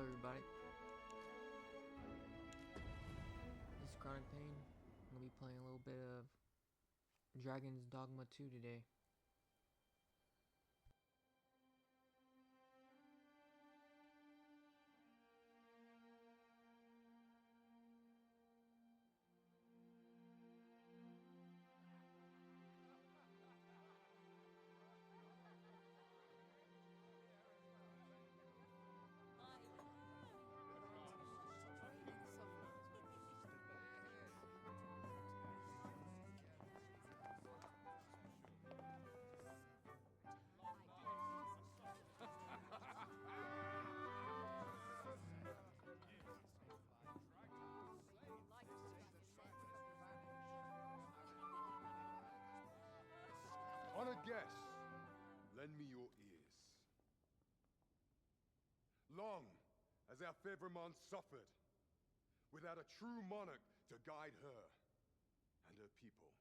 Hello everybody, this is Chronic Pain. I'm going to be playing a little bit of Dragon's Dogma 2 today. Honored guests, lend me your ears. Long has our Fevrimon suffered, without a true monarch to guide her and her people.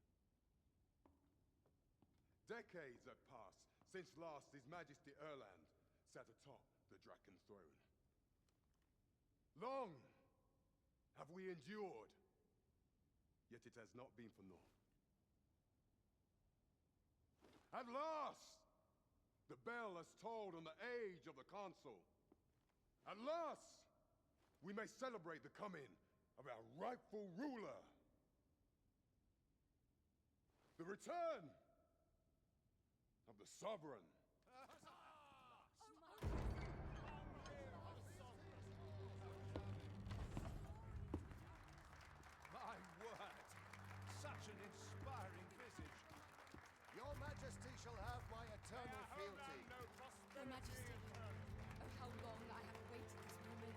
Decades have passed since last His Majesty Erland sat atop the Draken throne. Long have we endured, yet it has not been for naught. At last, the bell has tolled on the age of the Council. At last, we may celebrate the coming of our rightful ruler. The return of the Sovereign. My word! Such an inspiring visage. Your Majesty shall have my eternal fealty. Your Majesty, oh how long I have awaited this moment.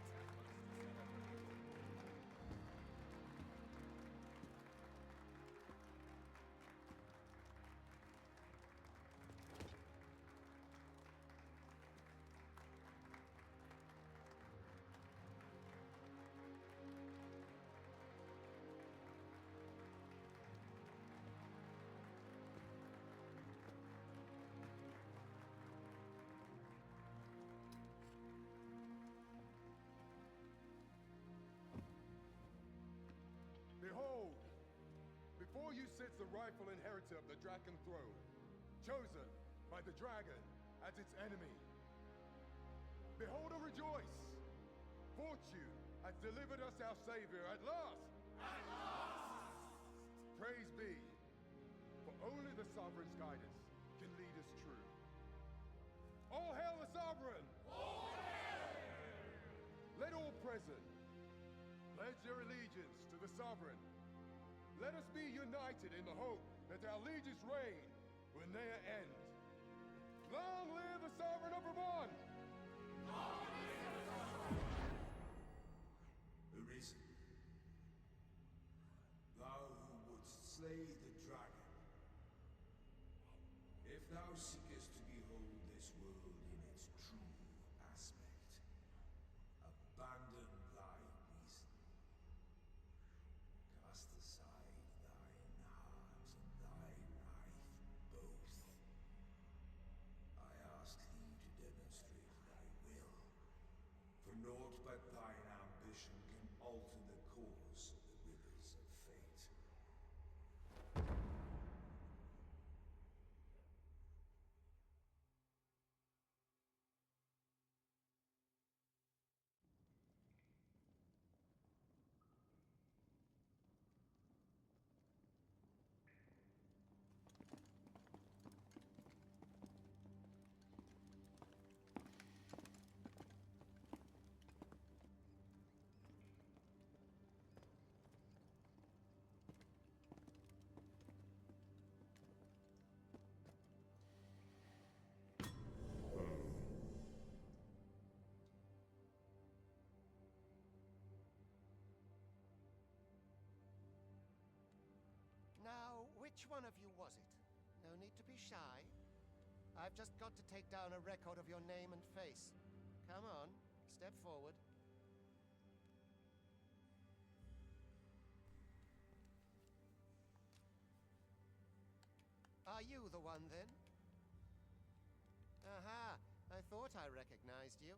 Behold, before you sits the rightful inheritor of the Draken throne, chosen by the dragon as its enemy. Behold and rejoice! Fortune has delivered us our savior at last! At last! Praise be, for only the Sovereign's guidance can lead us true. All hail the Sovereign! All hail! Let all present pledge their allegiance to the Sovereign. Let us be united in the hope that our liege's reign will ne'er end. Long live the Sovereign of Vermont! Long live the Sovereign! Arisen, thou who wouldst slay the dragon, if thou seekest to behold this world in its true aspect, abandon thy reason. Cast aside thine heart and thy life both. I ask thee to demonstrate thy will, for naught but thine ambition can alter the course of the rivers of fate. Now, which one of you was it? No need to be shy. I've just got to take down a record of your name and face. Come on, step forward. Are you the one, then? Aha, I thought I recognized you.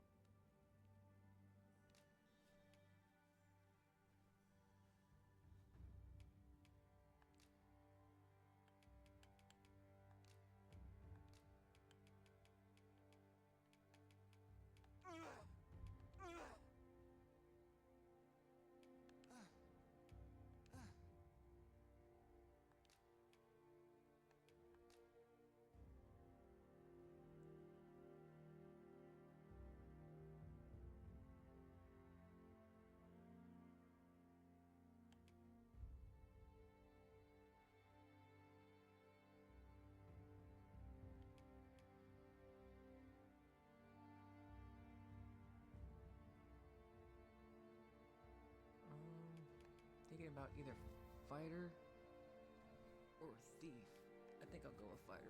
thinking about either fighter or thief. I think I'll go with fighter.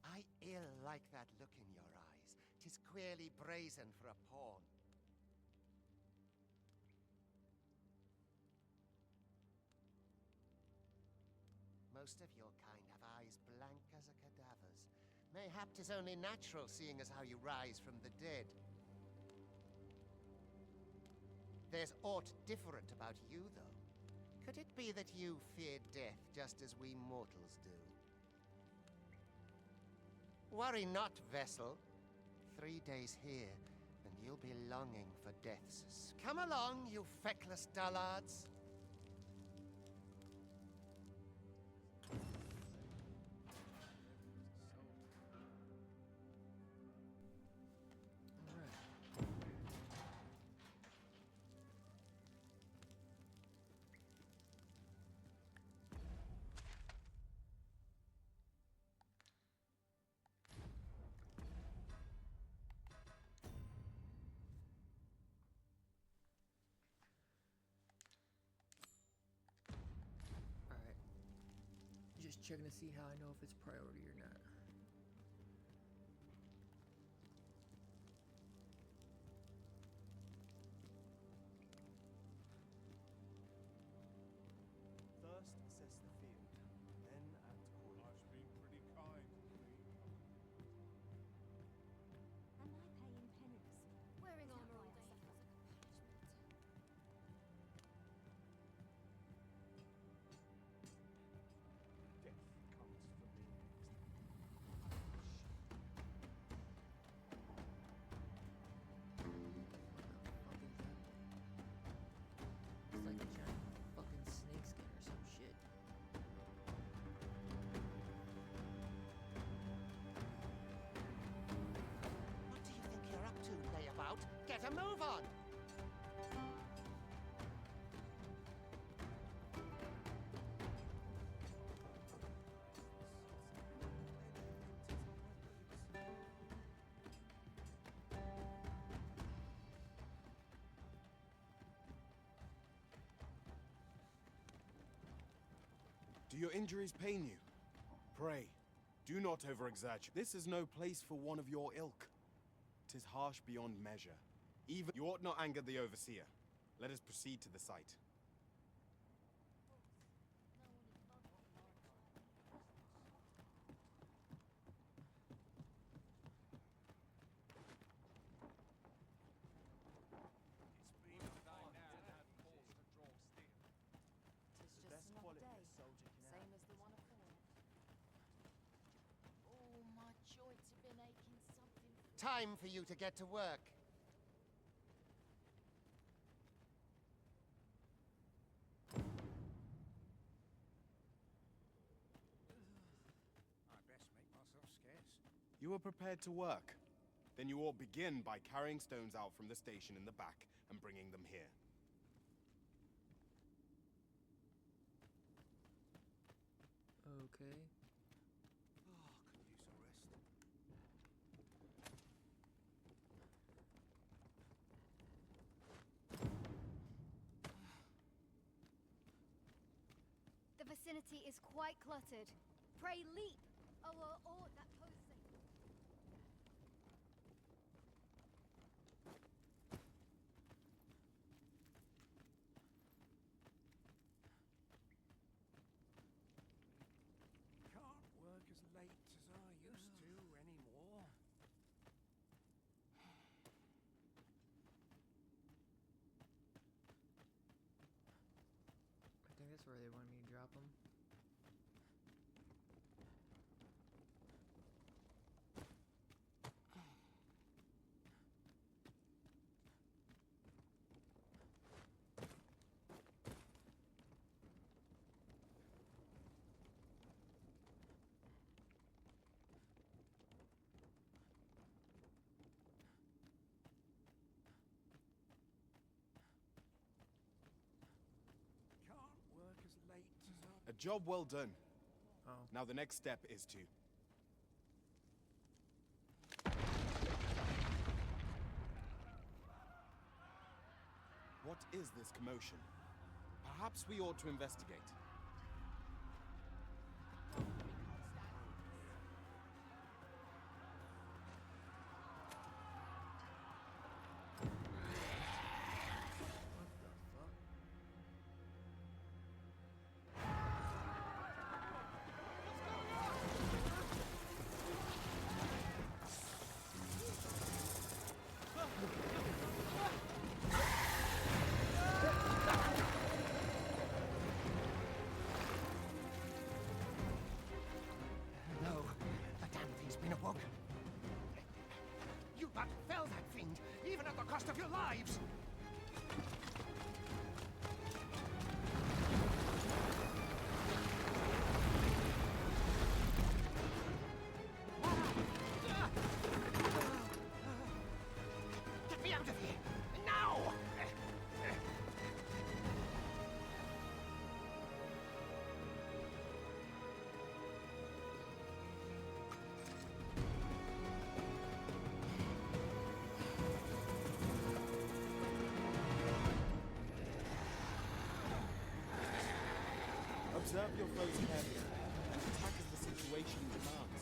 I ill like that look in your eyes. 'Tis queerly brazen for a pawn. Most of your kind have eyes blank as a cadaver's. Mayhap 'tis only natural, seeing as how you rise from the dead. There's aught different about you, though. Could it be that you fear death just as we mortals do? Worry not, vessel. 3 days here, and you'll be longing for death's. Come along, you feckless dullards. Alright. Just checking to see how I know if it's priority or not. First assess the field, then act accordingly. Life's been pretty kind to me. Am I paying penance? Wearing Is that armor all why I day suffer? feels like a punishment. Death comes for me next. What the fuck is that? It's like a giant fucking snake skin or some shit. What do you think you're up to, layabout? Get a move on! Do your injuries pain you? Pray, do not over-exaggerate. This is no place for one of your ilk. 'Tis harsh beyond measure. Even you ought not anger the overseer. Let us proceed to the site. Tis The just best another quality day, a soldier can same have. as the one afore it. Oh, my joints have been aching something. Time for you to get to work. I best make myself scarce. You are prepared to work. Then you ought begin by carrying stones out from the station in the back and bringing them here. Okay. Oh, could use a rest. The vicinity is quite cluttered. Pray leap! Oh, that poses a... job well done. Oh. Now the next step is to... What is this commotion? Perhaps we ought to investigate. No, the damn thing's been awoken. You but fell that fiend, even at the cost of your lives! Get me out of here! Now! Observe your foes carefully, and attack as the situation demands.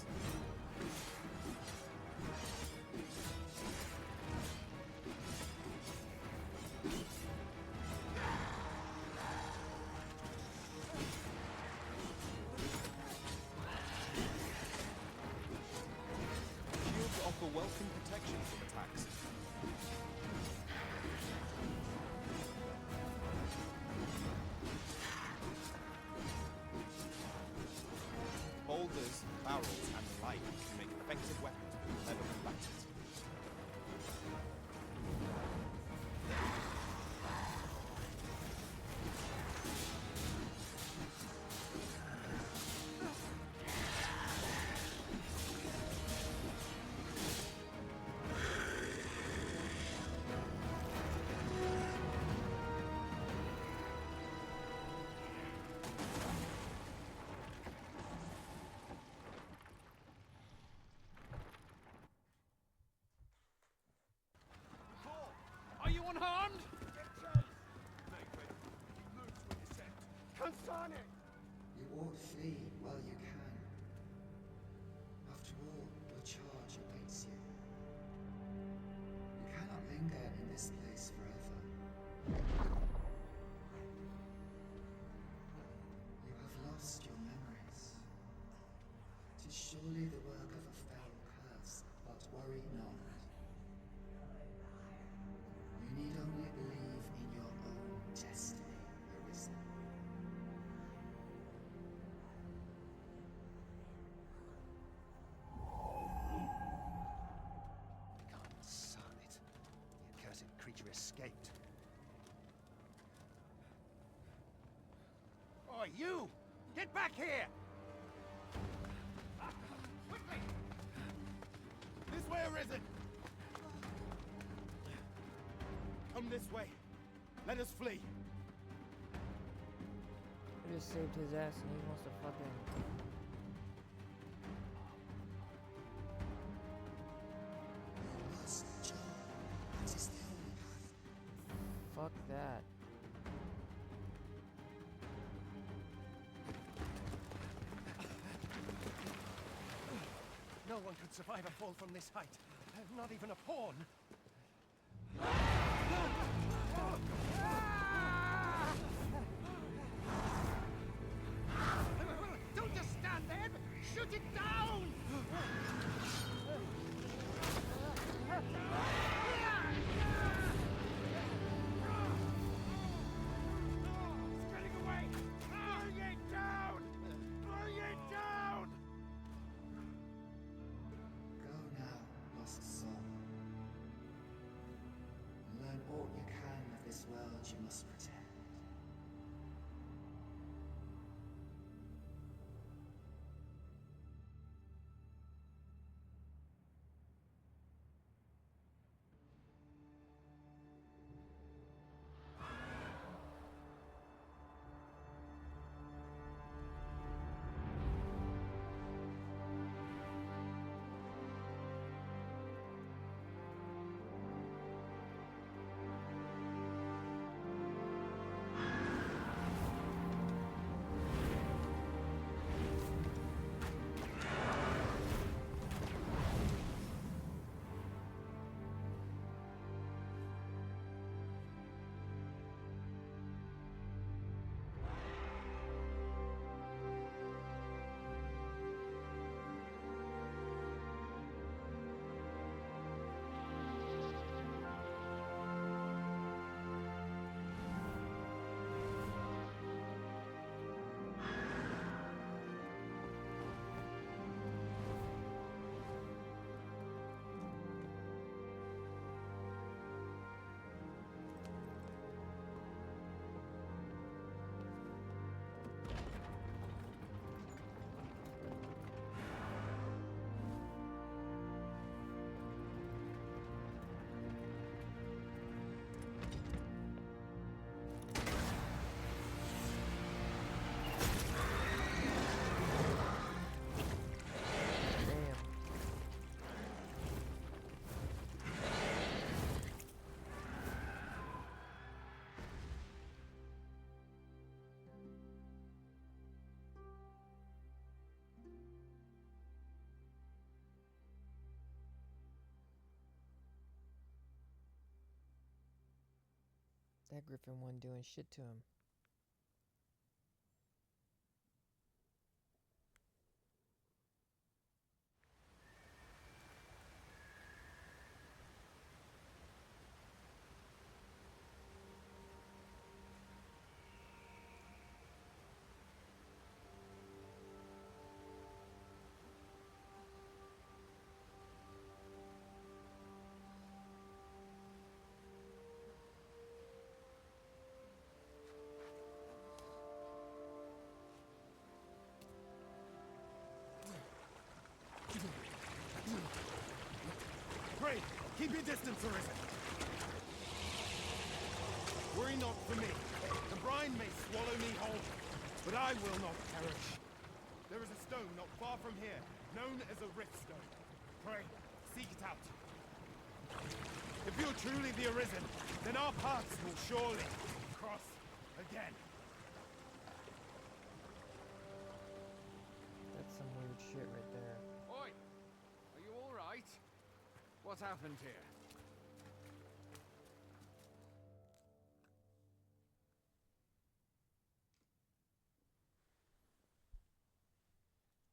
Shields offer welcome protection from attacks. Boulders, barrels, and the like can make effective weapons with clever combatants. Are you unharmed? Consane! You ought flee while you can. After all, your charge awaits you. You cannot linger in this place forever. You have lost your memories. 'Tis surely the work of a fell curse, but worry not. You need only believe in your own destiny, Arisen. Consane it. The accursed creature escaped. Oh, you! Get back here! Quickly! This way, Arisen! Come this way. Let us flee. I just saved his ass and he wants to fucking... You must, John. That is the only path. Fuck that. No one could survive a fall from this height. Not even a pawn. Don't just stand there! Shoot it down! It's getting away! Bring it down! Bring it down! Go now, lost soul. Learn all you can of this world you must protect. that Griffin one doing shit to him? Pray, keep your distance, Arisen. Worry not for me. The brine may swallow me whole, but I will not perish. There is a stone not far from here, known as a rift stone. Pray, seek it out. If you're truly the Arisen, then our paths will surely cross again. That's some weird shit right there. Oi! Are you alright? What happened here?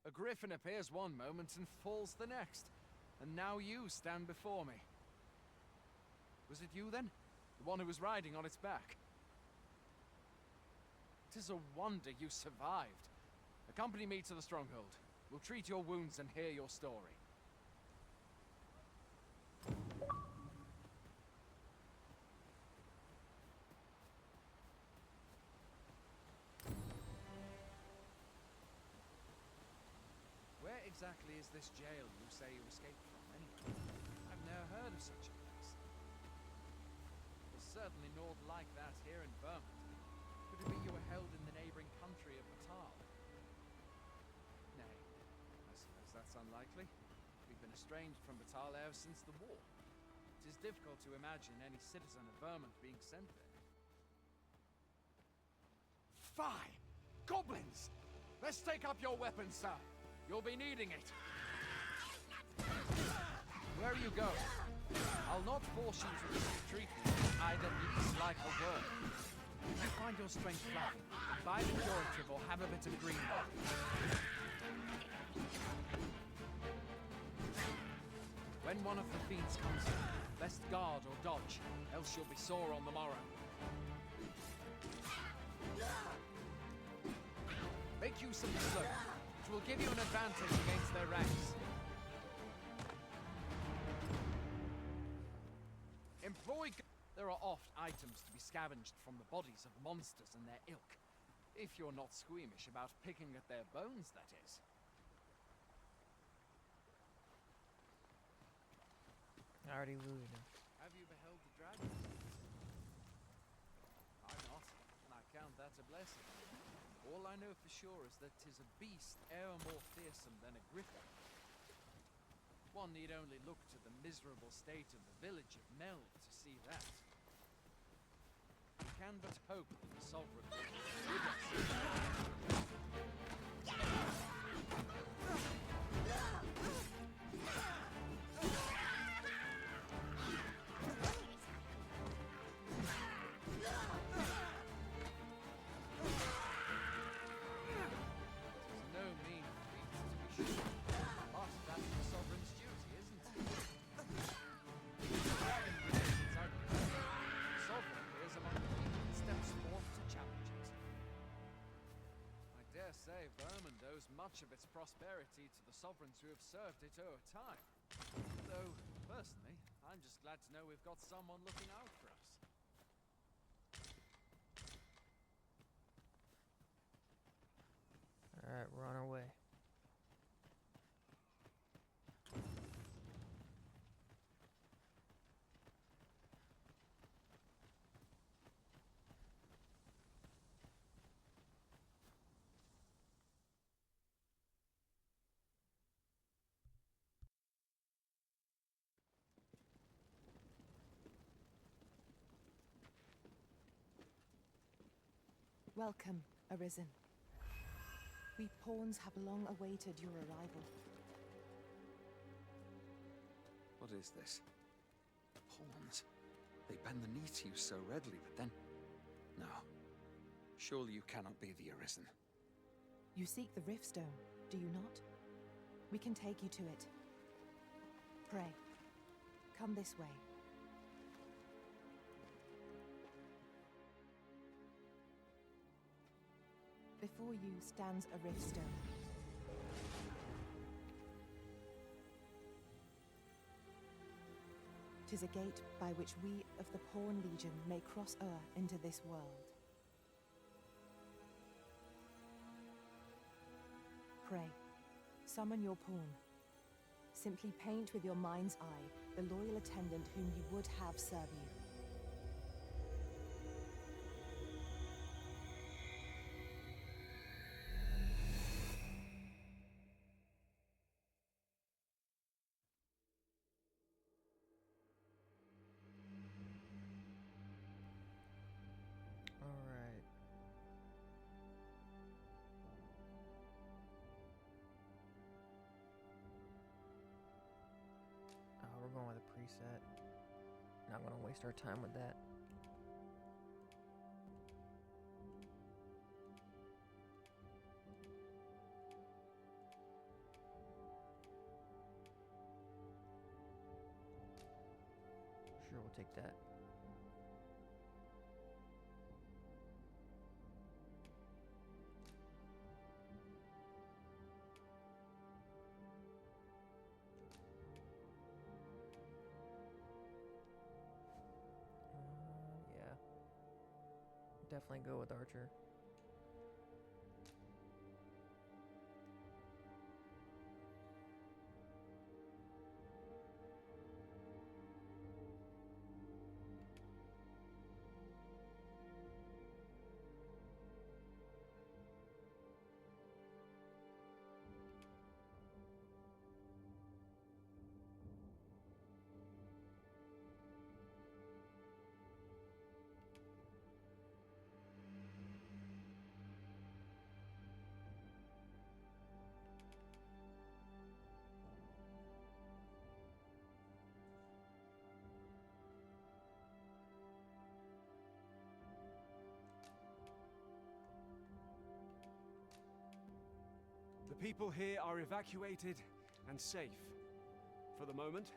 A griffin appears one moment and falls the next. And now you stand before me. Was it you then? The one who was riding on its back? It is a wonder you survived. Accompany me to the stronghold. We'll treat your wounds and hear your story. Where exactly is this jail you say you escaped from, anyway? I've never heard of such a place. There's certainly naught like that here in Vermont. Could it be you were held in the neighboring country of Batal? Nay, I suppose that's unlikely. We've been estranged from Batal ever since the war. It is difficult to imagine any citizen of Vermont being sent there. Fie! Goblins! Let's take up your weapons, sir. You'll be needing it. Where are you going? I'll not force you to retreat me. I'd at least like a word. If you find your strength lacking, buy the curative or have a bit of green. When one of the fiends comes in, best guard or dodge, else you'll be sore on the morrow. Make use of the slope. It will give you an advantage against their ranks. There are oft items to be scavenged from the bodies of monsters and their ilk. If you're not squeamish about picking at their bones, that is. I already looted him. Have you beheld the dragon? I'm not, and I count that a blessing. All I know for sure is that 'tis a beast e'er more fearsome than a griffin. One need only look to the miserable state of the village of Melve to see that. We can but hope that the sovereign will be with us. Vermont owes much of its prosperity to the sovereigns who have served it o'er time. Though, personally, I'm just glad to know we've got someone looking out for us. Alright, we're on our way. Welcome, Arisen. We pawns have long awaited your arrival. What is this? Pawns. They bend the knee to you so readily, but then No. Surely you cannot be the Arisen. You seek the Riftstone, do you not? We can take you to it. Pray. Come this way. Before you stands a Riftstone. Tis a gate by which we of the Pawn Legion may cross into this world. Pray. Summon your pawn. Simply paint with your mind's eye the loyal attendant whom you would have serve you. Alright. We're going with a preset. Not gonna waste our time with that. Sure, we'll take that. Yeah. Definitely go with Archer. The people here are evacuated and safe. For the moment.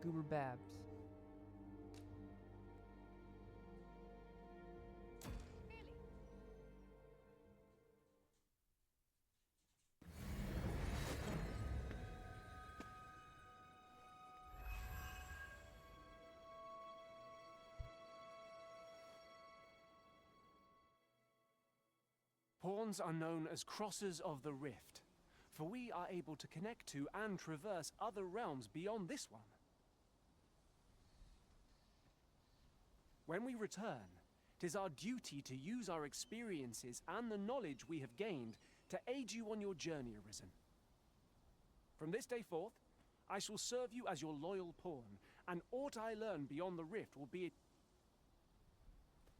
Goober Babs. Pawns are known as Crossers of the Rift, for we are able to connect to and traverse other realms beyond this one. When we return, 'tis our duty to use our experiences and the knowledge we have gained to aid you on your journey, Arisen. From this day forth, I shall serve you as your loyal pawn, and aught I learn beyond the rift will be...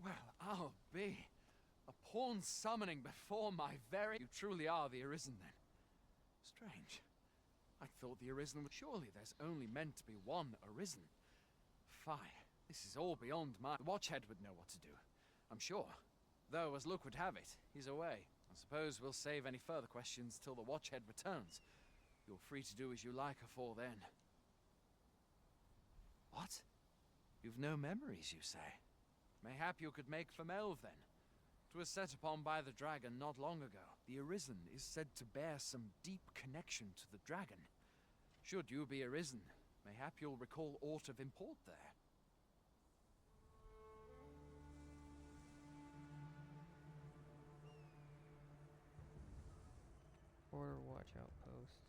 Well, I'll be. A pawn summoning before my very... You truly are the Arisen, then. Strange. I thought the Arisen... Surely there's only meant to be one Arisen. Fie. This is all beyond my... The Watchhead would know what to do, I'm sure. Though, as luck would have it, he's away. I suppose we'll save any further questions till the Watchhead returns. You're free to do as you like afore then. What? You've no memories, you say? Mayhap you could make for Melve, then. 'Twas set upon by the dragon not long ago. The Arisen is said to bear some deep connection to the dragon. Should you be Arisen, mayhap you'll recall aught of import there. Order watch outpost.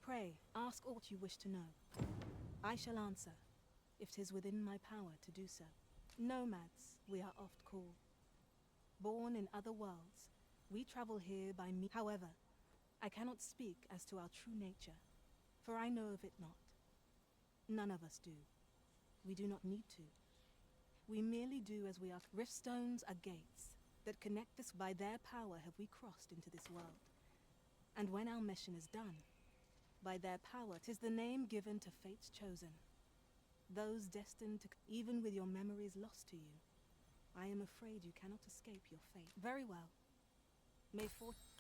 Pray, ask aught you wish to know. I shall answer, if 'tis within my power to do so. Nomads, we are oft called. Born in other worlds, we travel here by me. However, I cannot speak as to our true nature, for I know of it not. None of us do. We do not need to. We merely do as we are. Riftstones are gates that connect us. By their power have we crossed into this world. And when our mission is done, by their power, 'tis the name given to fate's chosen. Those destined to, even with your memories lost to you, I am afraid you cannot escape your fate. Very well. May fortune...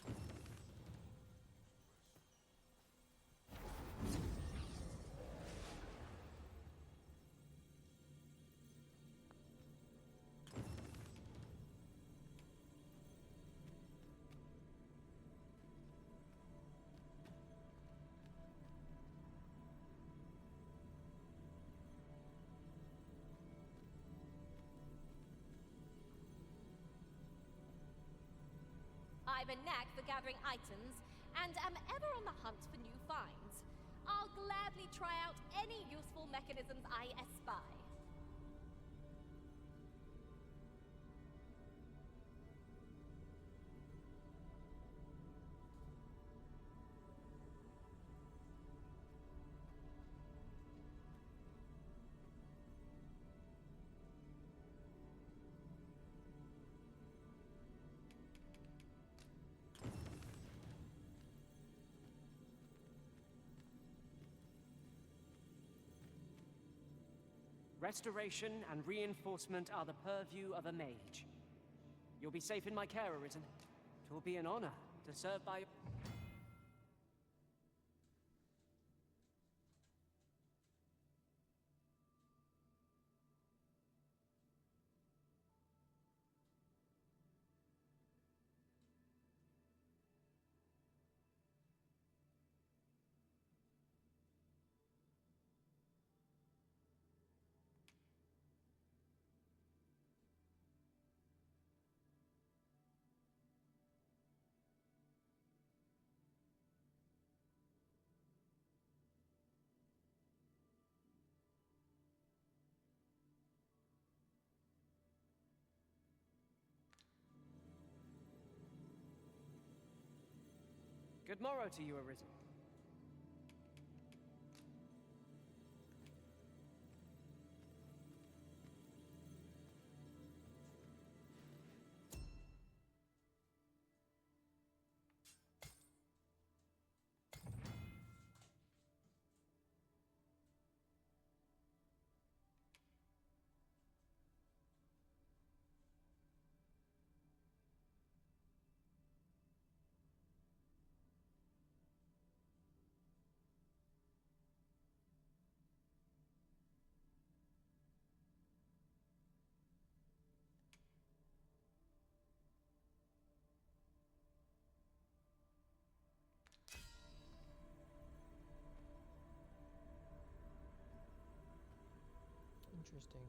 I've a knack for gathering items, and am ever on the hunt for new finds. I'll gladly try out any useful mechanisms I espy. Restoration and reinforcement are the purview of a mage. You'll be safe in my care, Arisen. 'Twill be an honor to serve by... Good morrow to you, Arisen. Interesting.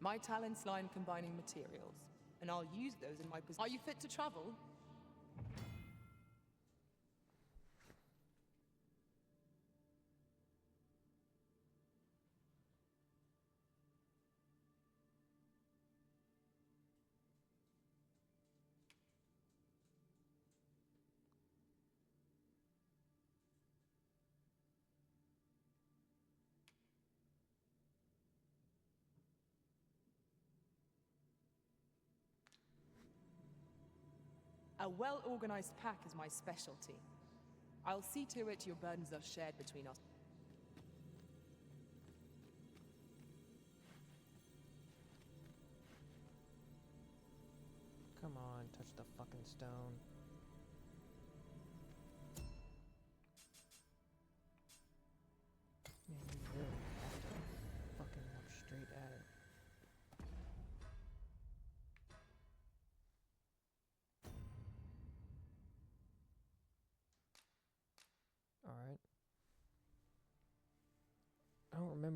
My talents lie in combining materials, and I'll use those in my position. Are you fit to travel? A well-organized pack is my specialty. I'll see to it your burdens are shared between us. Come on, touch the fucking stone.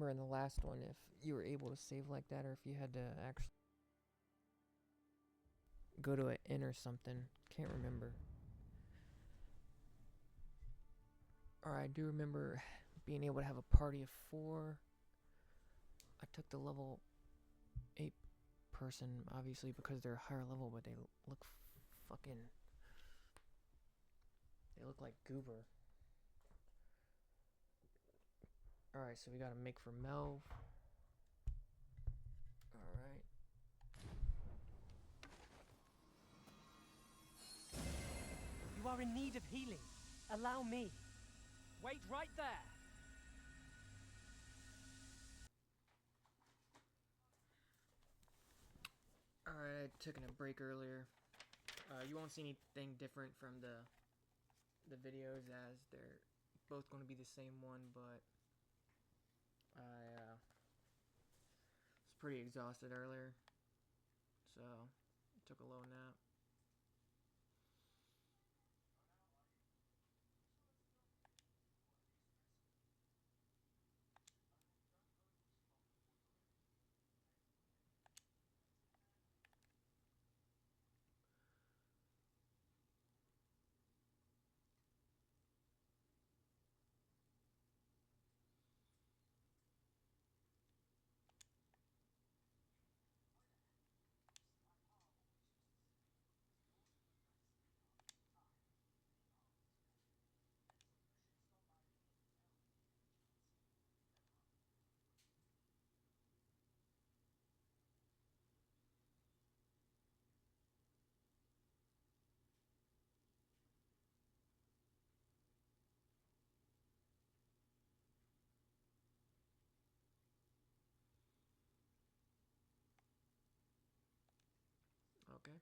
remember in the last one if you were able to save like that or if you had to actually go to an inn or something. Can't remember. Alright, I do remember being able to have a party of 4. I took the level 8 person, obviously, because they're higher level, but they look fucking... They look like goober. Alright, so we gotta make for Melve. Alright. You are in need of healing. Allow me. Wait right there. Alright, I took a break earlier. You won't see anything different from the videos as they're both going to be the same one, but I was pretty exhausted earlier, so took a little nap. Okay.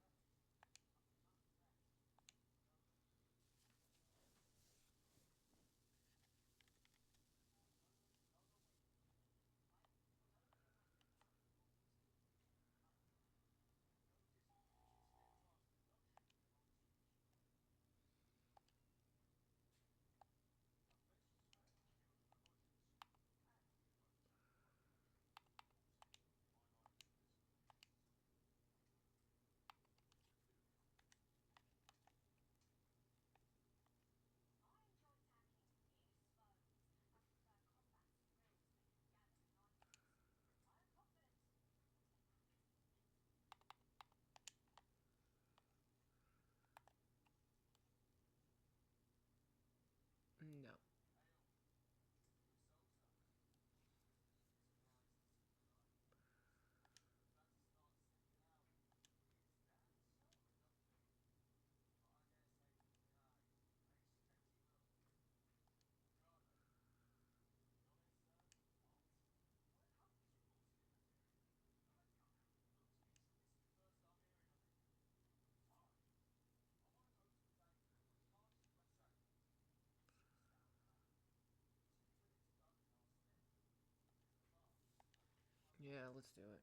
No. Yeah, let's do it.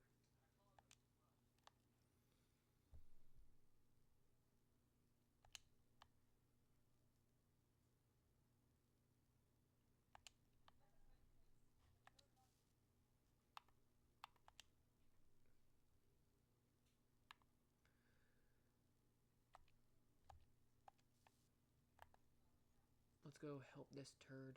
Let's go help this turd.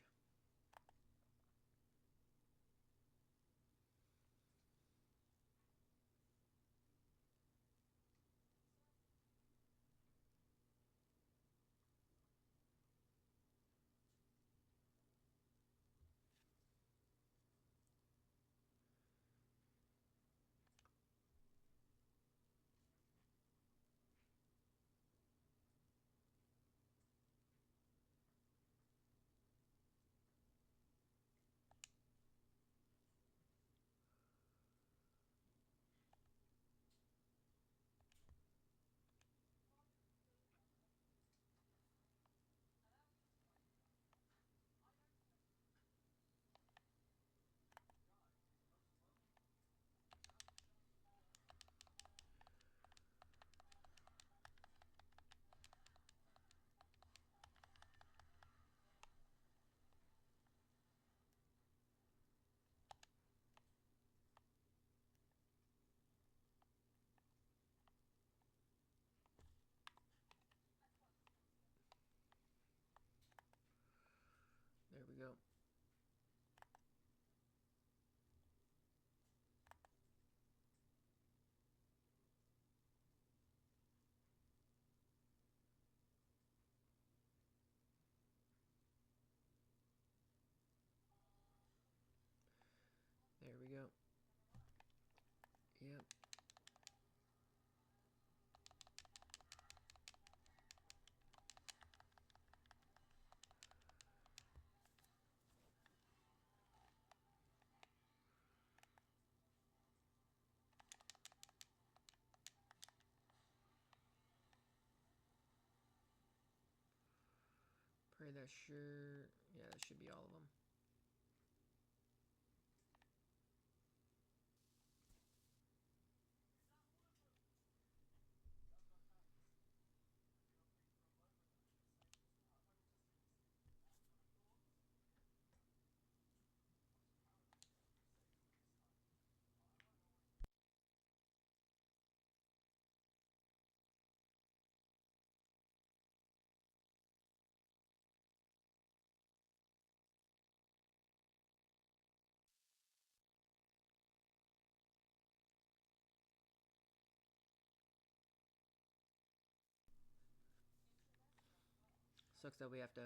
go. Yep. Pray that sure. Yeah, that should be all of them. Sucks that we have to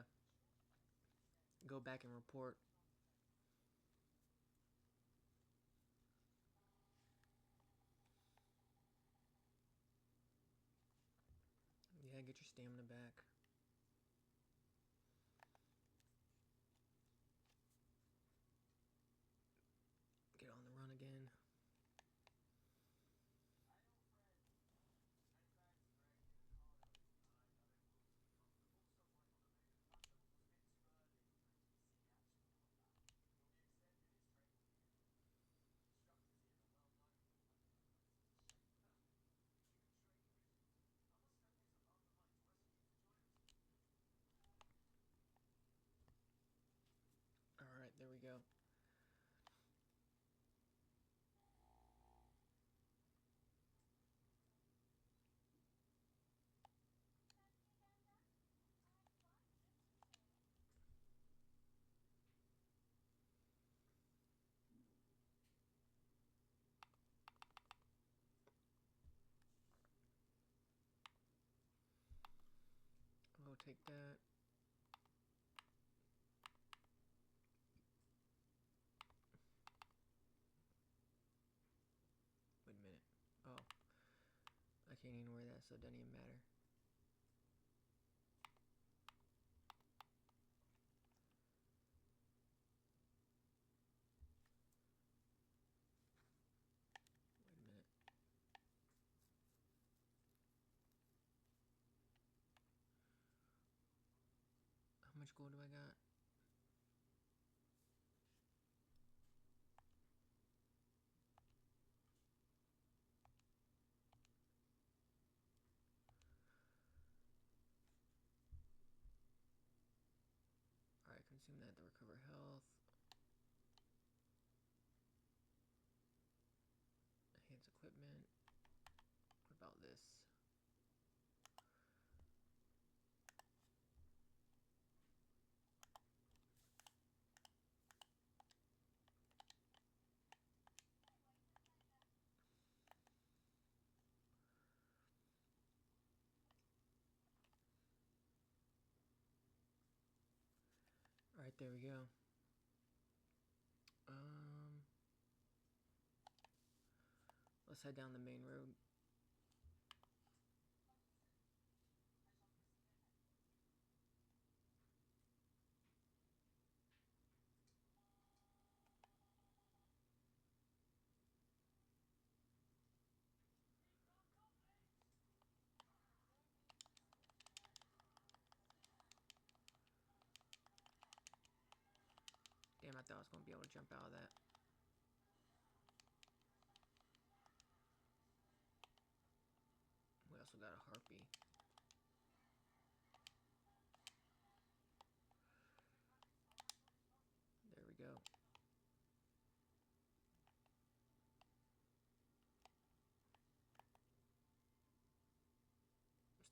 go back and report. Yeah, get your stamina back. Get on the run again. Alright, there we go. I'll take that. Wait a minute. Oh. I can't even wear that, so it doesn't even matter. Wait a minute. How much gold do I got? Alright, consume that to recover health. Enhance equipment. What about this? Alright, there we go. Let's head down the main road. Damn, I thought I was gonna be able to jump out of that. We also got a harpy. There we go.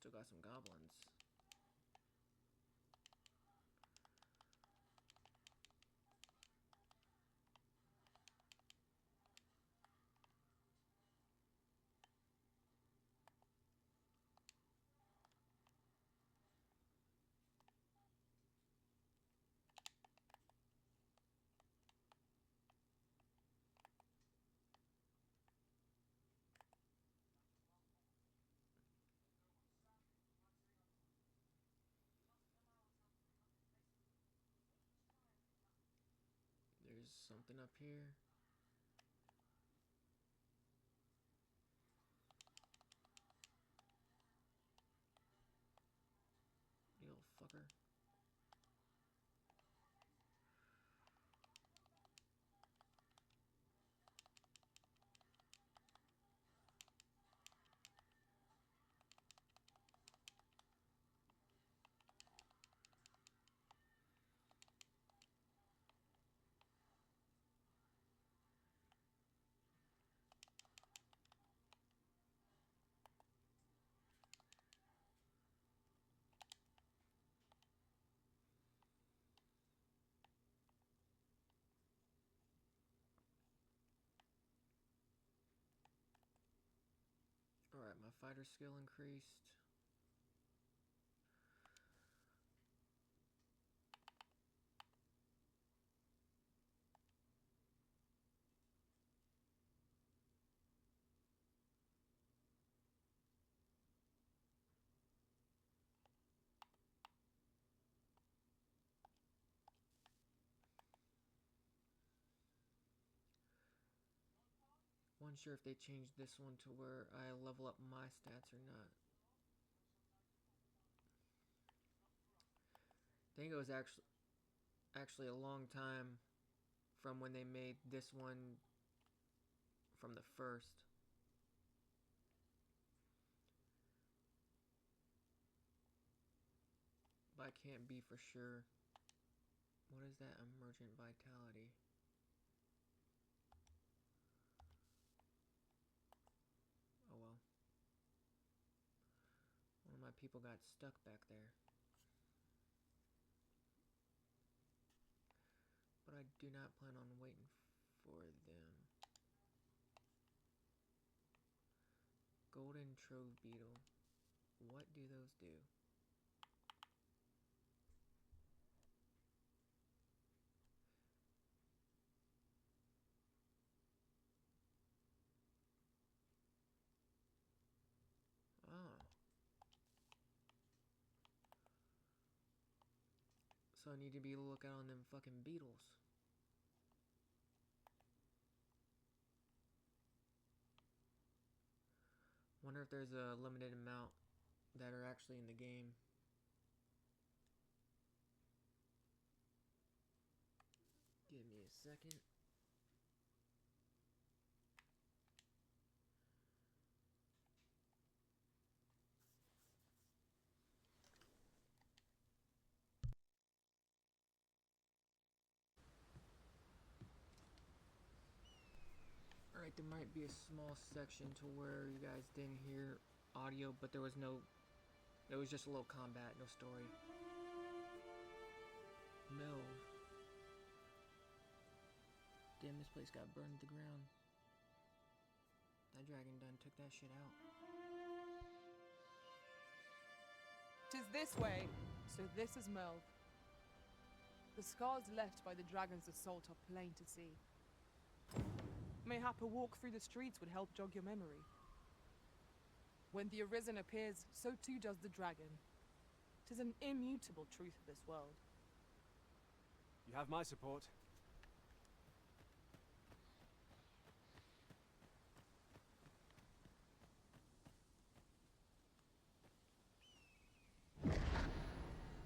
Still got some goblins. something up here. You little fucker. Alright, my fighter skill increased. Wasn't sure if they changed this one to where I level up my stats or not. I think it was actually a long time from when they made this one from the first. But I can't be for sure. What is that? Emergent vitality. Oh well. One of my people got stuck back there. But I do not plan on waiting for them. Golden Trove Beetle. What do those do? Ah. So I need to be able to look out on them fucking beetles. Wonder if there's a limited amount that are actually in the game. Give me a second. Alright, there might be a small section to where you guys didn't hear audio, but there was just a little combat, no story. Melve. Damn, this place got burned to the ground. That dragon done took that shit out. 'Tis this way, so this is Melve. The scars left by the dragon's assault are plain to see. Mayhap a walk through the streets would help jog your memory. When the Arisen appears, so too does the dragon. 'Tis an immutable truth of this world. You have my support.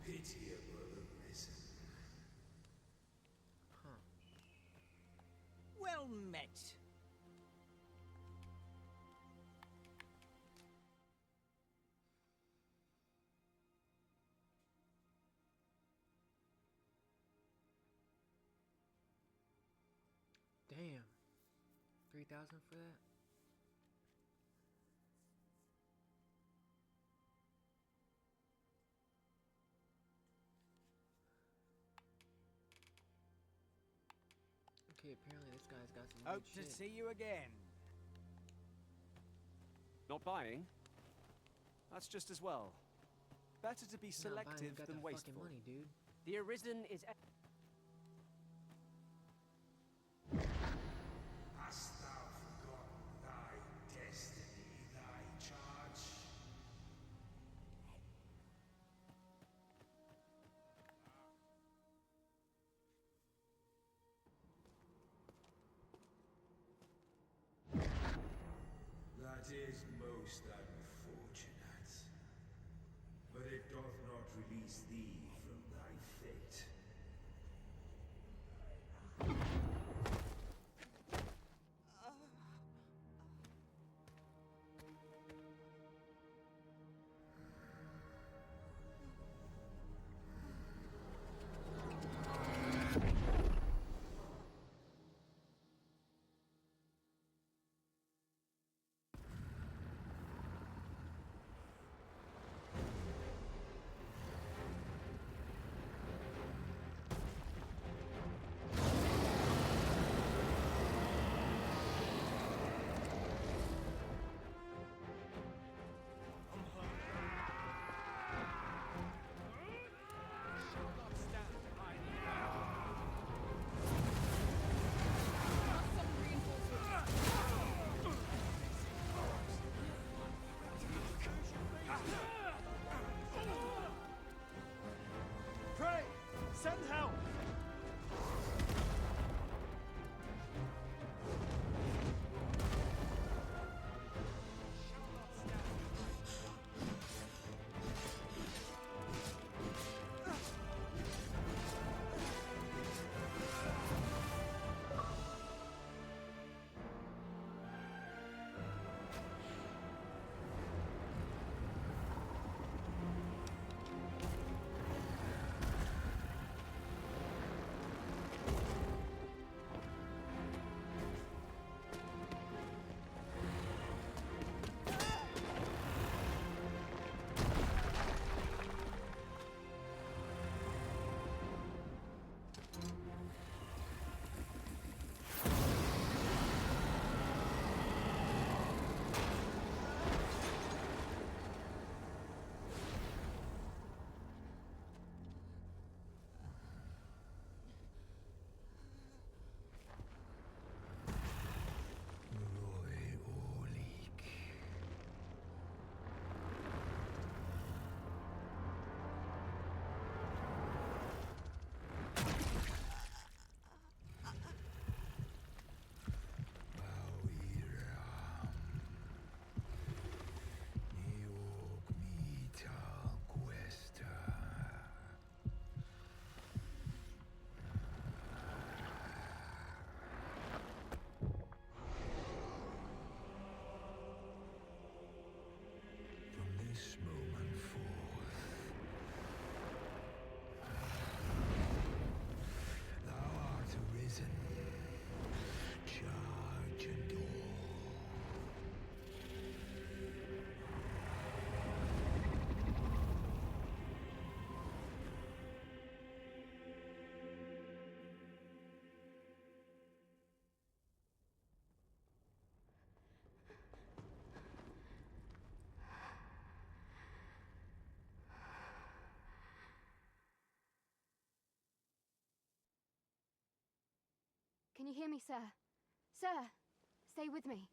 Pitiable Arisen. Huh. Well met. Damn. 3,000 for that? Okay, apparently this guy's got some Hope good to shit. see you again. Not buying? That's just as well. Better to be Not buying, selective got than that wasteful. fucking money, dude. The Arisen is... Hast thou forgotten thy destiny, thy charge? release thee from thy fate. Pray! Send help! This moment forth, thou art arisen, charge and all. Can you hear me, sir? Sir, stay with me.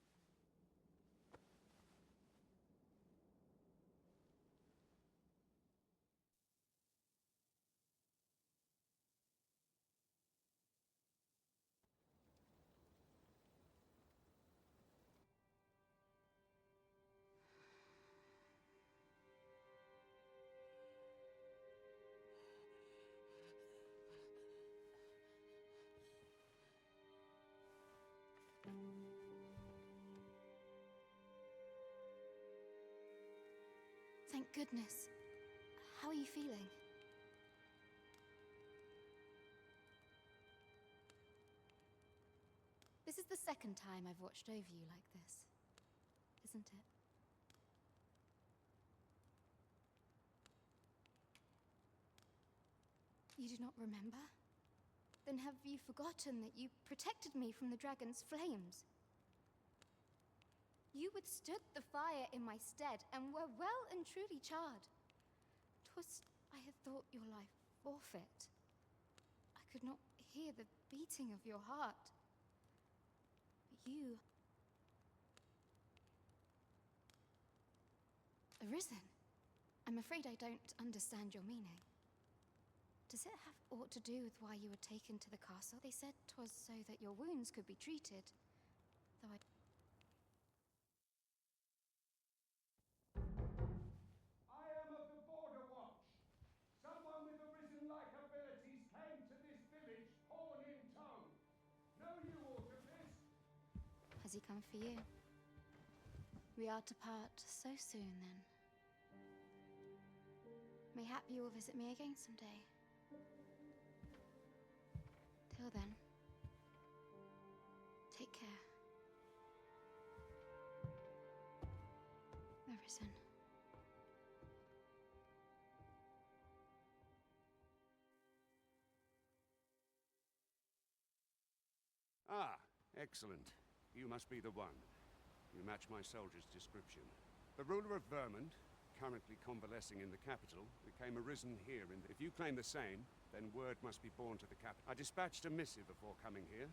Thank goodness. How are you feeling? This is the second time I've watched over you like this, isn't it? You do not remember? Then have you forgotten that you protected me from the dragon's flames? You withstood the fire in my stead and were well and truly charred. 'Twas, I had thought, your life forfeit. I could not hear the beating of your heart. But you... arisen. I'm afraid I don't understand your meaning. Does it have aught to do with why you were taken to the castle? They said 'twas so that your wounds could be treated, though I... I am of the Border Watch. Some he come for you? We are to part so soon, then. Mayhap you will visit me again someday. Till then, take care. Arisen. Ah, excellent. You must be the one. You match my soldier's description. The ruler of Vermund, currently convalescing in the capital, became arisen here in the... If you claim the same, then word must be borne to the capital. I dispatched a missive before coming here,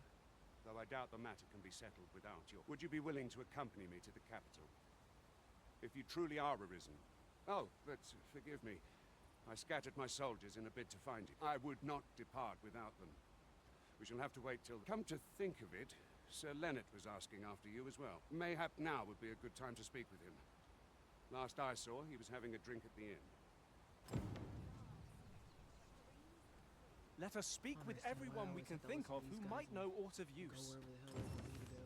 though I doubt the matter can be settled without your... Would you be willing to accompany me to the capital? If you truly are arisen. Oh, but forgive me. I scattered my soldiers in a bid to find you. I would not depart without them. We shall have to wait till... Come to think of it, Sir Leonard was asking after you as well. Mayhap now would be a good time to speak with him. Last I saw, he was having a drink at the inn. Let us speak with everyone we can think of who might know aught of use. Go wherever the hell they want me to go.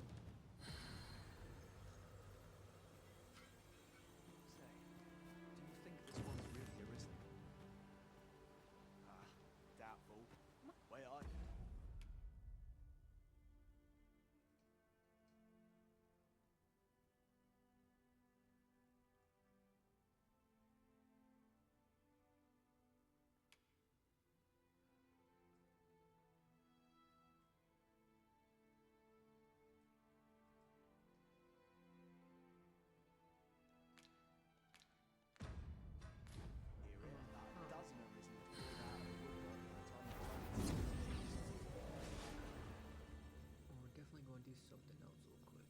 Say, do you think this one's really arisen? Ah, doubtful. Where are you? We're definitely going to do something else real quick.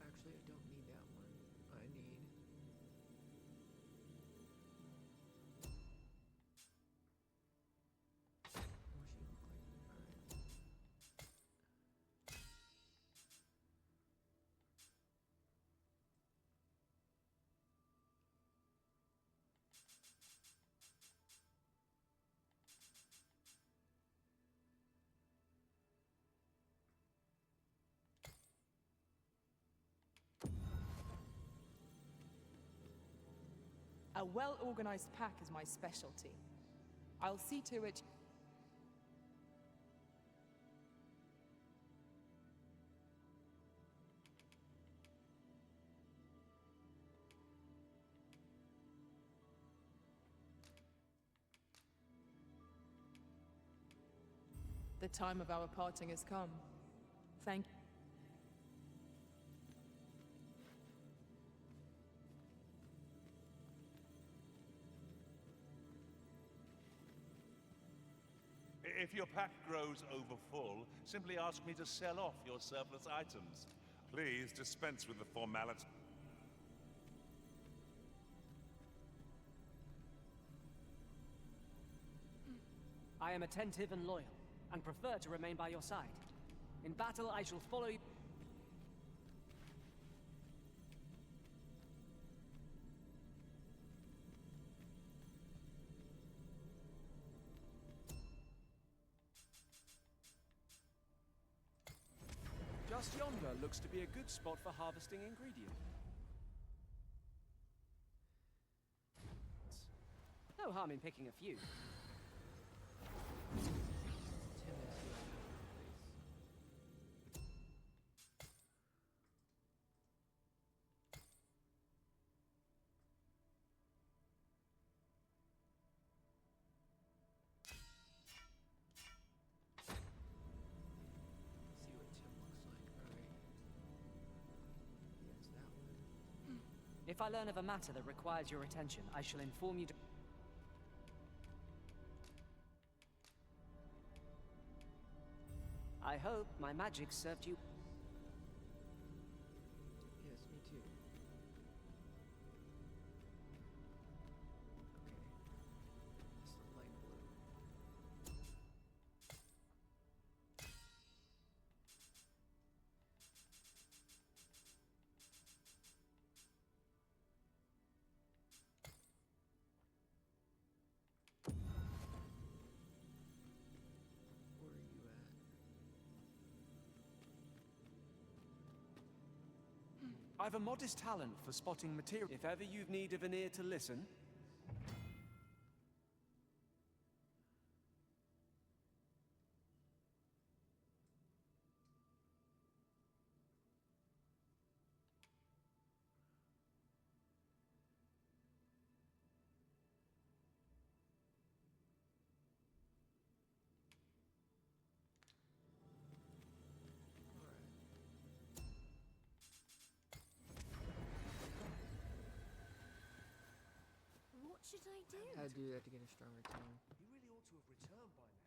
Actually, I don't need that one. I need... What she look like? Alright. A well-organized pack is my specialty. I'll see to it. The time of our parting has come. Thank you. If your pack grows overfull, simply ask me to sell off your surplus items. Please dispense with the formality. I am attentive and loyal, and prefer to remain by your side. In battle, I shall follow you. Just yonder looks to be a good spot for harvesting ingredients. No harm in picking a few. If I learn of a matter that requires your attention, I shall inform you. I hope my magic served you. Yes, me too. Okay. It's the light blue. Where are you at? I've a modest talent for spotting material. If ever you've need of an ear to listen. What should I do? I do that to get a stronger tongue. You really ought to have returned by now.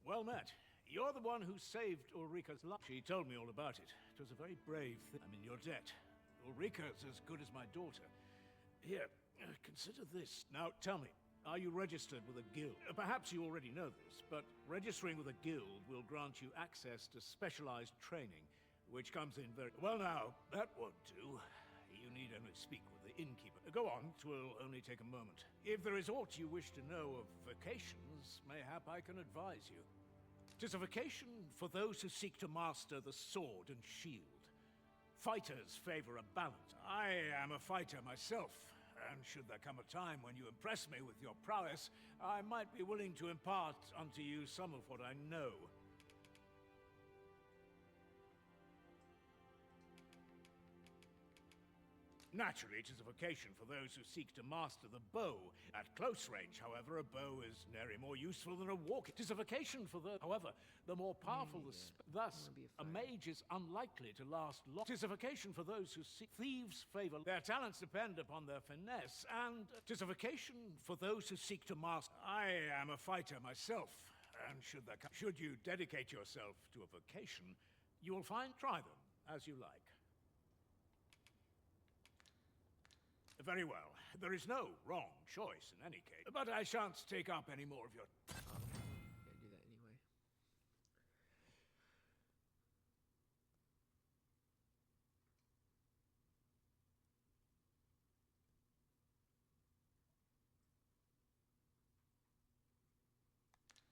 Well met. You're the one who saved Ulrika's life. She told me all about it. It was a very brave thing. I'm in your debt. Ulrika's as good as my daughter. Here, consider this. Now, tell me, are you registered with a guild? Perhaps you already know this, but registering with a guild will grant you access to specialized training, which comes in very... Well now, that won't do. You need only speak with the innkeeper. Go on, 'twill only take a moment. If there is aught you wish to know of vacations, mayhap I can advise you. 'Tis a vacation for those who seek to master the sword and shield. Fighters favor a balance. I am a fighter myself, and should there come a time when you impress me with your prowess, I might be willing to impart unto you some of what I know. Naturally, it is a vocation for those who seek to master the bow. At close range, however, a bow is nary more useful than a walk. It is a vocation for the... However, the more powerful the... Thus, a mage is unlikely to last long. It is a vocation for those who seek... Thieves favor... Their talents depend upon their finesse, and... It is a vocation for those who seek to master... I am a fighter myself, and should you dedicate yourself to a vocation, you will try them as you like. Very well. There is no wrong choice in any case. But I shan't take up any more of your... Gotta do that anyway.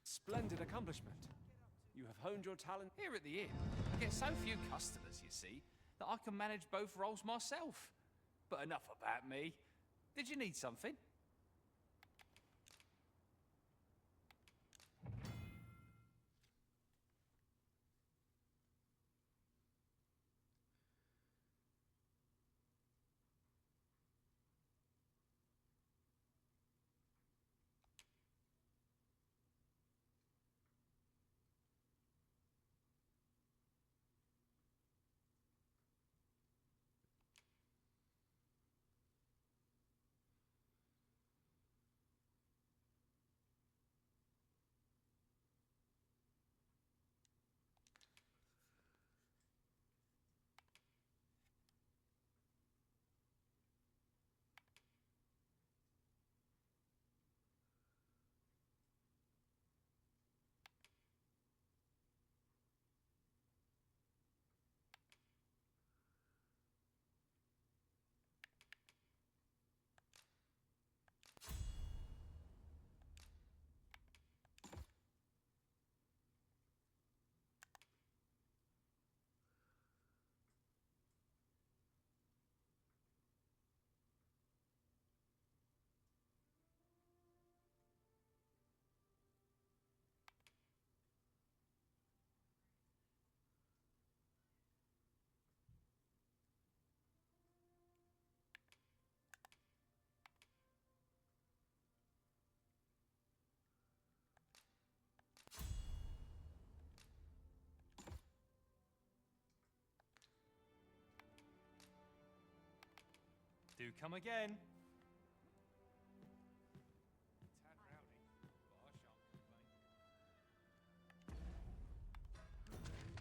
Splendid accomplishment. You have honed your talent. Here at the inn, I get so few customers, you see, that I can manage both roles myself. But enough about me. Did you need something? Do come again. Tad rowdy, but I shan't complain.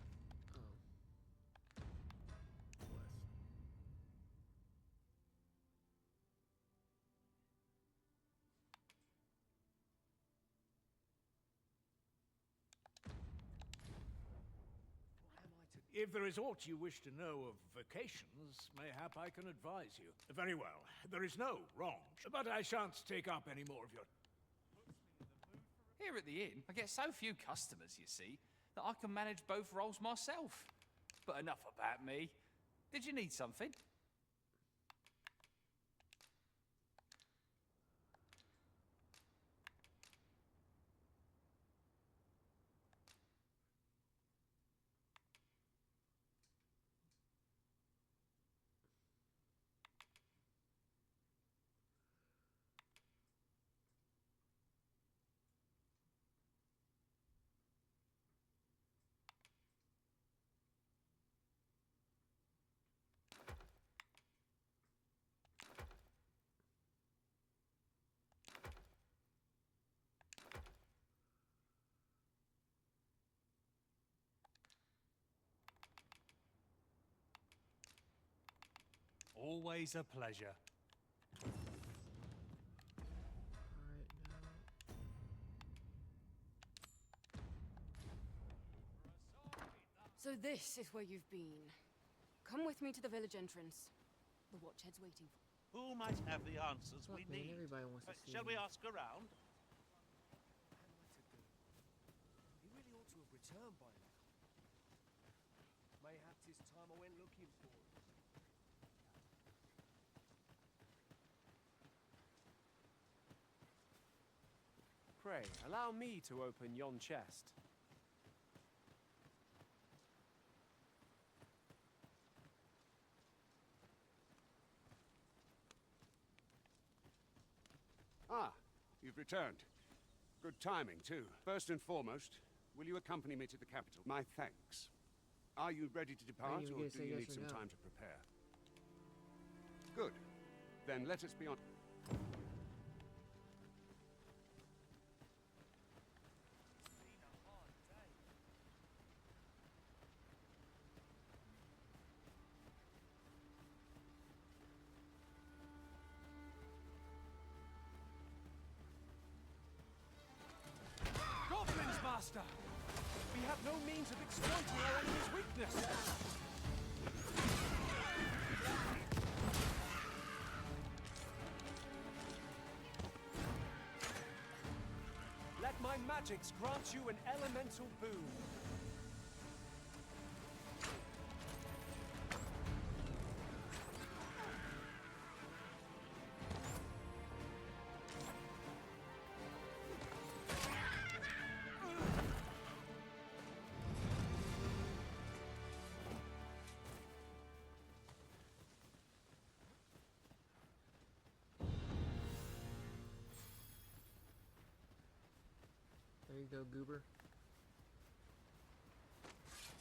If there is aught you wish to know of vacations, mayhap I can advise you. Very well, there is no wrong, but I shan't take up any more of your... Here at the inn, I get so few customers, you see, that I can manage both roles myself. But enough about me. Did you need something? Always a pleasure. So this is where you've been. Come with me to the village entrance. The watchhead's waiting for you. Who might have the answers we Man, need? everybody wants to see Shall we me. ask around? He really ought to have returned by now. Mayhap 'tis time I went looking for him. Pray, allow me to open yon chest. Ah, you've returned. Good timing, too. First and foremost, will you accompany me to the capital? My thanks. Are you ready to depart, even or gonna do say you yes need or some no. time to prepare? Good. Then let us be on... Goblins, Master! We have no means of exploiting our enemy's weakness! Let my magics grant you an elemental boon. There you go, Goober.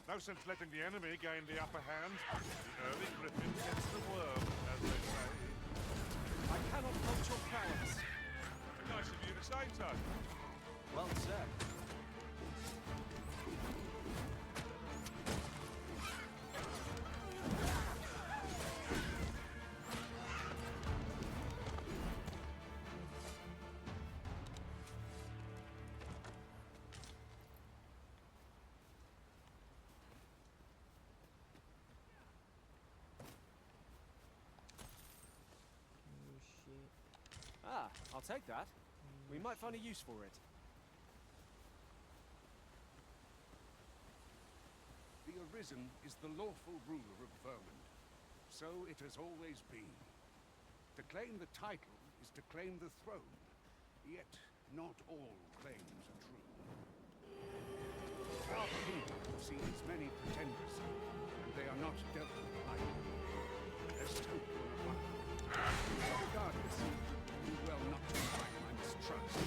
No sense letting the enemy gain the upper hand. The early griffin gets the worm, as they say. I cannot fault your prowess. Nice of you to say so. Well said. Oh shit. Ah, I'll take that. We might find a use for it. The Arisen is the lawful ruler of Vermund. So it has always been. To claim the title is to claim the throne. Yet, not all claims are true. Our kingdom sees many pretenders, and they are not dealt with lightly. There's hope for a while. Regardless, do well not to find my mistrust.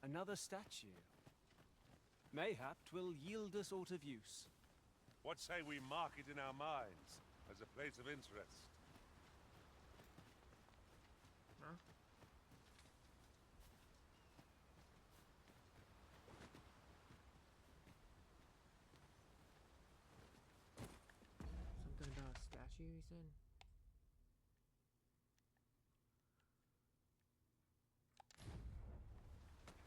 Another statue. Mayhap 'twill yield us aught of use. What say we mark it in our minds as a place of interest? Huh? Something about a statue, you said?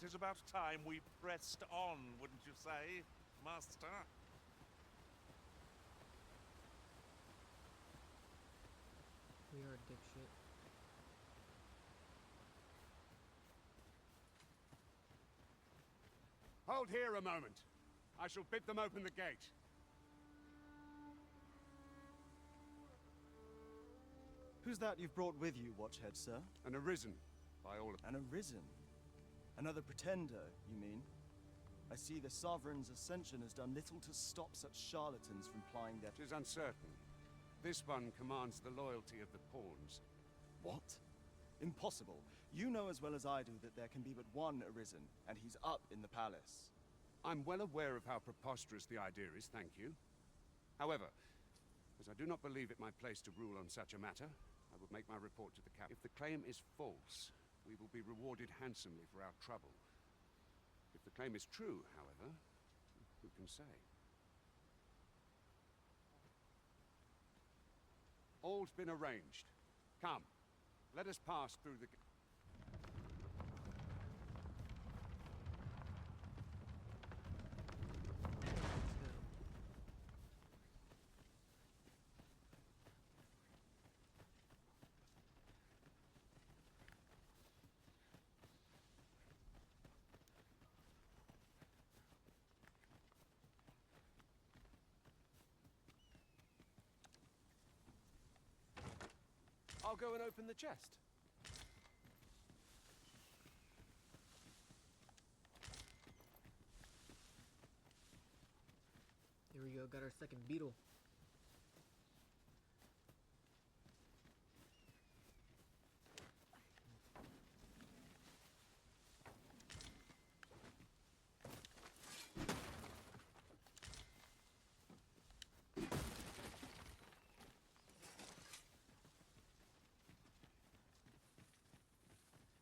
It is about time we pressed on, wouldn't you say, Master? We are a dipshit. Hold here a moment. I shall bid them open the gate. Who's that you've brought with you, Watchhead, sir? An arisen, by all of... An arisen? Another pretender, you mean? I see the Sovereign's ascension has done little to stop such charlatans from plying their... It is uncertain. This one commands the loyalty of the pawns. What? Impossible. You know as well as I do that there can be but one arisen, and he's up in the palace. I'm well aware of how preposterous the idea is, thank you. However, as I do not believe it my place to rule on such a matter, I will make my report to the cap. If the claim is false, we will be rewarded handsomely for our trouble. If the claim is true, however, who can say? All's been arranged. Come, let us pass through the... I'll go and open the chest. Here we go, got our second beetle.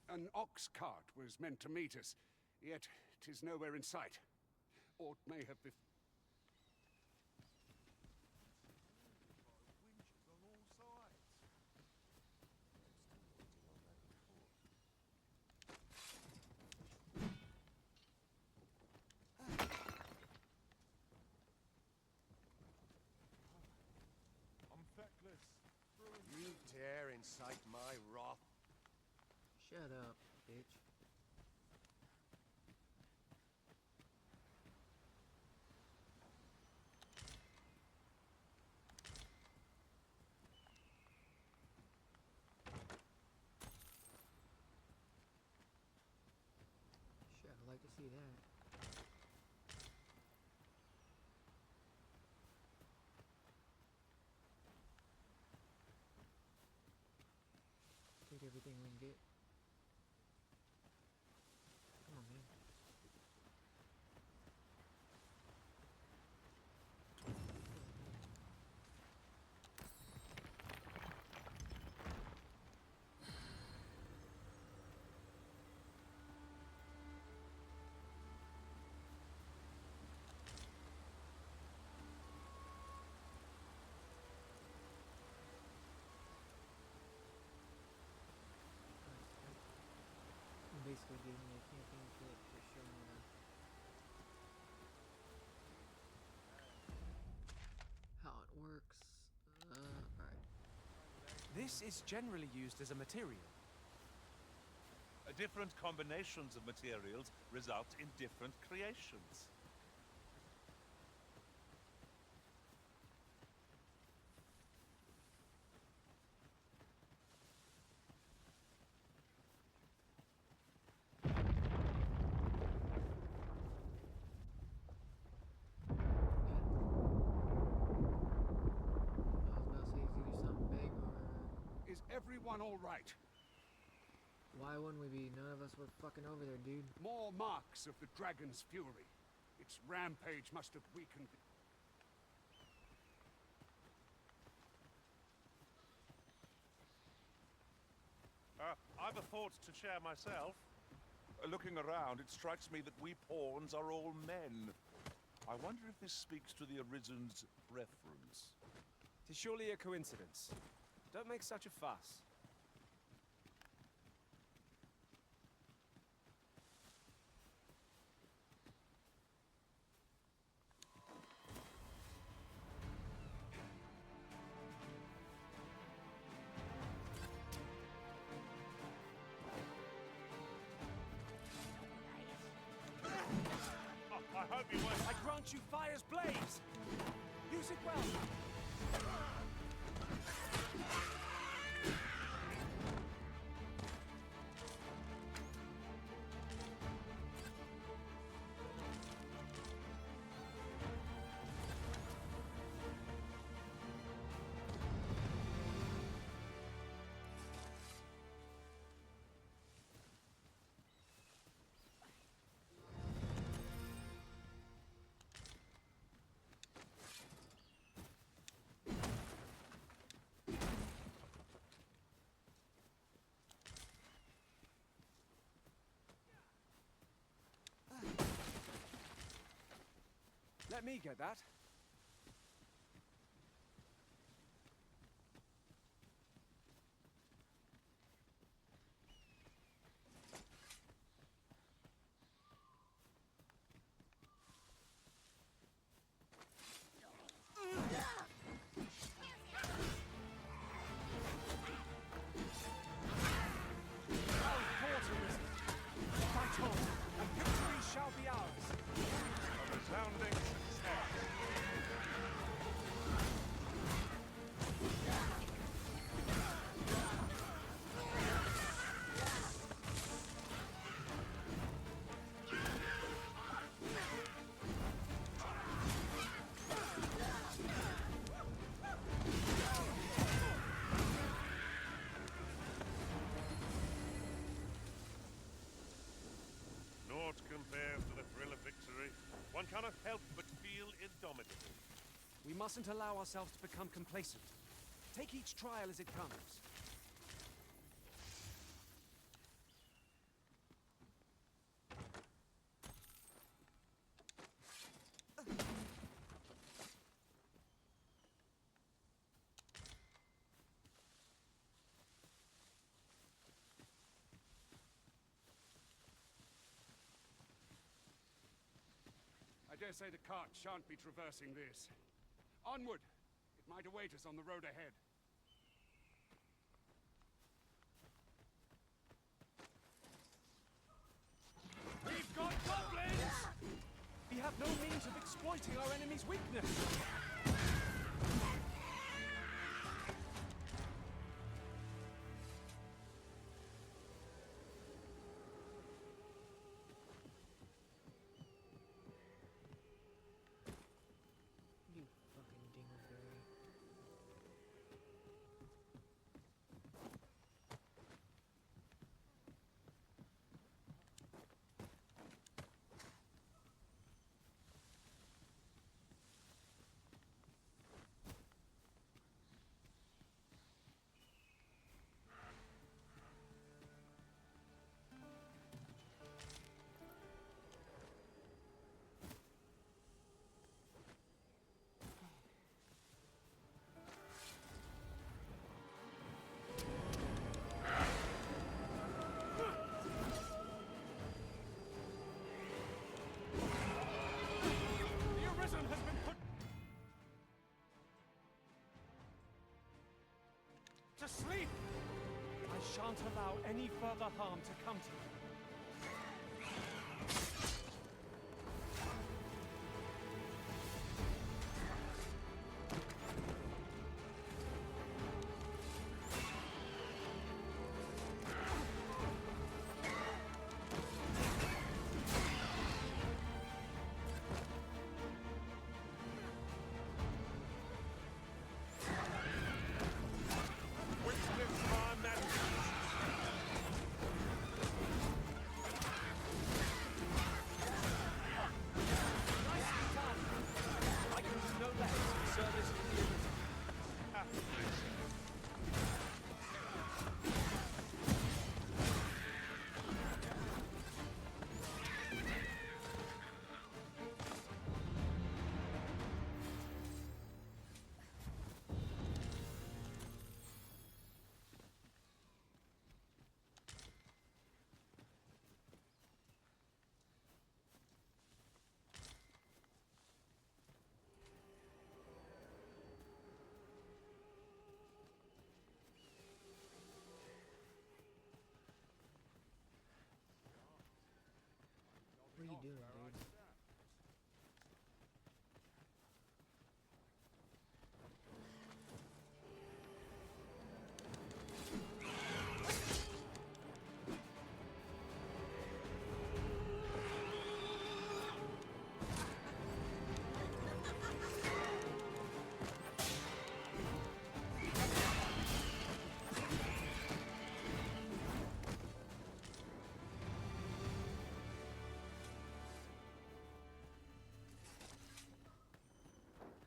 An ox cart was meant to meet us, yet 'tis nowhere in sight. Aught may have been... I'm feckless. You dare incite my wrath? Shut up, bitch. Shit, I'd like to see that. Take everything we can get. Come on, man. Basically giving me a campaign kit to show me how it works. Alright. This is generally used as a material. Different combinations of materials result in different creations. Is everyone all right? Why wouldn't we be? None of us were fucking over there, dude. More marks of the dragon's fury. Its rampage must have weakened. I've a thought to share myself. Looking around, it strikes me that we pawns are all men. I wonder if this speaks to the Arisen's preference. Tis surely a coincidence. Don't make such a fuss. I hope you won't. I grant you fire's blaze! Use it well! Let me get that. Fight on, and victory shall be ours. A resounding success. Naught compares to the thrill of victory. One cannot help but feel indomitable. We mustn't allow ourselves to become complacent. Take each trial as it comes. I dare say the cart shan't be traversing this. Onward! It might await us on the road ahead. We've got goblins! We have no means of exploiting our enemy's weakness. You fucking dingleberry. The Arisen has been put to sleep. I shan't allow any further harm to come to you. Witness my madness. you doing, dude?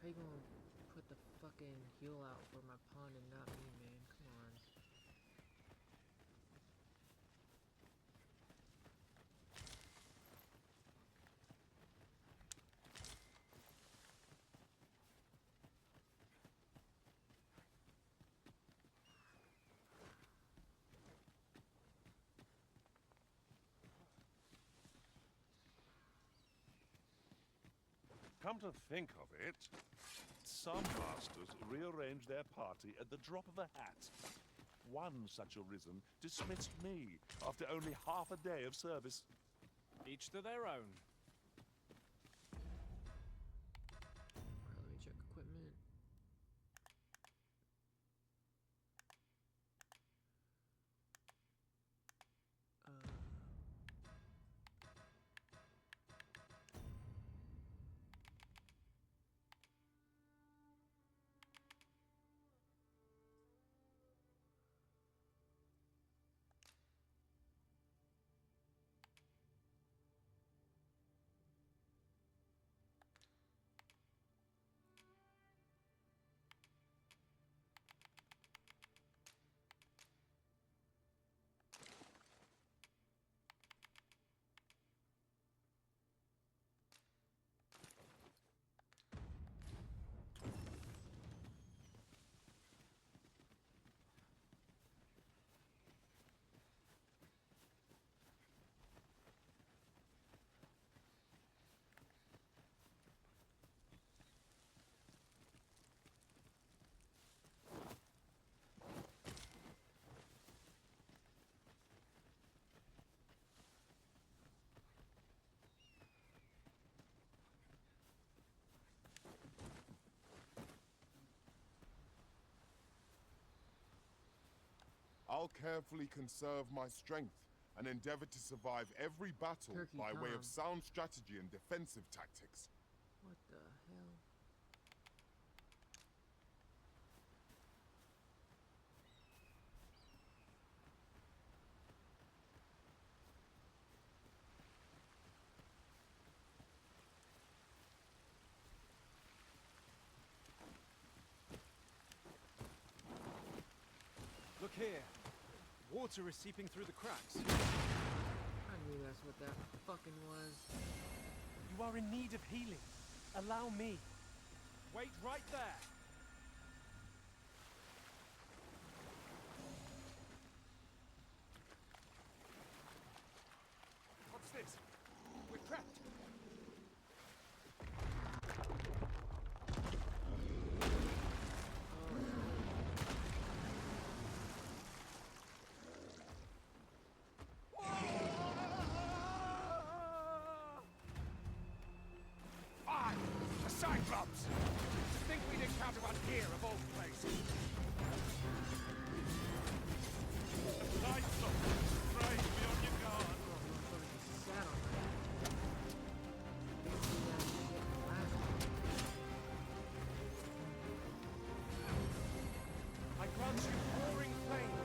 How you gonna put the fucking heal out for my pawn and not me, man? Come on. Come to think of it, some masters rearrange their party at the drop of a hat. One such arisen dismissed me after only half a day of service. Each to their own. Alright, let me check equipment. I'll carefully conserve my strength and endeavor to survive every battle Turkey by way of Tom. sound strategy and defensive tactics. What the hell? Look here. Water is seeping through the cracks. I knew that's what that fucking was. You are in need of healing. Allow me. Wait right there. What's this? We're trapped. A Cyclops! To think we'd encounter one here of all places! Cyclops! Pray, be on your guard! Sat on that. Didn't see that shit in the last one. I grant you roaring flame.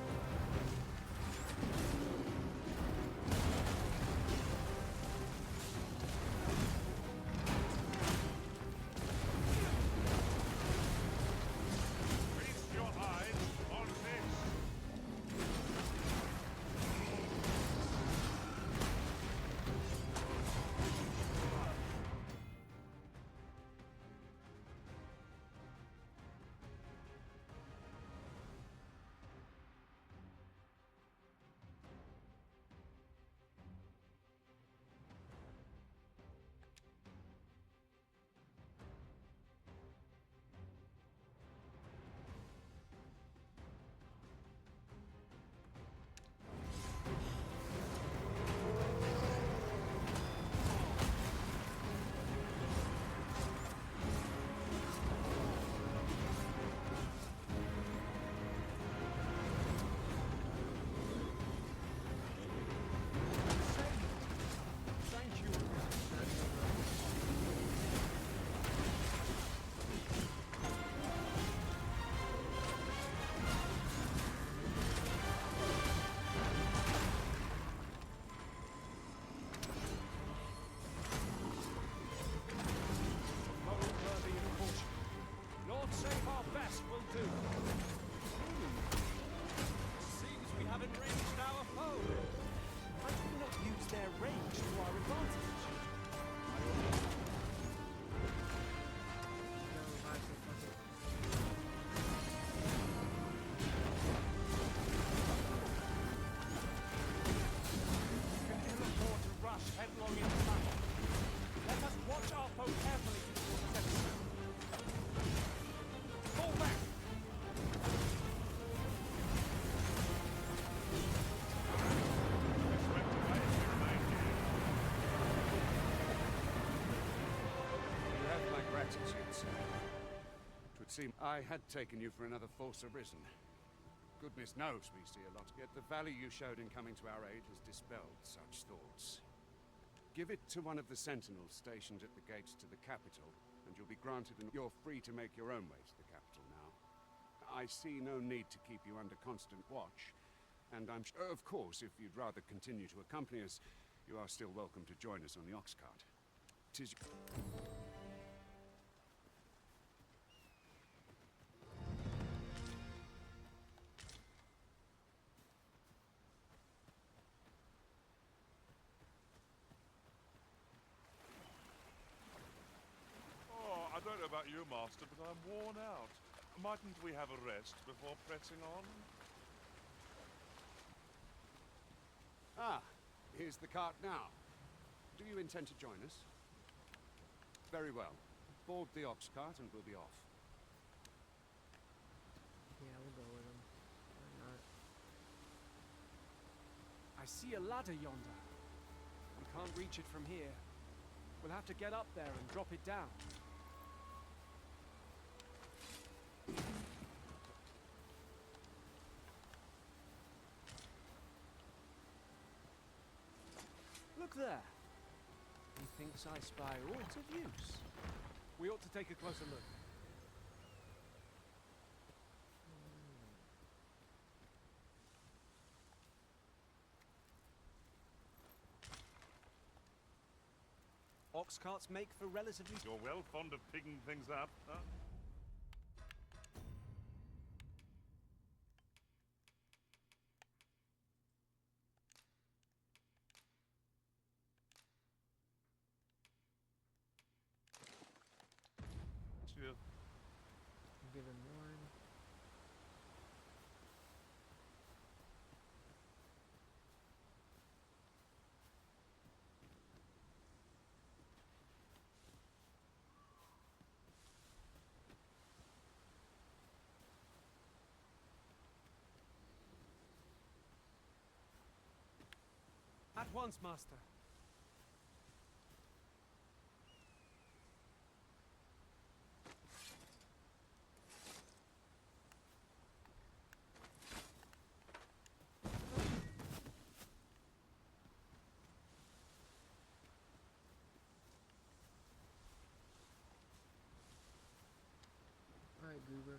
Feast your as you'd say. It would seem I had taken you for another Force Arisen. Goodness knows we see a lot, yet the value you showed in coming to our aid has dispelled such thoughts. Give it to one of the sentinels stationed at the gates to the capital, and you'll be granted you're free to make your own way to the capital now. I see no need to keep you under constant watch, and I'm sure, of course, if you'd rather continue to accompany us, you are still welcome to join us on the ox cart. 'Tis... Oh, I don't know about you, Master, but I'm worn out. Mightn't we have a rest before pressing on? Ah, here's the cart now. Do you intend to join us? Very well. Board the ox cart and we'll be off. Yeah, we'll go with him. Why not? I see a ladder yonder. We can't reach it from here. We'll have to get up there and drop it down. Look there. Methinks I spy aught of use. We ought to take a closer look. Ox carts make for relatively... You're well fond of picking things up, huh? Cheers. Give him one. At once, Master. Alright, Goober.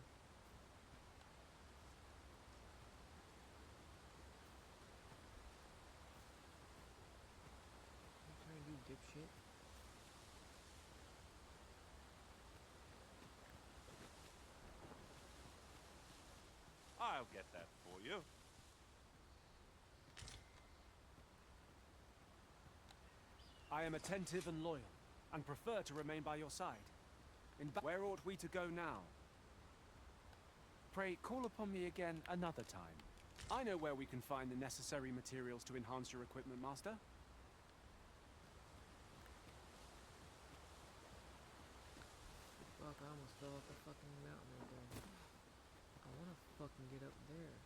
What are you trying to do, dipshit? I'll get that for you. I am attentive and loyal, and prefer to remain by your side. Where ought we to go now? Pray, call upon me again another time. I know where we can find the necessary materials to enhance your equipment, Master. Fuck, I almost fell off the fucking mountain right there. I wanna fucking get up there.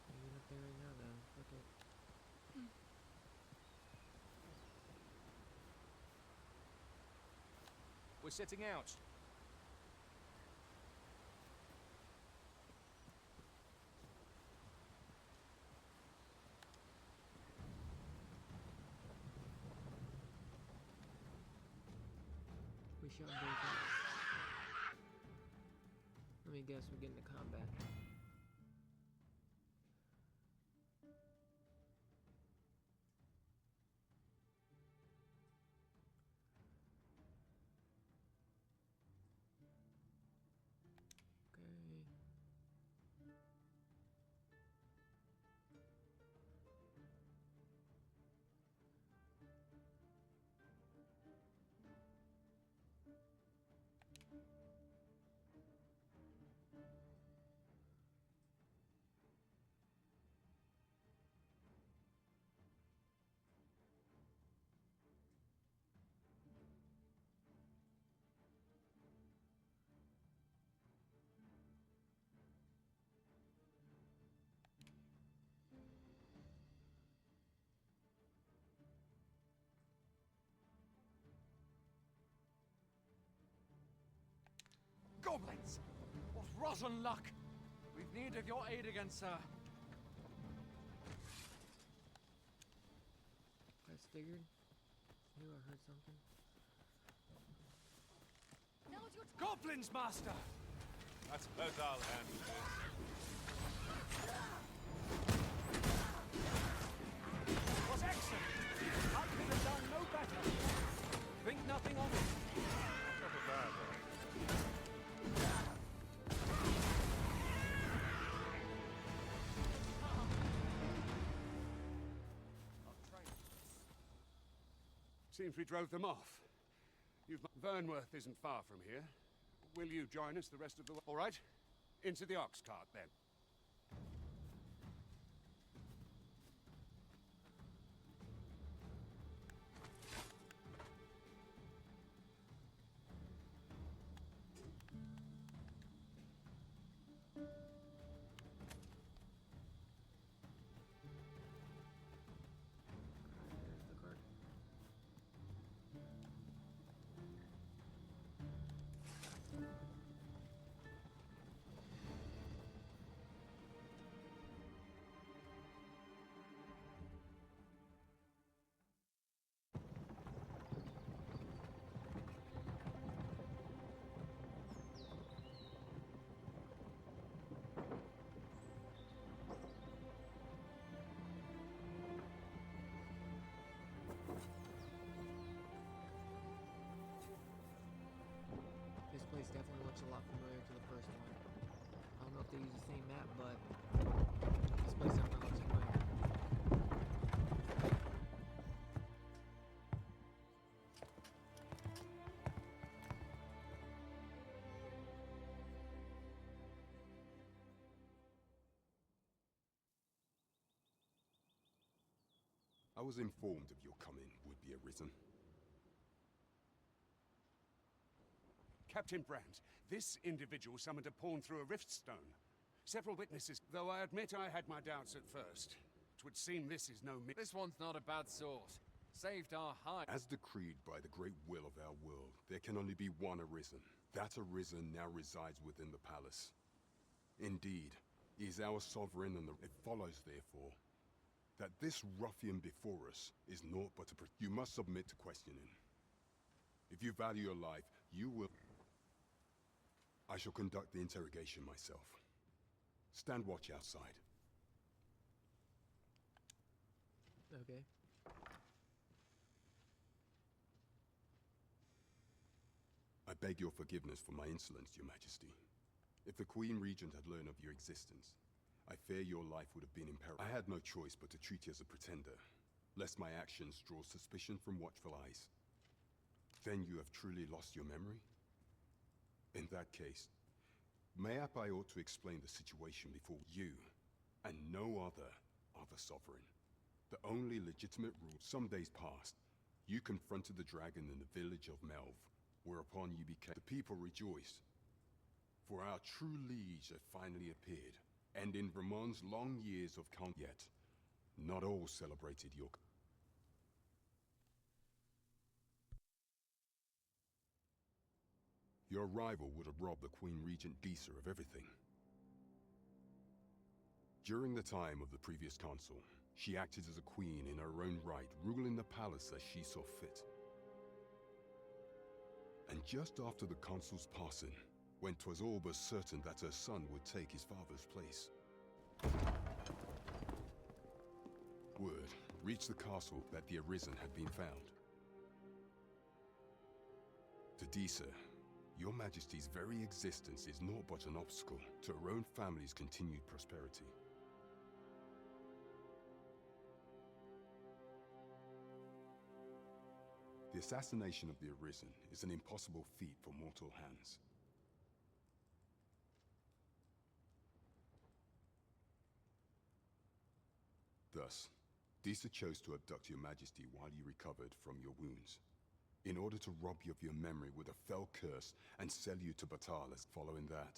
I'm getting up there right now then. Fuck it. We're setting out. We shall go fast. Let me guess, we get into combat. Okay. Goblins! What rotten luck! We've need of your aid again, sir. I figured. Knew I heard something. Goblins, master! I suppose I'll handle this. Was excellent. I could have done no better. Think nothing of it. Not a bad one. Seems we drove them off. Vernworth isn't far from here. Will you join us the rest of the way? All right. Into the ox cart, then. There's the card. This place definitely looks a lot familiar to the first one. I don't know if they use the same map, but this place definitely looks familiar. I was informed of your coming, would-be Arisen. Captain Brandt, this individual summoned a pawn through a rift stone. Several witnesses, though I admit I had my doubts at first. It would seem this is no This one's not a bad sort. Saved our hide. As decreed by the great will of our world, there can only be one Arisen. That Arisen now resides within the palace. Indeed, he is our sovereign, and it follows, therefore, that this ruffian before us is naught but a... You must submit to questioning. If you value your life, you will... I shall conduct the interrogation myself. Stand watch outside. Okay. I beg your forgiveness for my insolence, Your Majesty. If the Queen Regent had learned of your existence, I fear your life would have been in peril. I had no choice but to treat you as a pretender, lest my actions draw suspicion from watchful eyes. Then you have truly lost your memory? In that case, mayhap I ought to explain the situation before you, and no other, are the sovereign. The only legitimate rule. Some days passed. You confronted the dragon in the village of Melve, whereupon you became... The people rejoiced, for our true liege had finally appeared. And in Vermont's long years of yet, not all celebrated your... Your arrival would have robbed the Queen Regent Disa of everything. During the time of the previous consul, she acted as a queen in her own right, ruling the palace as she saw fit. And just after the consul's passing, when 'twas all but certain that her son would take his father's place, word reached the castle that the Arisen had been found. To Disa, your Majesty's very existence is naught but an obstacle to her own family's continued prosperity. The assassination of the Arisen is an impossible feat for mortal hands. Thus, Disa chose to abduct your Majesty while you recovered from your wounds, in order to rob you of your memory with a fell curse and sell you to Batalas. Following that,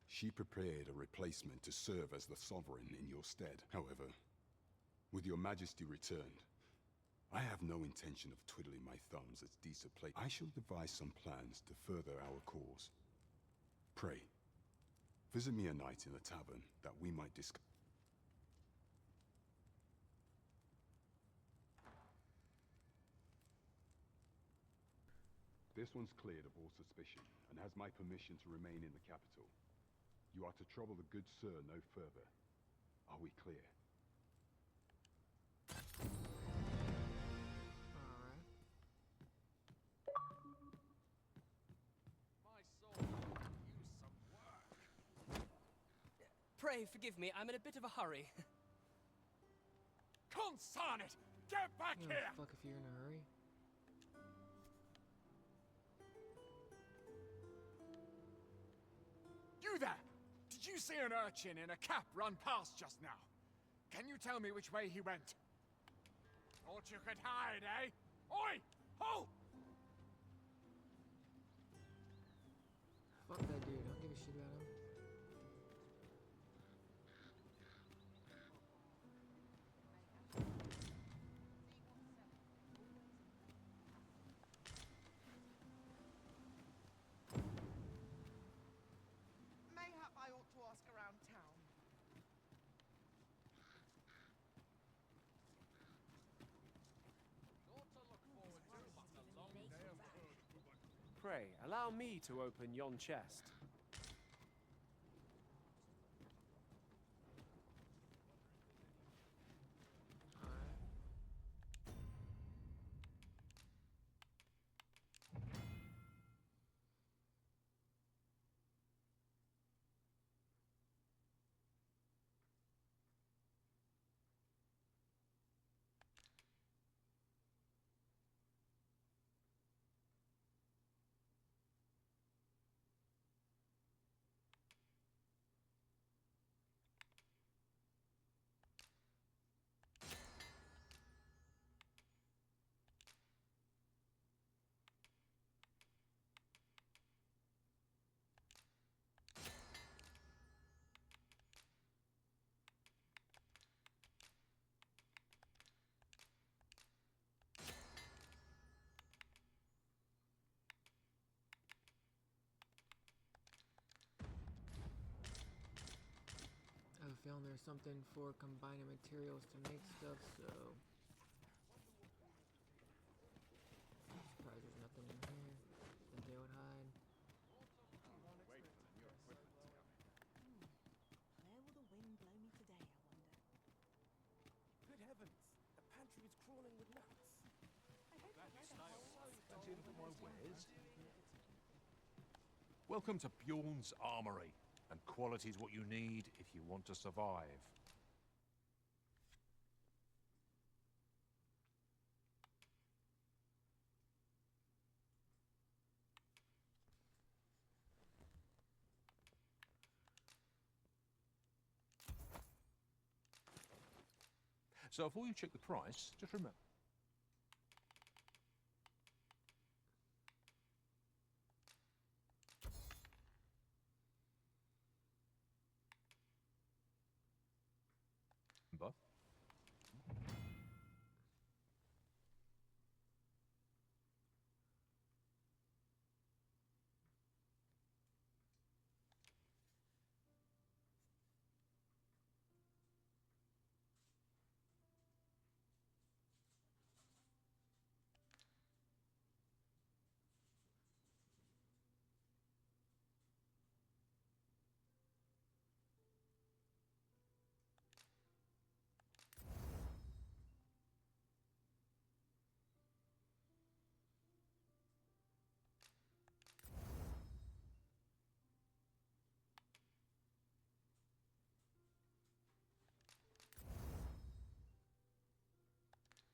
she prepared a replacement to serve as the sovereign in your stead. However, with your Majesty returned, I have no intention of twiddling my thumbs as Disa played. I shall devise some plans to further our cause. Pray, visit me a night in the tavern that we might discuss. This one's cleared of all suspicion and has my permission to remain in the capital. You are to trouble the good sir no further. Are we clear? Pray forgive me, I'm in a bit of a hurry. Consign it! Get back Oh, here! fuck if you're in a hurry. You there! Did you see an urchin in a cap run past just now? Can you tell me which way he went? Thought you could hide, eh? Oi! Halt! Fuck that dude. I don't give a shit about him. Mayhap I ought to ask around town. Pray, allow me to open yon chest. I have a feeling there's something for combining materials to make stuff, so... Surprised there's nothing in here that they would hide. Where will the wind blow me today, I wonder? Good heavens, the pantry is crawling with nuts. Welcome to Bjorn's Armory, and quality's what you need if you want to survive. So before you check the price, just remember.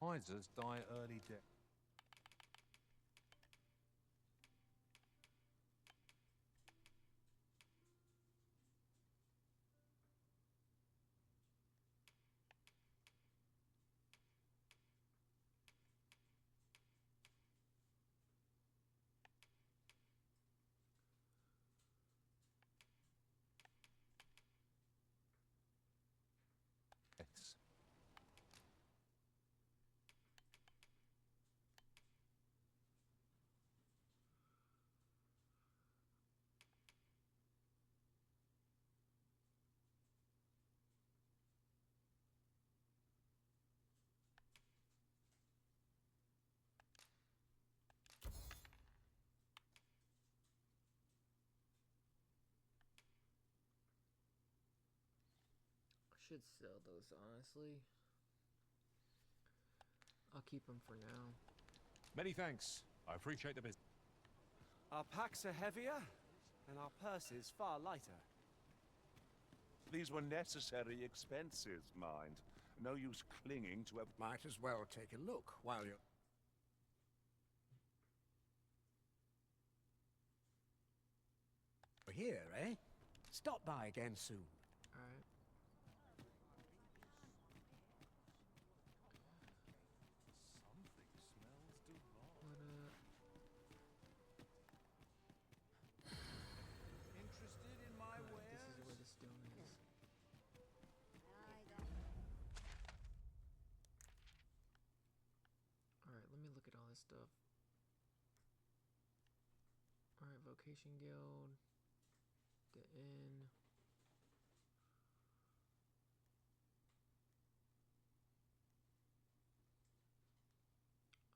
Misers die early death. should sell those, honestly. I'll keep them for now. Many thanks. I appreciate the business. Our packs are heavier, and our purses far lighter. These were necessary expenses, mind. No use clinging to a... Might as well take a look while you're... Here, eh? Stop by again soon. Alright. Interested in my wares? This is where the stone is. Alright, let me look at all this stuff. Alright, Vocation Guild. The inn.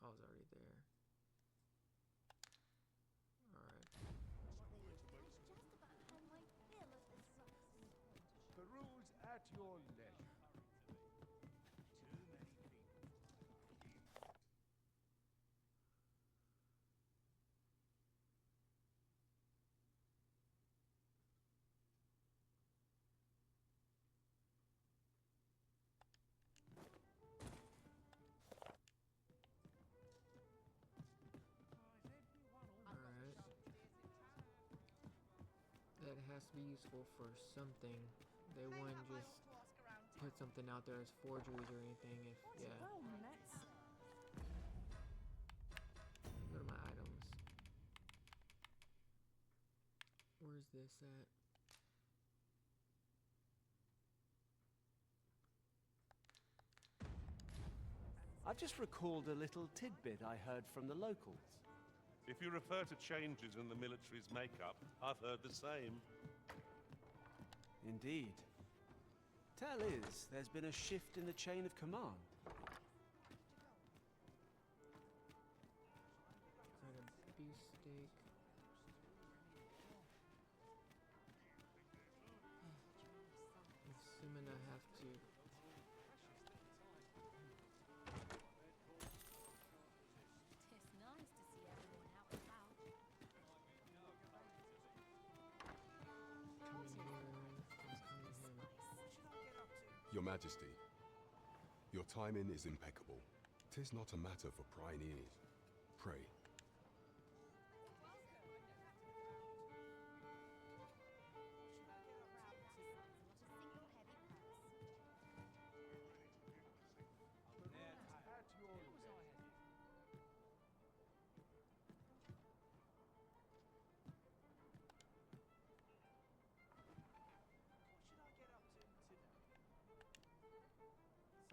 I was already there. Alright. The rules at your leisure. Alright. That has to be useful for something. They wouldn't just put something out there as forgeries or anything if, yeah. Go to my items. Where's this at? I've just recalled a little tidbit I heard from the locals. If you refer to changes in the military's makeup, I've heard the same. Indeed. Tell is, there's been a shift in the chain of command. Item beefsteak. Assuming I have to. It's nice to see everyone out and about. Your Majesty, your timing is impeccable. 'Tis not a matter for prying ears. Pray.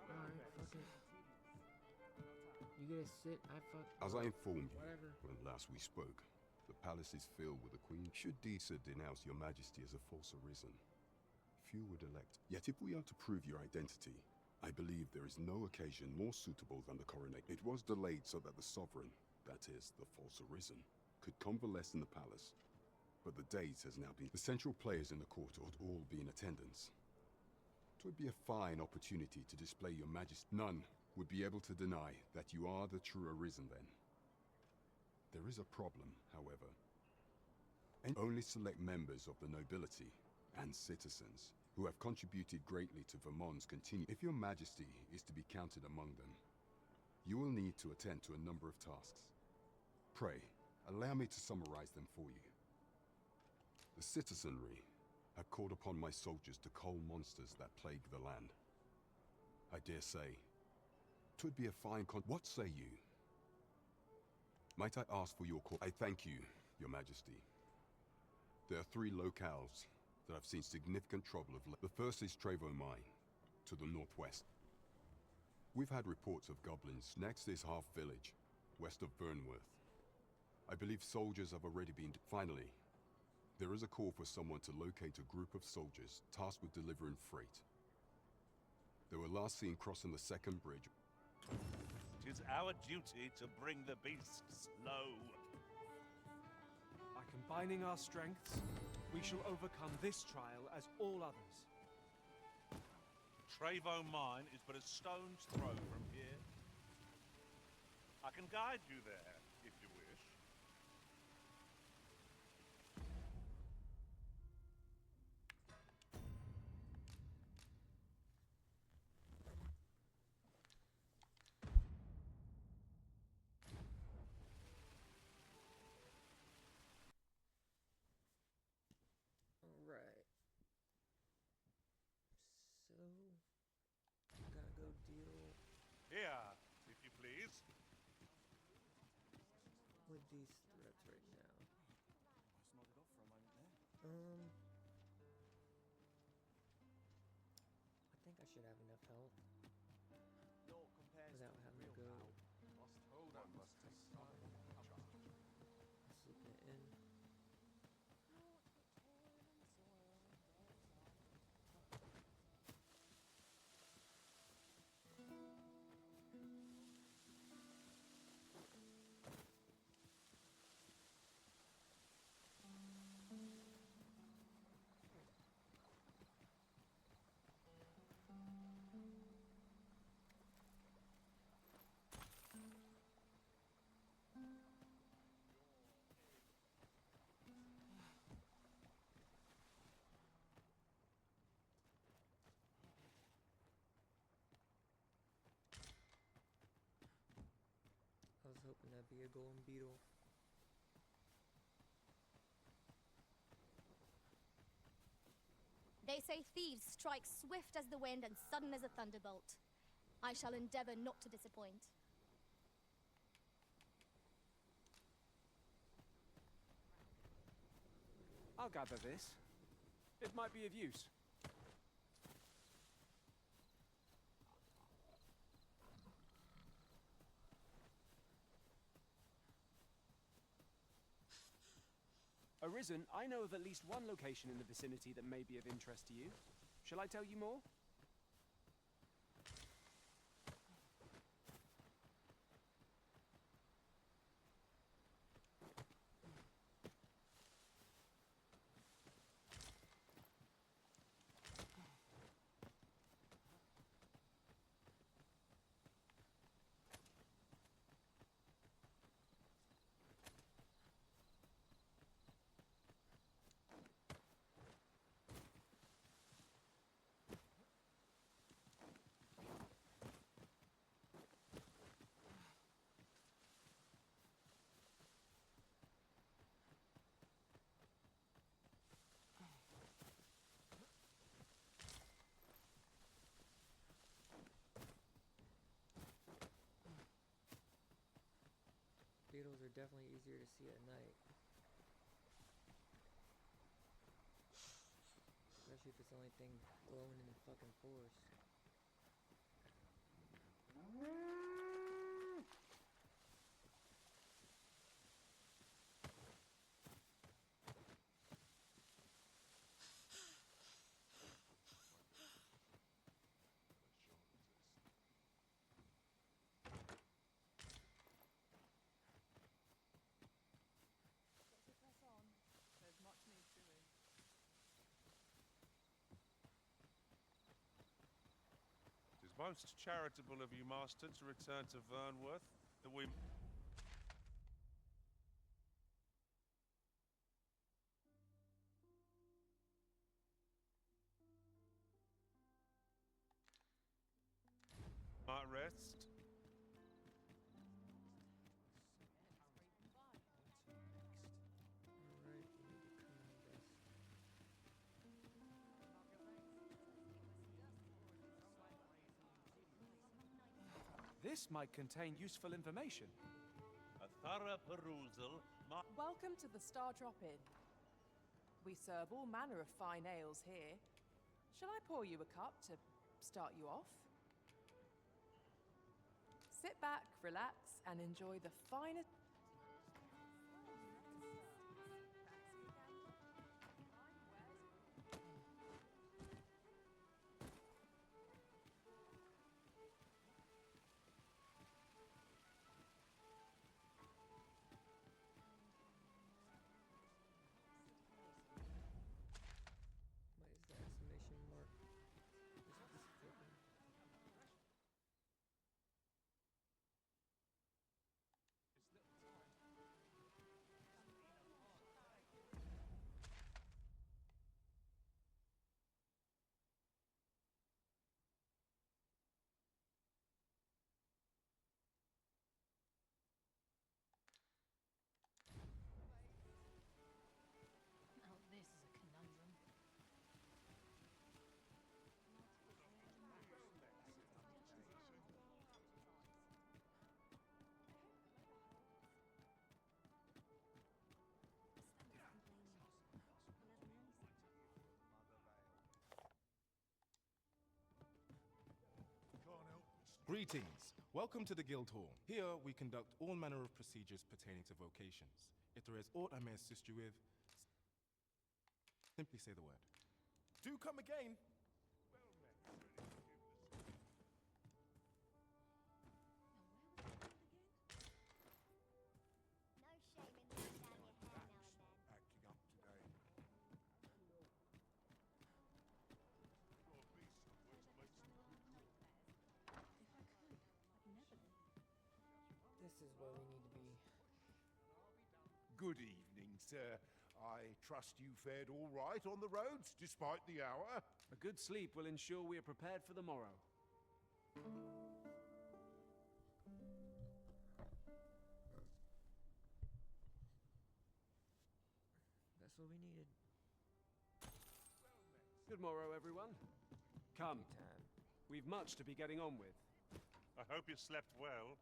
Alright, fuck it. You gonna sit? As I informed you Whatever. when last we spoke, the palace is filled with the Queen. Should Disa denounce your Majesty as a false arisen, few would elect. Yet if we are to prove your identity, I believe there is no occasion more suitable than the coronation. It was delayed so that the sovereign, that is, the false arisen, could convalesce in the palace. But the date has now been... The central players in the court ought all be in attendance. 'Twould be a fine opportunity to display your Majesty. None would be able to deny that you are the true arisen then. There is a problem, however. And only select members of the nobility and citizens who have contributed greatly to Vermont's continue. If your Majesty is to be counted among them, you will need to attend to a number of tasks. Pray, allow me to summarize them for you. The citizenry have called upon my soldiers to cull monsters that plague the land. I dare say, 'twould be a fine What say you? Might I ask for your call? I thank you, your Majesty. There are 3 locales that have seen significant trouble of late. The first is Trevo Mine, to the northwest. We've had reports of goblins. Next is Half Village, west of Burnworth. I believe soldiers have already been... Finally, there is a call for someone to locate a group of soldiers tasked with delivering freight. They were last seen crossing the second bridge. 'Tis our duty to bring the beasts low. By combining our strengths, we shall overcome this trial as all others. Trevo Mine is but a stone's throw from here. I can guide you there, if you wish. Alright. So, gotta go deal Here, if you please. with these threats right now. Almost nodded off for a moment there. I think I should have enough health Naught compares without to having to real go power. Must hold on must take some charge. sleeping it in. I was hoping that'd be a golden beetle. They say thieves strike swift as the wind and sudden as a thunderbolt. I shall endeavor not to disappoint. I'll gather this. It might be of use. Arisen, I know of at least one location in the vicinity that may be of interest to you. Shall I tell you more? Beetles are definitely easier to see at night. Especially if it's the only thing glowing in the fucking forest. There's much need doing. It is most charitable of you, Master, to return to Vernworth, that we... might rest. Alright, we need to come and rest. This might contain useful information. A thorough perusal. Welcome to the Star Drop Inn. We serve all manner of fine ales here. Shall I pour you a cup to start you off? Sit back, relax, and enjoy the finest. What is the exclamation mark? This piece of paper. Greetings. Welcome to the Guild Hall. Here we conduct all manner of procedures pertaining to vocations. If there is aught I may assist you with, simply say the word. Do come again. Acting up today. This is where we need to be. Good evening, sir. I trust you fared all right on the roads, despite the hour? A good sleep will ensure we are prepared for the morrow. That's what we needed. Good morrow, everyone. Come. We've much to be getting on with. I hope you slept well.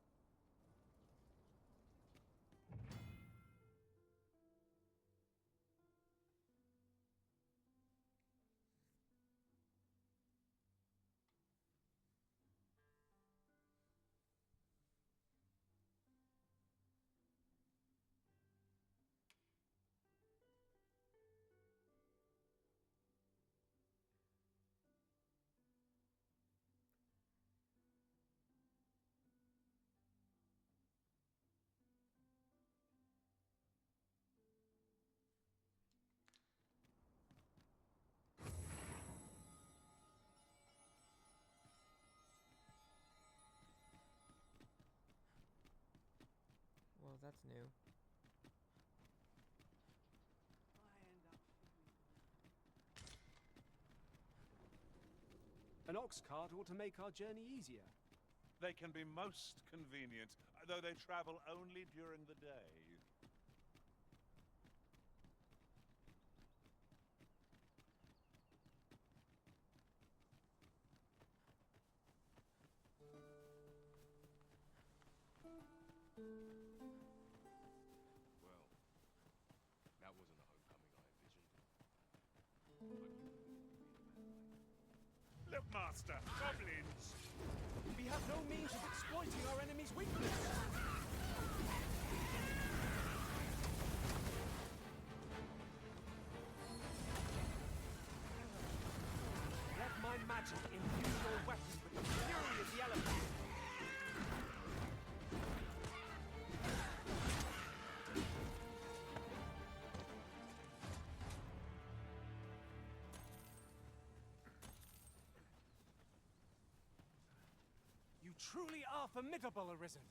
Well, that's new. An ox cart ought to make our journey easier. They can be most convenient, though they travel only during the day. Well, that wasn't the homecoming I envisioned. Look, Master, goblins! We have no means of exploiting our enemy's weakness. Let my magic imbue your weapon with the fury of the elephant. You truly are formidable, Arisen.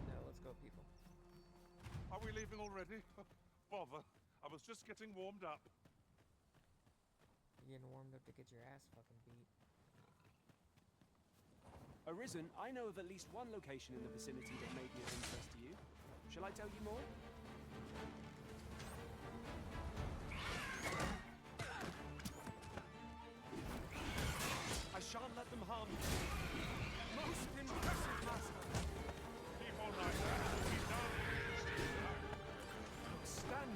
Now let's go, people. Are we leaving already? Bother. I was just getting warmed up. You're getting warmed up to get your ass fucking beat. Arisen, I know of at least one location in the vicinity that may be of interest to you. Shall I tell you more? I shan't let them harm you. Most impressive, Master. Keep on like that. We'll be done. Outstanding.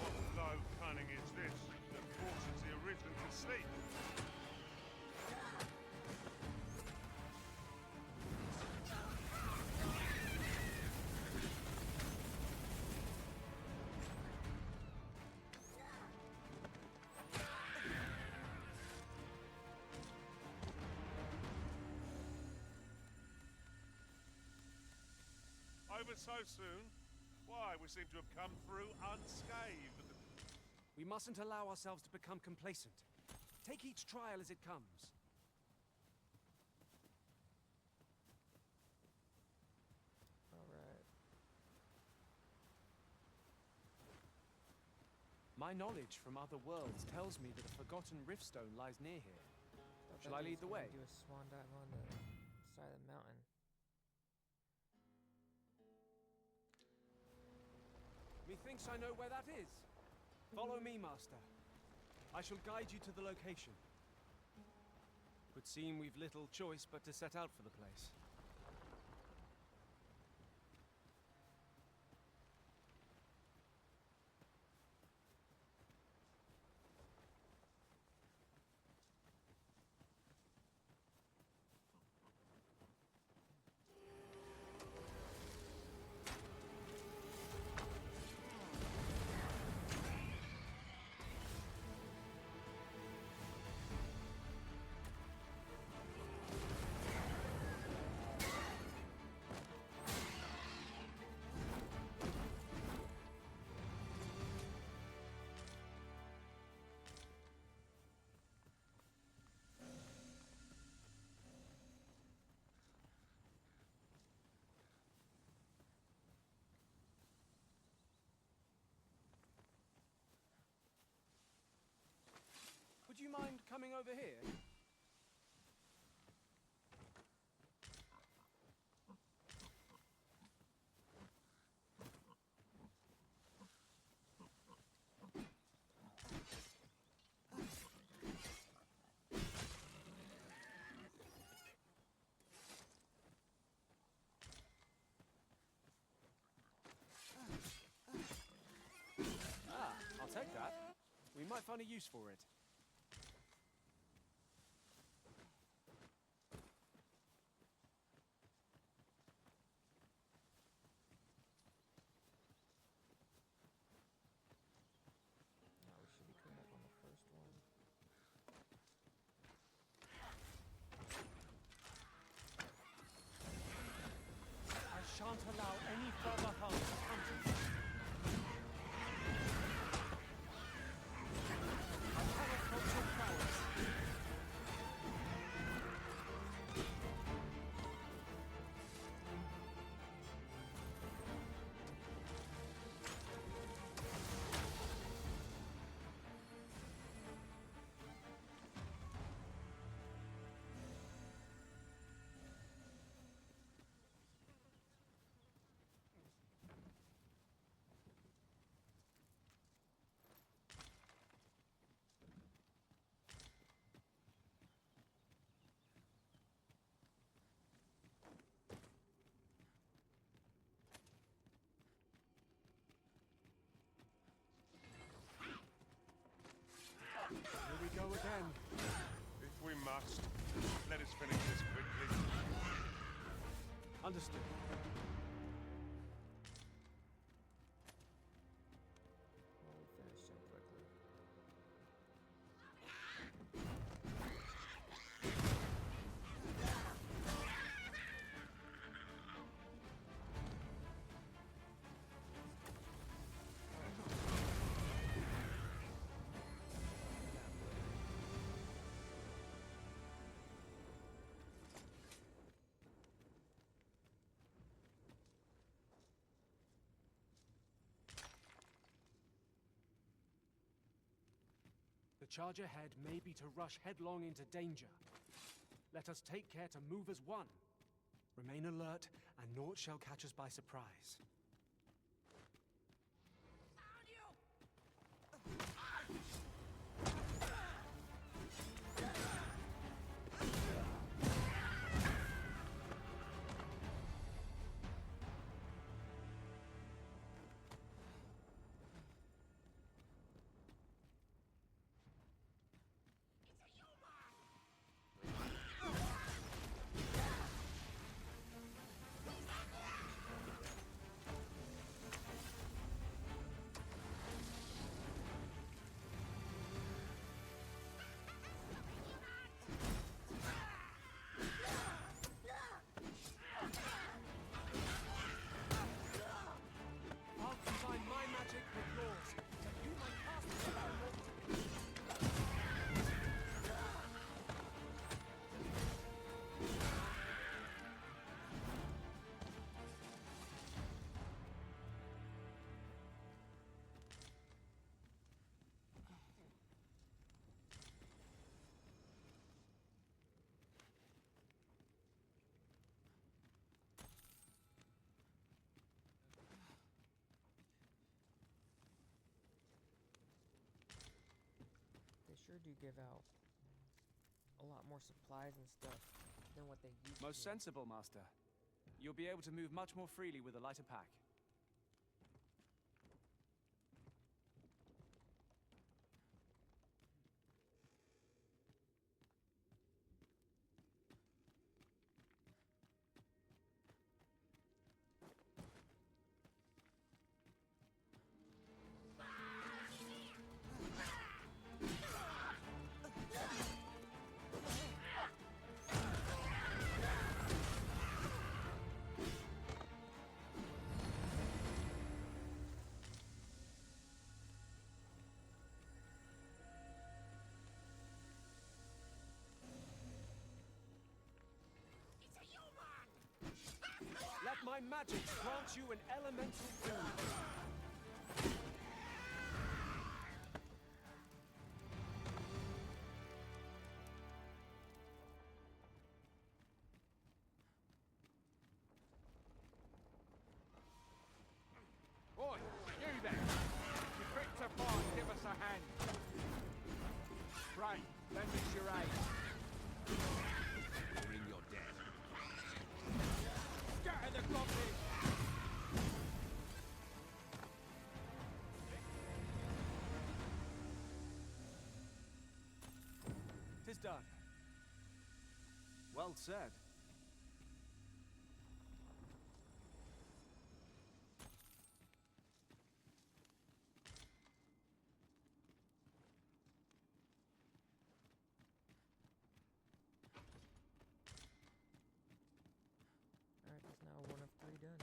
What low cunning is this that forces the Arisen to sleep? Over so soon? Why, we seem to have come through unscathed. We mustn't allow ourselves to become complacent. Take each trial as it comes. Alright. My knowledge from other worlds tells me that a forgotten riftstone lies near here. Shall I lead the way? Do a swan dive on the side of the mountain. Methinks I know where that is. Follow me, Master. I shall guide you to the location. Would seem we've little choice but to set out for the place. Would you mind coming over here? Ah, I'll take that. We might find a use for it. Now we should be coming up on the first one. I shan't allow any further harm to come to you. I cannot help your prowess. Here we go again. If we must, let us finish this quickly. Understood. Well, we finished him quickly. The charge ahead may be to rush headlong into danger. Let us take care to move as one. Remain alert, and naught shall catch us by surprise. sure do give out a lot more supplies and stuff than what they used Most to. sensible, Master. You'll be able to move much more freely with a lighter pack. Let my magic grant you an elemental doom. Oi, you there! You quick to fight, give us a hand. Right, lend us your aid. Bring your death. Get in the coffin! Tis done. Well said. Alright, that's now 1 of 3 done.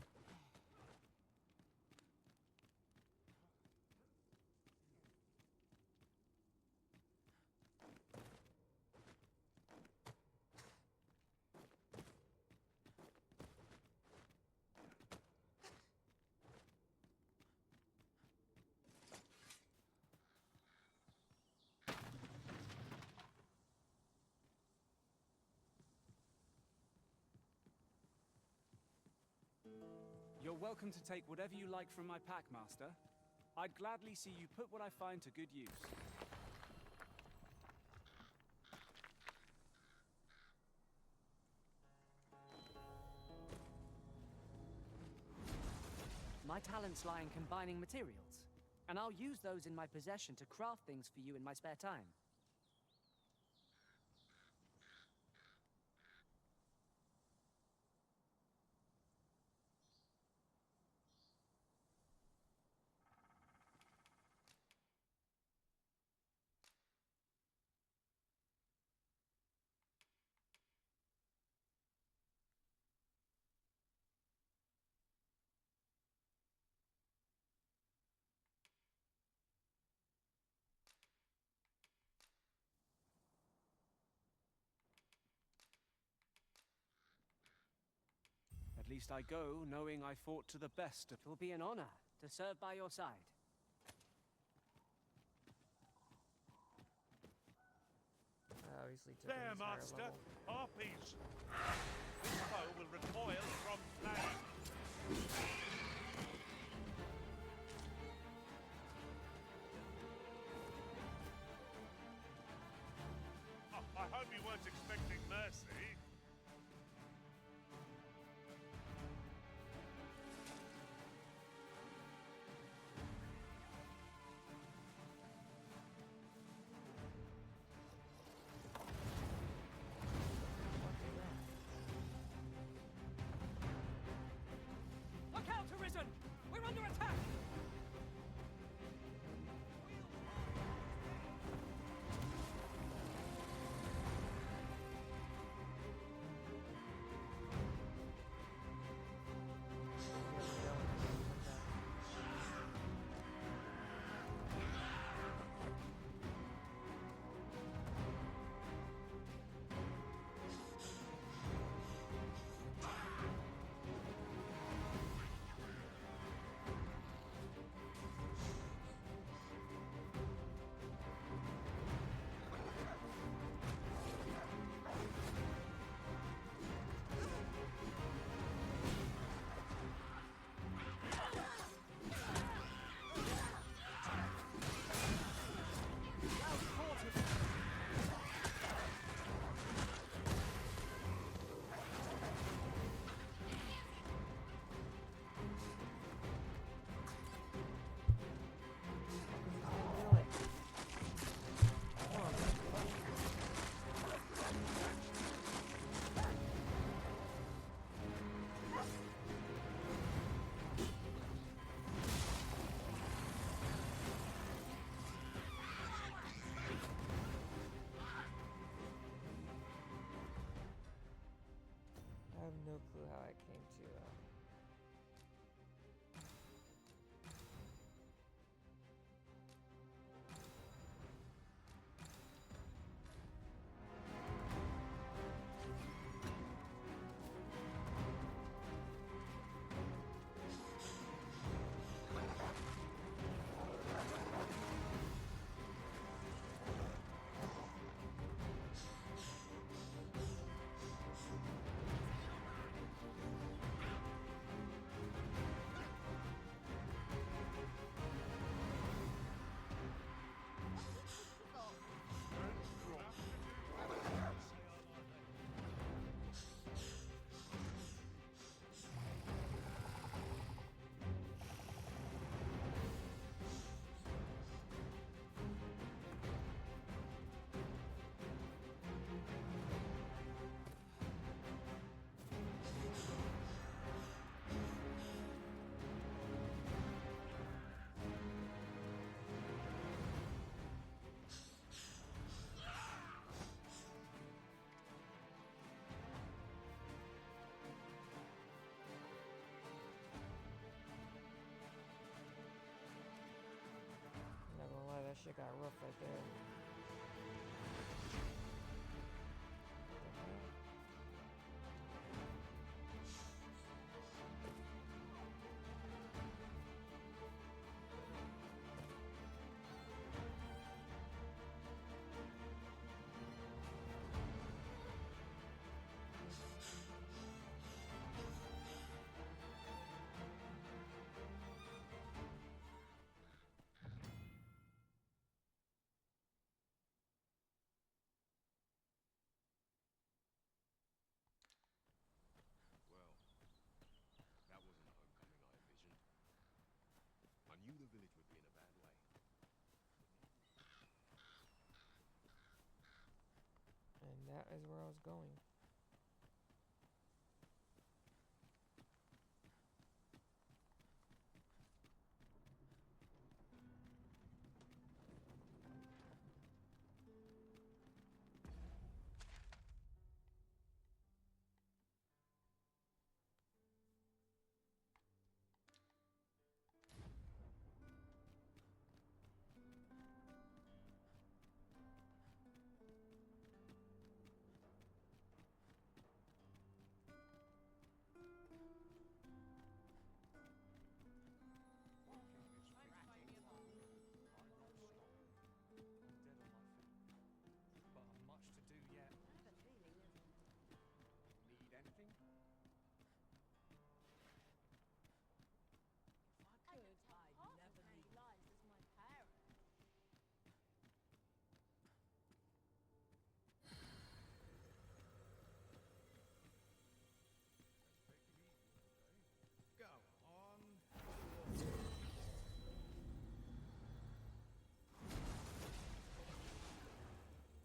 You're welcome to take whatever you like from my pack, Master. I'd gladly see you put what I find to good use. My talents lie in combining materials, and I'll use those in my possession to craft things for you in my spare time. At least I go knowing I fought to the best. It will be an honor to serve by your side. I obviously took There, his higher Master. level. Harpies. This foe will recoil from flame. I hope you weren't expecting mercy. Look out, Arisen! We're under attack! how I came to not gonna lie, that shit got rough right there. Well, that wasn't the homecoming I envisioned. I knew the village would be in a bad way. And that is where I was going. But much to do yet. Need anything? I could, I'd never leave. Lies as my parents. Go on.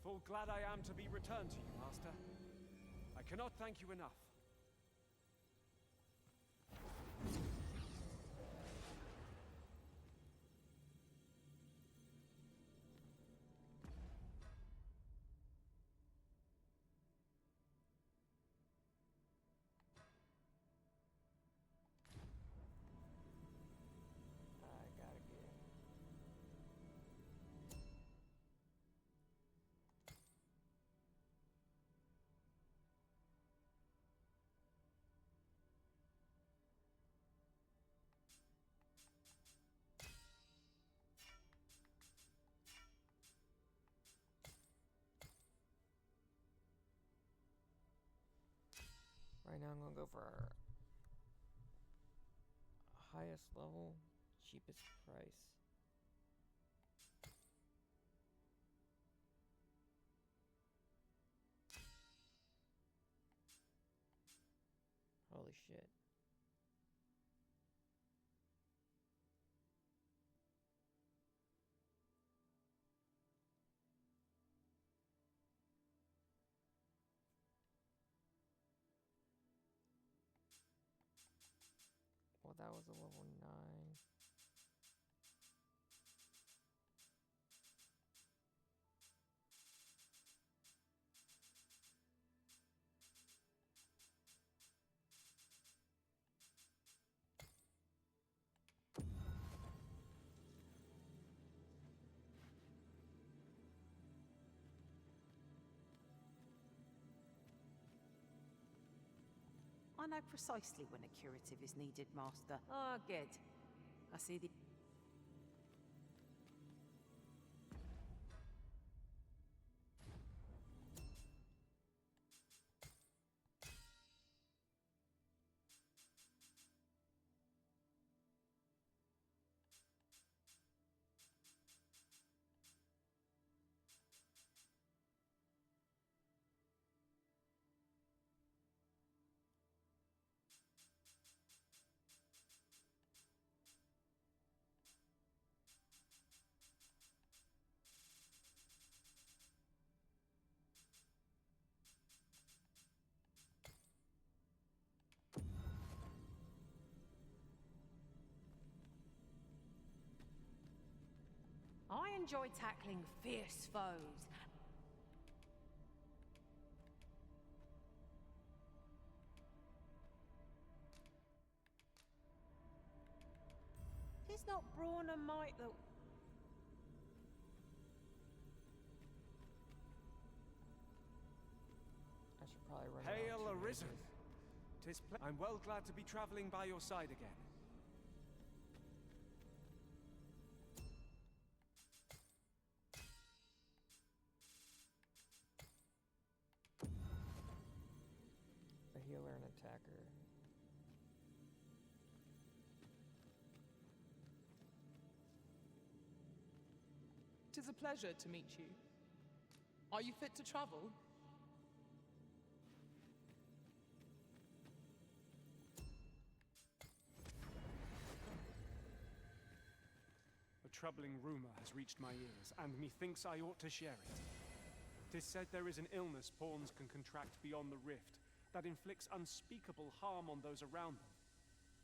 Full glad I am to be returned to you, Master. I cannot thank you enough. I gotta get it. Right now I'm gonna go for our highest level, cheapest price. Holy shit. Well, that was a level 9. I know precisely when a curative is needed, Master. Oh, good. I see the... I enjoy tackling fierce foes. Tis not brawn and might that... I should probably run around Hail two Arisen! races. I'm well glad to be traveling by your side again. A healer and attacker. Tis a pleasure to meet you. Are you fit to travel? A troubling rumor has reached my ears, and methinks I ought to share it. 'Tis said there is an illness pawns can contract beyond the rift that inflicts unspeakable harm on those around them.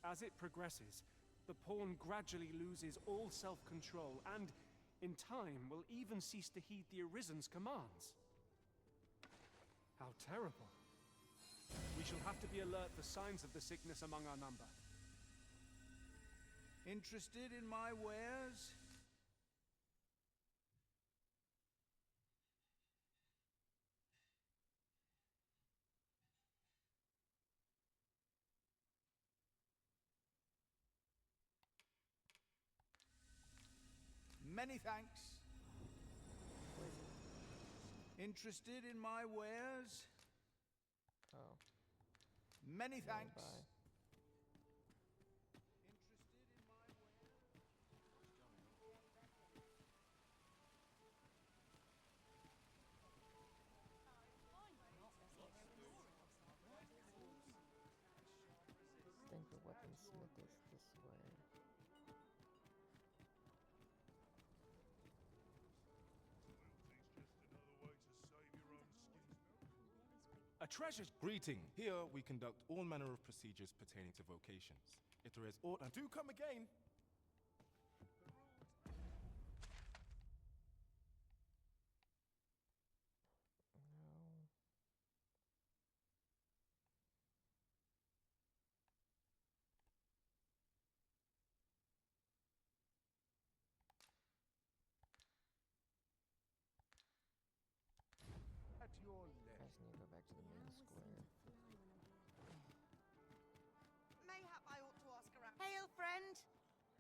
As it progresses, the pawn gradually loses all self-control and, in time, will even cease to heed the Arisen's commands. How terrible. We shall have to be alert for signs of the sickness among our number. Interested in my wares? Many thanks. Interested in my wares? Oh. Many thanks. Bye. Think the weaponsmith is this way. A treasure! Greeting. Here we conduct all manner of procedures pertaining to vocations. If there is aught, do come again. No. At your I just need to go back to the main square. Mayhap I ought to ask around. Hail, friend.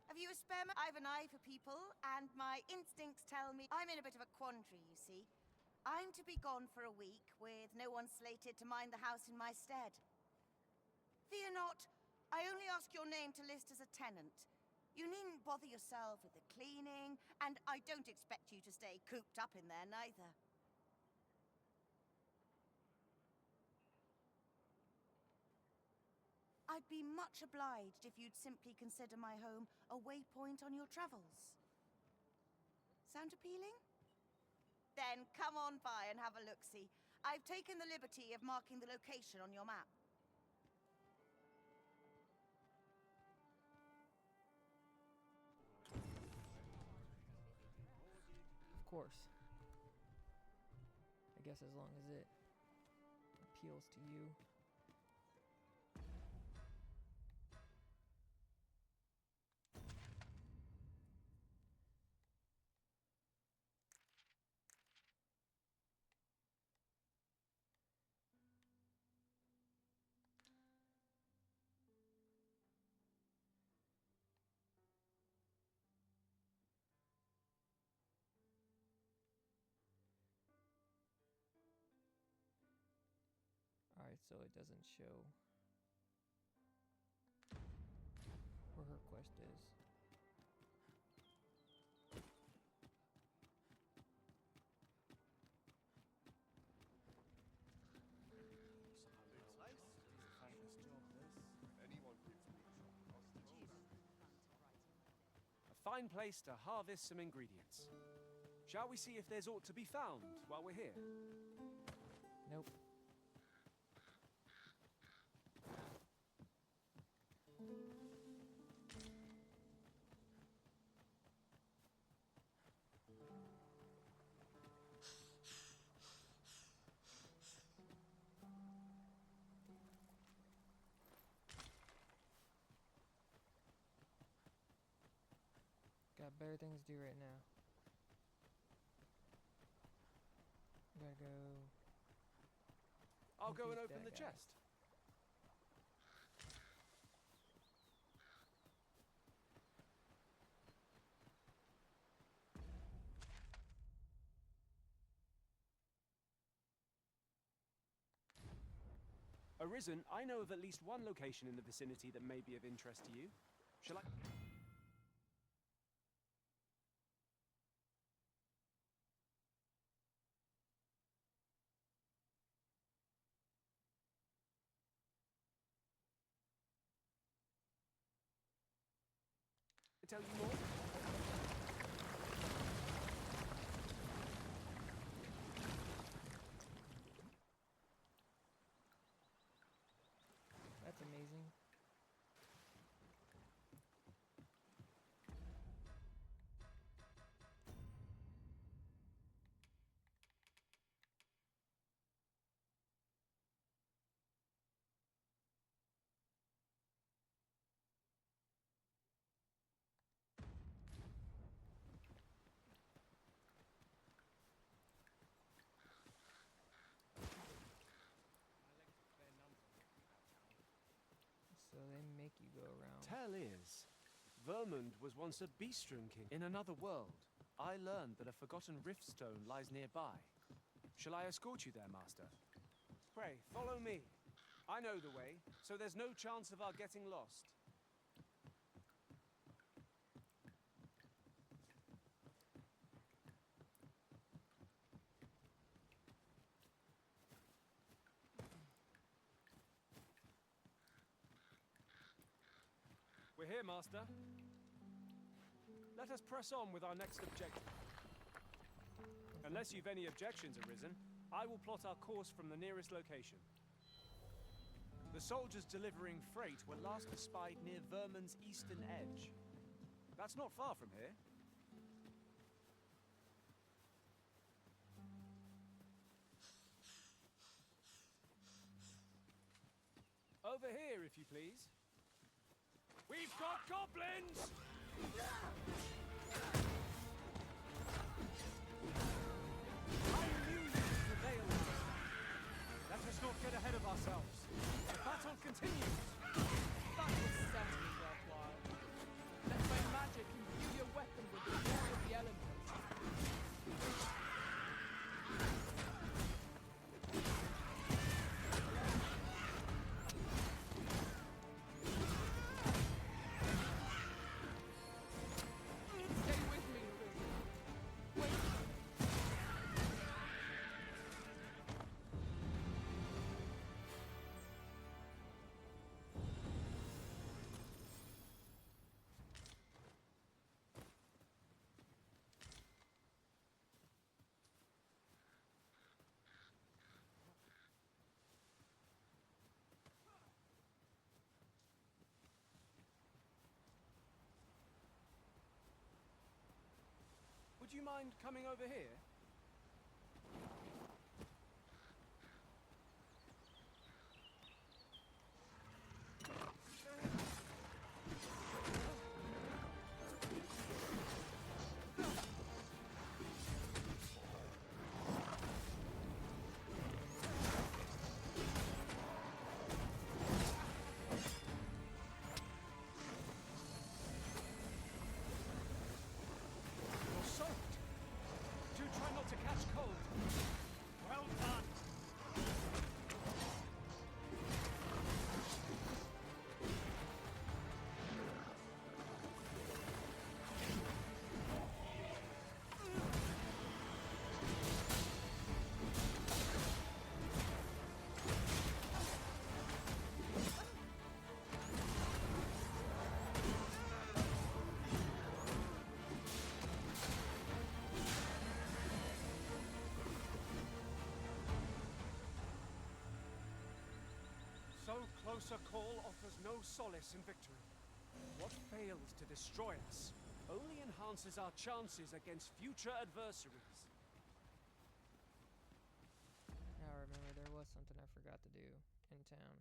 Have you a spare I've an eye for people, and my instincts tell me I'm in a bit of a quandary, you see. I'm to be gone for a week, with no one slated to mind the house in my stead. Fear not. I only ask your name to list as a tenant. You needn't bother yourself with the cleaning, and I don't expect you to stay cooped up in there, neither. I'd be much obliged if you'd simply consider my home a waypoint on your travels. Sound appealing? Then come on by and have a look-see. I've taken the liberty of marking the location on your map. Of course. I guess as long as it appeals to you. so it doesn't show where her quest is. A fine place to harvest some ingredients. Shall we see if there's aught to be found while we're here? Nope. Got better things to do right now. Gotta go. I'll go and confuse open that the guy. chest. Arisen, I know of at least one location in the vicinity that may be of interest to you. Shall I? Tell you more? That's amazing. So they make you go around. Tell is, Vermund was once a Beastron king in another world. I learned that a forgotten riftstone lies nearby. Shall I escort you there, Master? Pray, follow me. I know the way, so there's no chance of our getting lost. We're here, Master. Let us press on with our next objective. Unless you've any objections, Arisen, I will plot our course from the nearest location. The soldiers delivering freight were last espied near Vermund's eastern edge. That's not far from here. Over here, if you please. We've got goblins! I knew you would prevail. Let us not get ahead of ourselves. The battle continues. That was certainly worthwhile. Let my magic imbue your weapon with the power of the elements. Stay with me, Arisen. Wait. Would you mind coming over here? You're soaked. Do try So close a call offers no solace in victory. What fails to destroy us only enhances our chances against future adversaries. Now I remember there was something I forgot to do in town.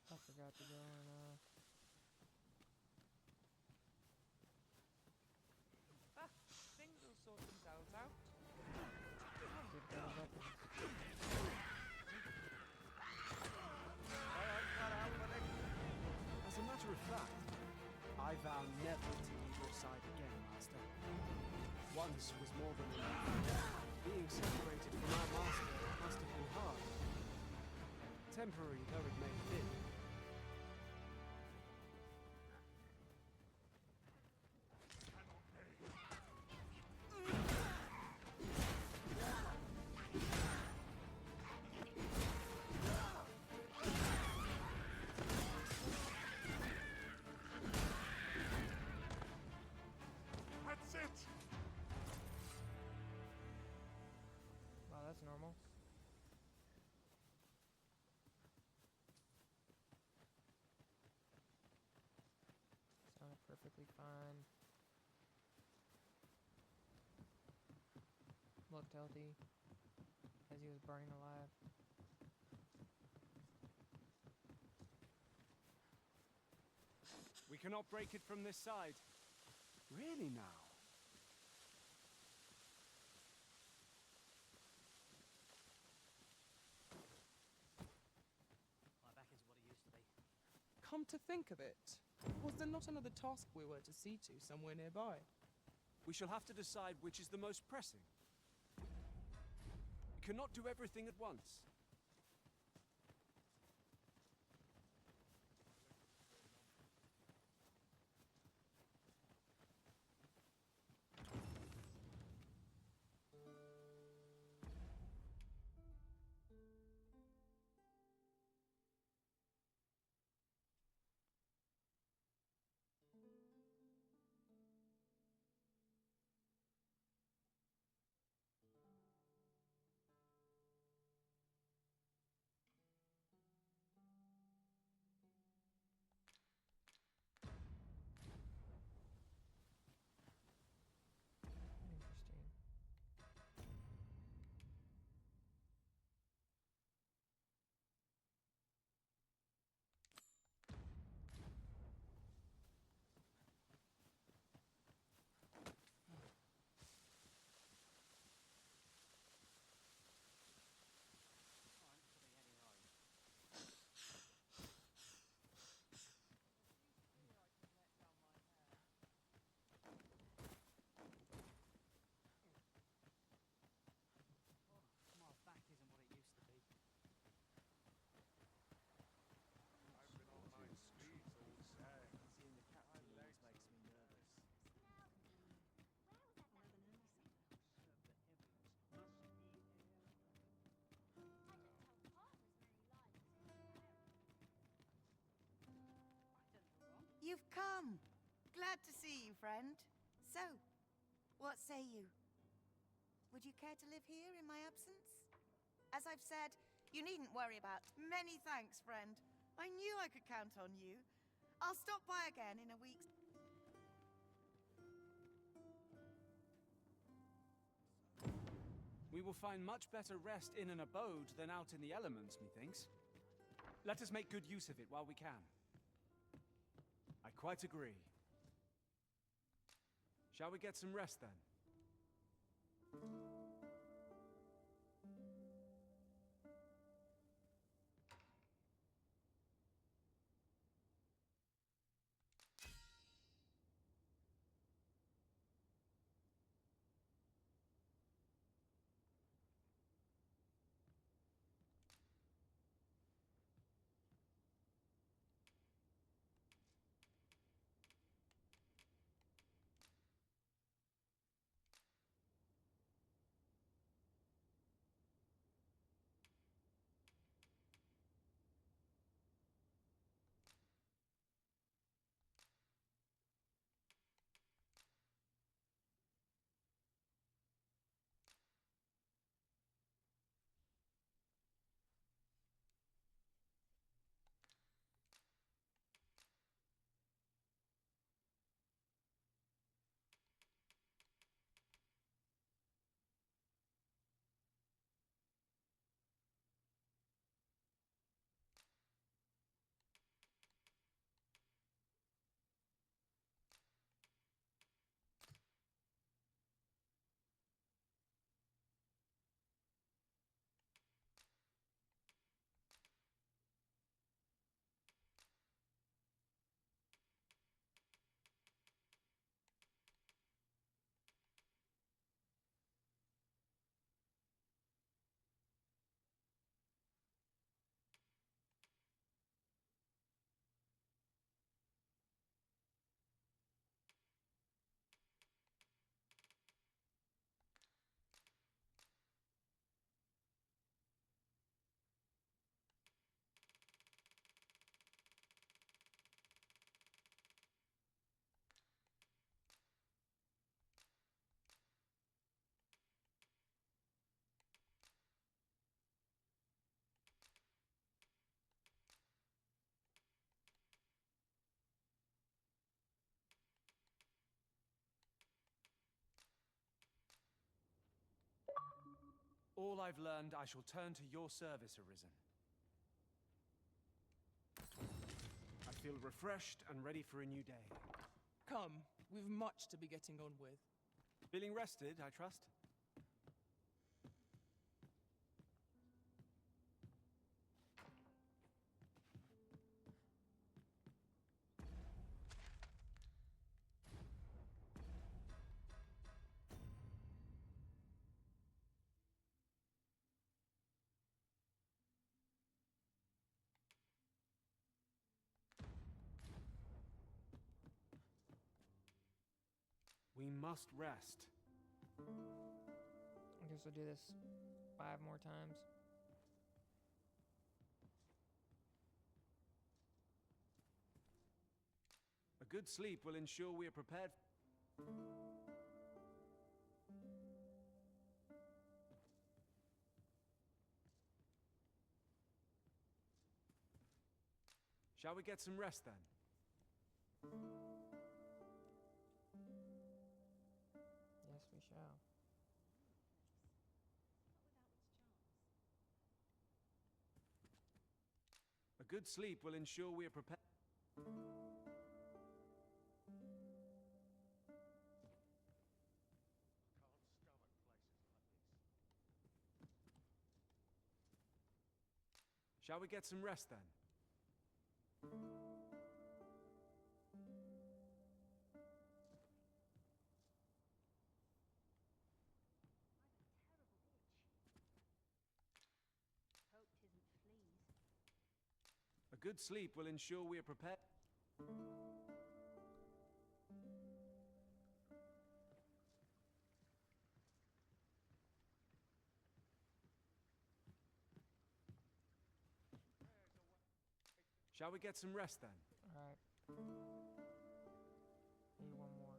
I forgot to go and Things will sort themselves out. get better weapons. As a matter of fact, I vow never to leave your side again, Master. Once was more than enough. Being separated from our Master must have been hard. Temporary though it may have been. That's it! Wow, that's normal. Sounded perfectly fine. Looked healthy as he was burning alive. We cannot break it from this side. Really now? My back is what it used to be. Come to think of it, was there not another task we were to see to somewhere nearby? We shall have to decide which is the most pressing. We cannot do everything at once. Interesting. My back isn't what it used to be. I've been on my knees all day. Seeing the captain always makes me nervous. You've come. Glad to see you, friend. So, what say you? Would you care to live here in my absence? As I've said, you needn't worry about. Many thanks, friend. I knew I could count on you. I'll stop by again in a week's... We will find much better rest in an abode than out in the elements, methinks. Let us make good use of it while we can. I quite agree. Shall we get some rest then? all I've learned, I shall turn to your service, Arisen. I feel refreshed and ready for a new day. Come, we've much to be getting on with. Feeling rested, I trust? We must rest. I guess we'll do this 5 more times. A good sleep will ensure we are prepared. Shall we get some rest then? Yes, we shall. A good sleep will ensure we are prepared. Shall we get some rest then? A good sleep will ensure we are prepared. Shall we get some rest then? Alright. Maybe one more.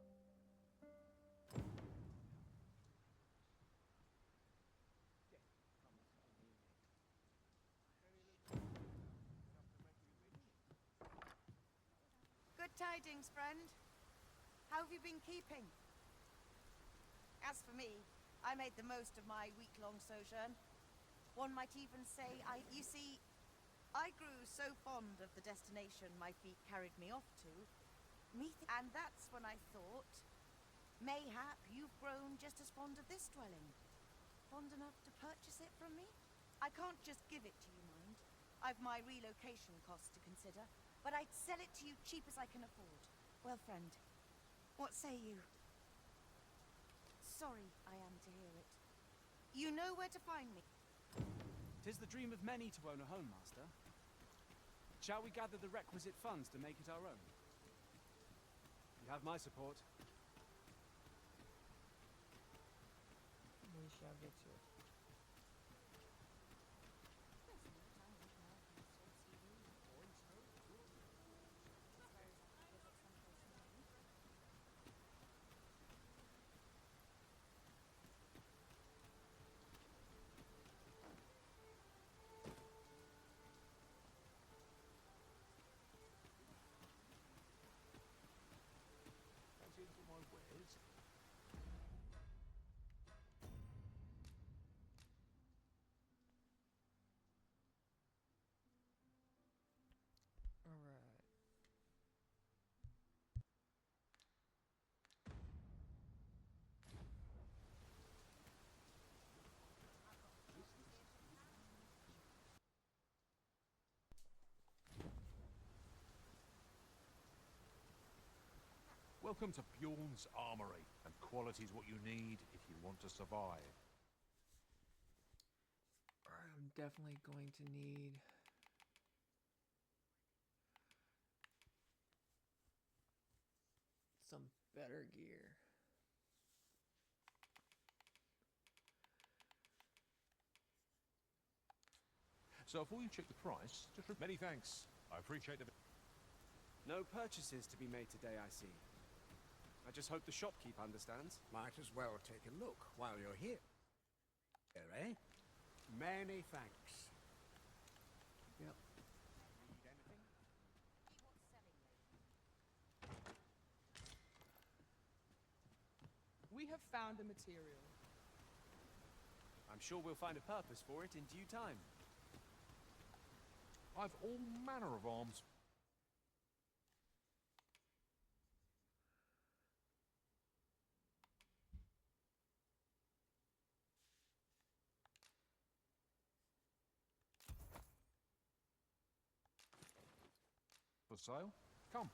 Good tidings, friend. How have you been keeping? As for me, I made the most of my week-long sojourn. One might even say you see, I grew so fond of the destination my feet carried me off to, and that's when I thought, mayhap you've grown just as fond of this dwelling. Fond enough to purchase it from me? I can't just give it to you, mind. I've my relocation costs to consider, but I'd sell it to you cheap as I can afford. Well, friend, what say you? Sorry I am to hear it. You know where to find me. 'Tis the dream of many to own a home, Master. Shall we gather the requisite funds to make it our own? You have my support. We shall get to it. Alright. Welcome to Bjorn's Armory, and quality's what you need if you want to survive. I'm definitely going to need some better gear. So before you check the price, just many thanks. I appreciate the... No purchases to be made today, I see. I just hope the shopkeep understands. Might as well take a look while you're here. Eh? Many thanks. Yep. Need anything? We have found the material. I I'm sure we'll find a purpose for it in due time. I've all manner of arms. For sale? Come.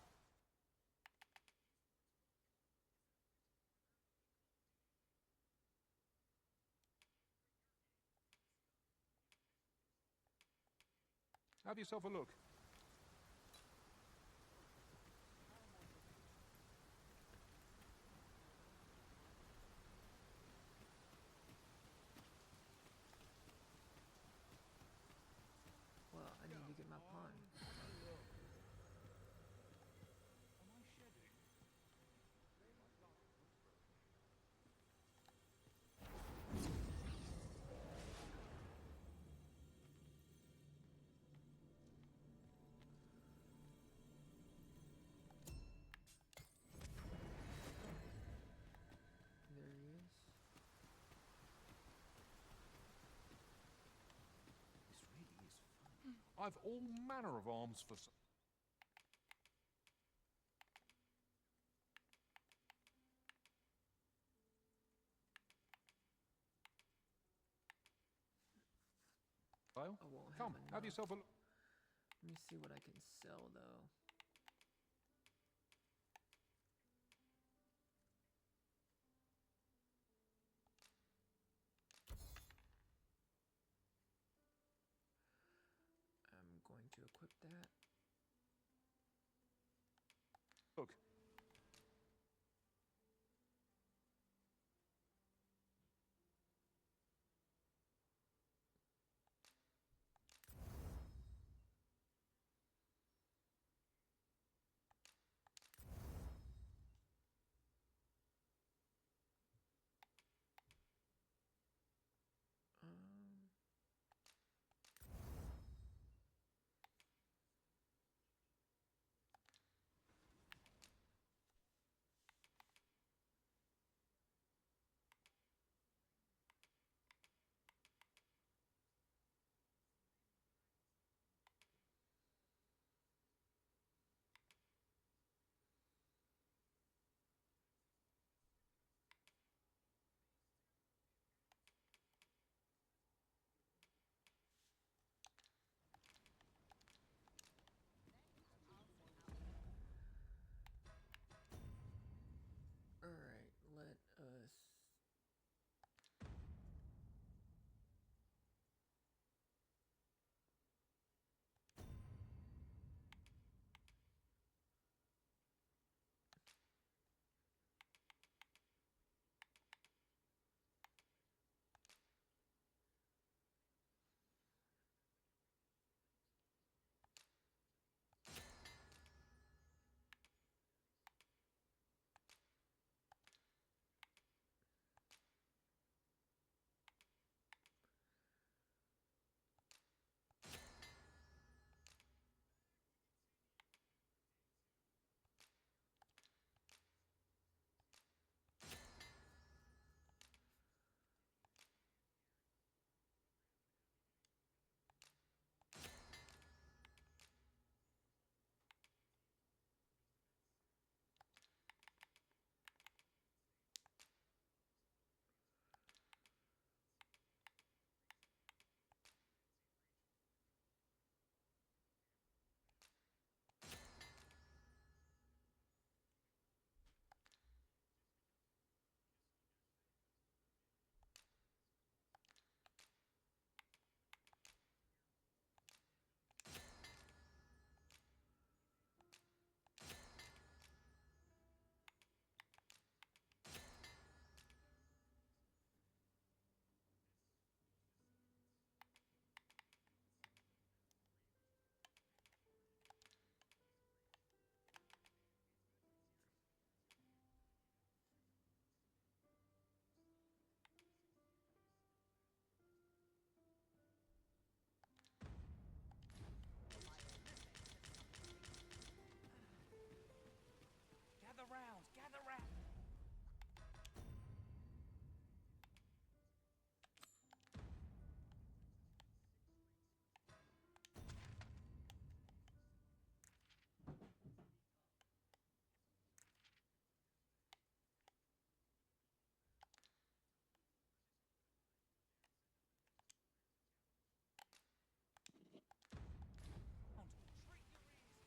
Have yourself a look. Well, I need to get my pawn. There he is. This really is fun. I've all manner of arms for sale. I won't Come, have enough. yourself a look. Let me see what I can sell though. I'm going to equip that. Look.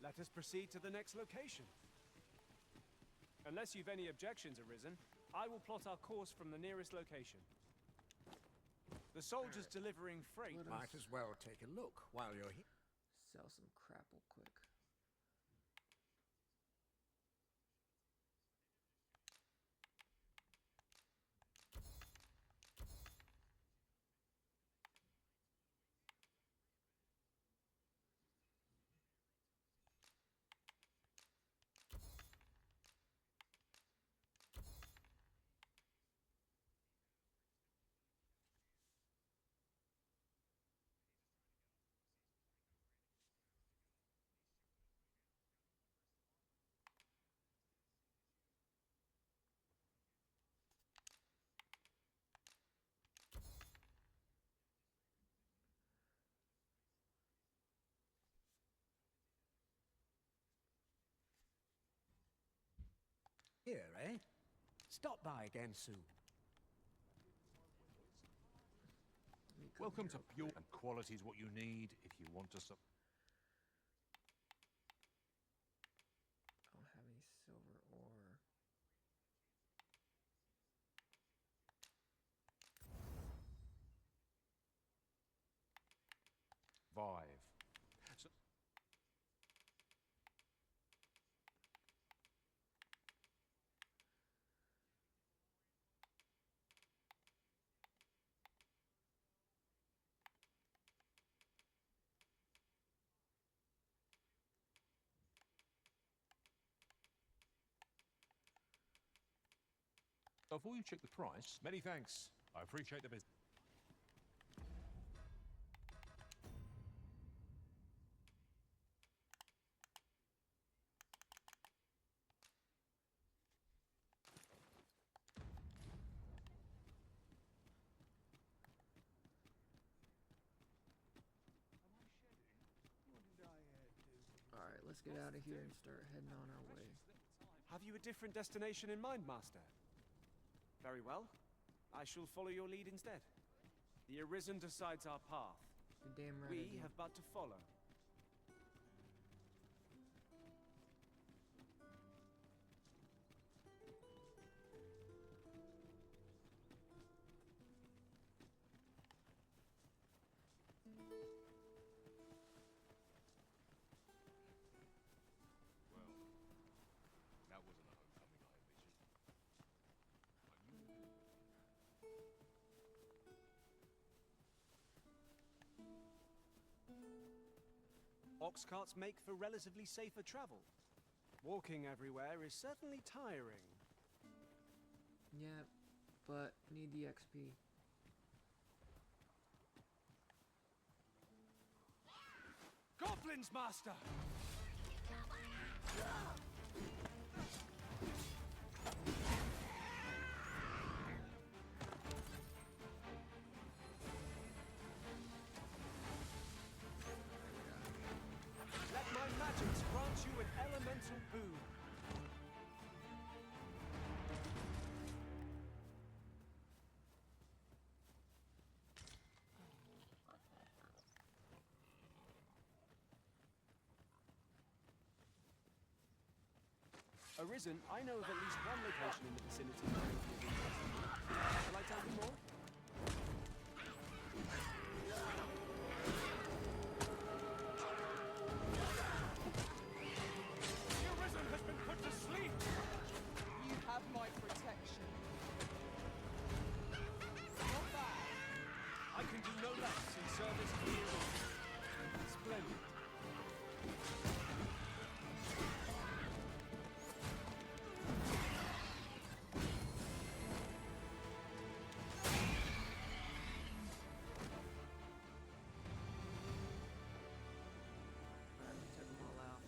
Let us proceed to the next location. Unless you've any objections arisen, I will plot our course from the nearest location. The soldiers delivering freight. Might as well take a look while you're here. Sell some crap real quick. Here, eh? Stop by again soon. Welcome to Pure, and quality's what you need if you want to. I don't have any silver ore. Vive. So before you check the price, many thanks. I appreciate the business. Alright, let's get out of here and start heading on our way. Have you a different destination in mind, Master? Very well. I shall follow your lead instead. The Arisen decides our path. You're damn right. We have but to follow. That wasn't a homecoming I envisioned. Ox carts make for relatively safer travel. Walking everywhere is certainly tiring. Yeah, but need the XP. Goblins, Master! Let my magics grant you an elemental boon. Arisen, I know of at least one location in the vicinity that may be of interest to you. Shall I tell you more? The Arisen has been put to sleep! You have my protection. Not bad. I can do no less in service to the Arisen. Splendid. Took them all out.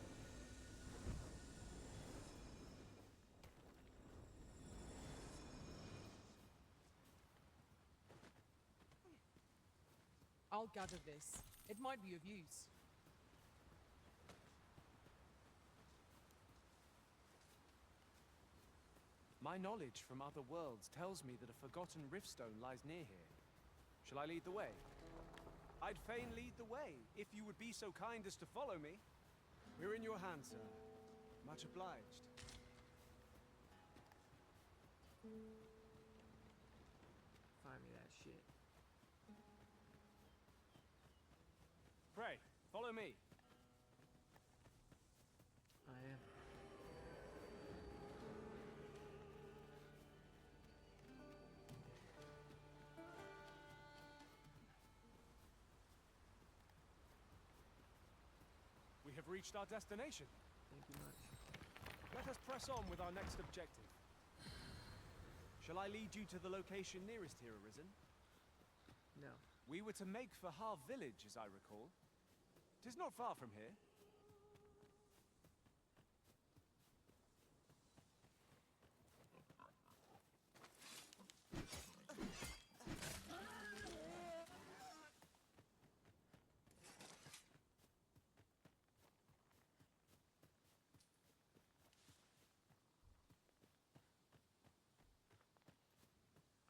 I'll gather this. It might be of use. My knowledge from other worlds tells me that a forgotten riftstone lies near here. Shall I lead the way? I'd fain lead the way, if you would be so kind as to follow me. We're in your hands, sir. Much obliged. Find me that shit. Pray, follow me. I am. We have reached our destination. Thank you much. Let us press on with our next objective. Shall I lead you to the location nearest here, Arisen? No. We were to make for Har village, as I recall. 'Tis not far from here.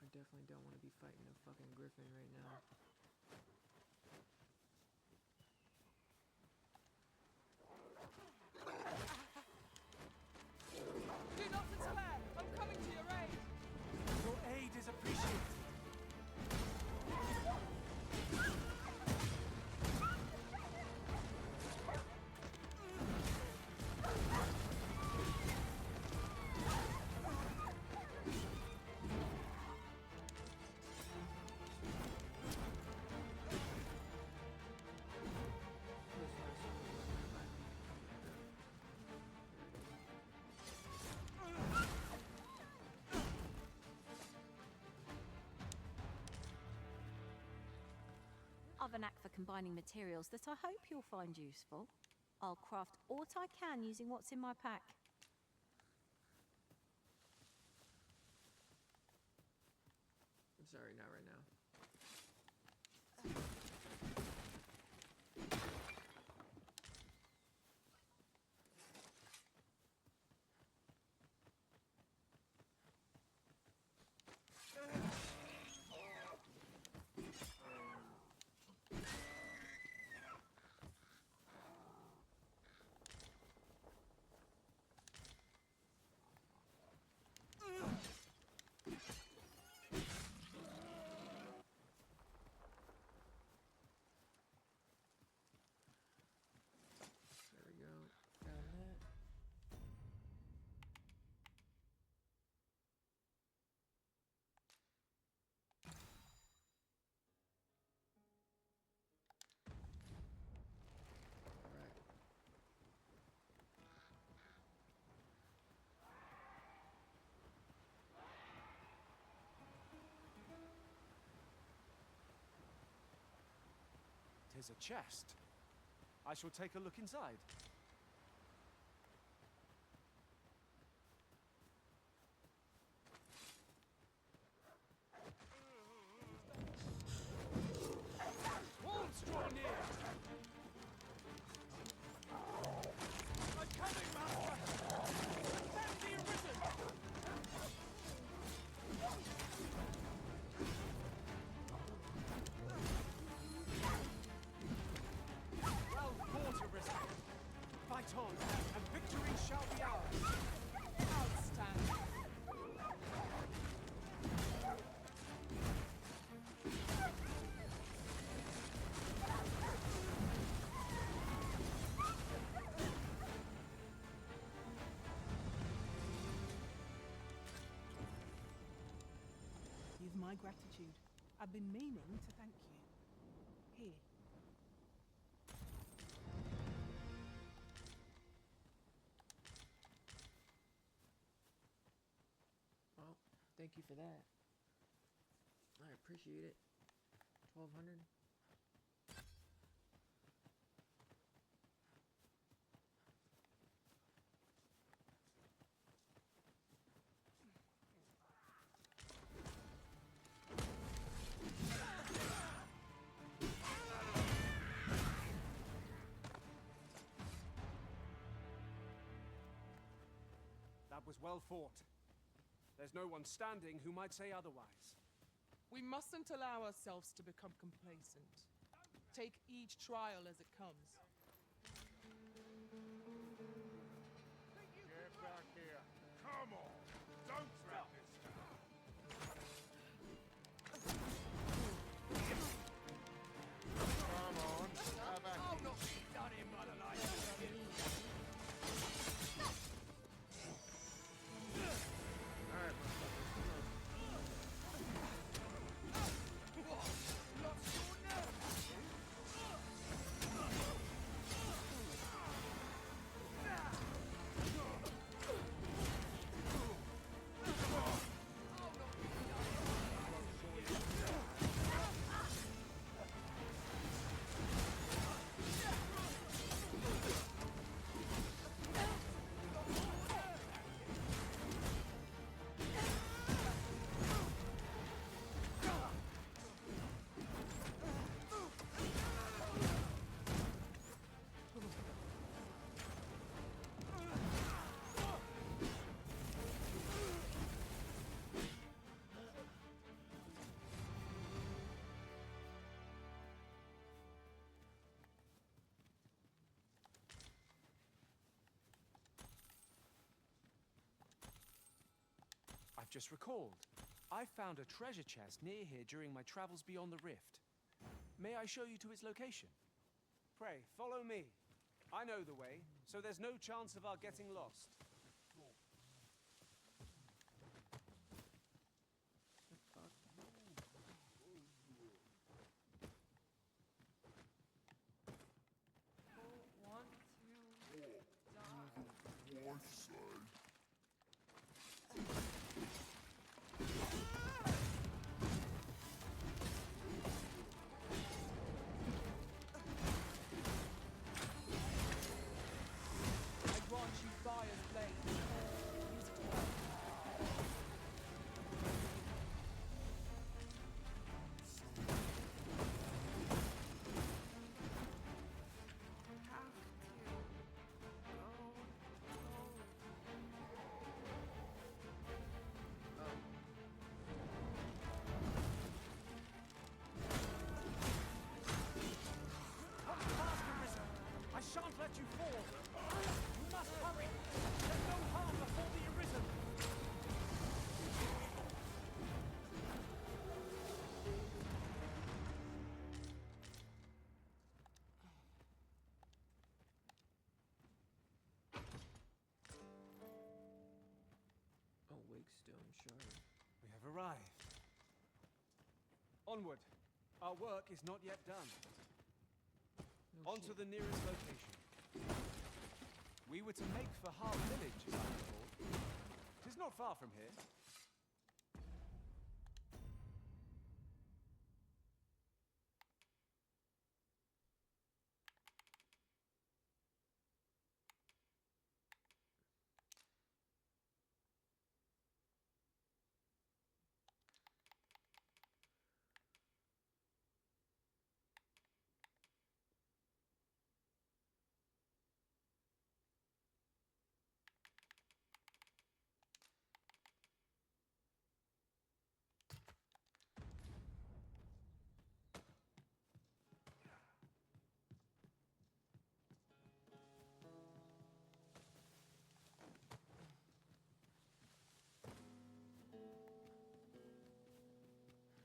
I definitely don't want to be fighting a fucking griffin right now. Do not despair! I'm coming to your aid! Your aid is appreciated. I've a knack for combining materials that I hope you'll find useful. I'll craft aught I can using what's in my pack. I'm sorry, not right now. There we go. Found that. Alright. Tis a chest. I shall take a look inside. Wolves draw near! I'm coming, master! Defend the Arisen! Well fought, Arisen! Fight on, and victory shall be ours! Outstanding. You've my gratitude. I've been meaning to thank you. Here. Well, thank you for that. I appreciate it. 1200. That was well fought. There's no one standing who might say otherwise. We mustn't allow ourselves to become complacent. Take each trial as it comes. just recalled. I found a treasure chest near here during my travels beyond the rift. May I show you to its location? Pray, follow me. I know the way, so there's no chance of our getting lost. I grant you fire's blade. Use it well. Come fast, Arisen! I shan't let you fall! You must hurry! There's no harm before the Arisen! Oh, Wakestone Shard. We have arrived. Onward. Our work is not yet done. On to the nearest location. We were to make for Harp Village, as I recall. 'Tis not far from here.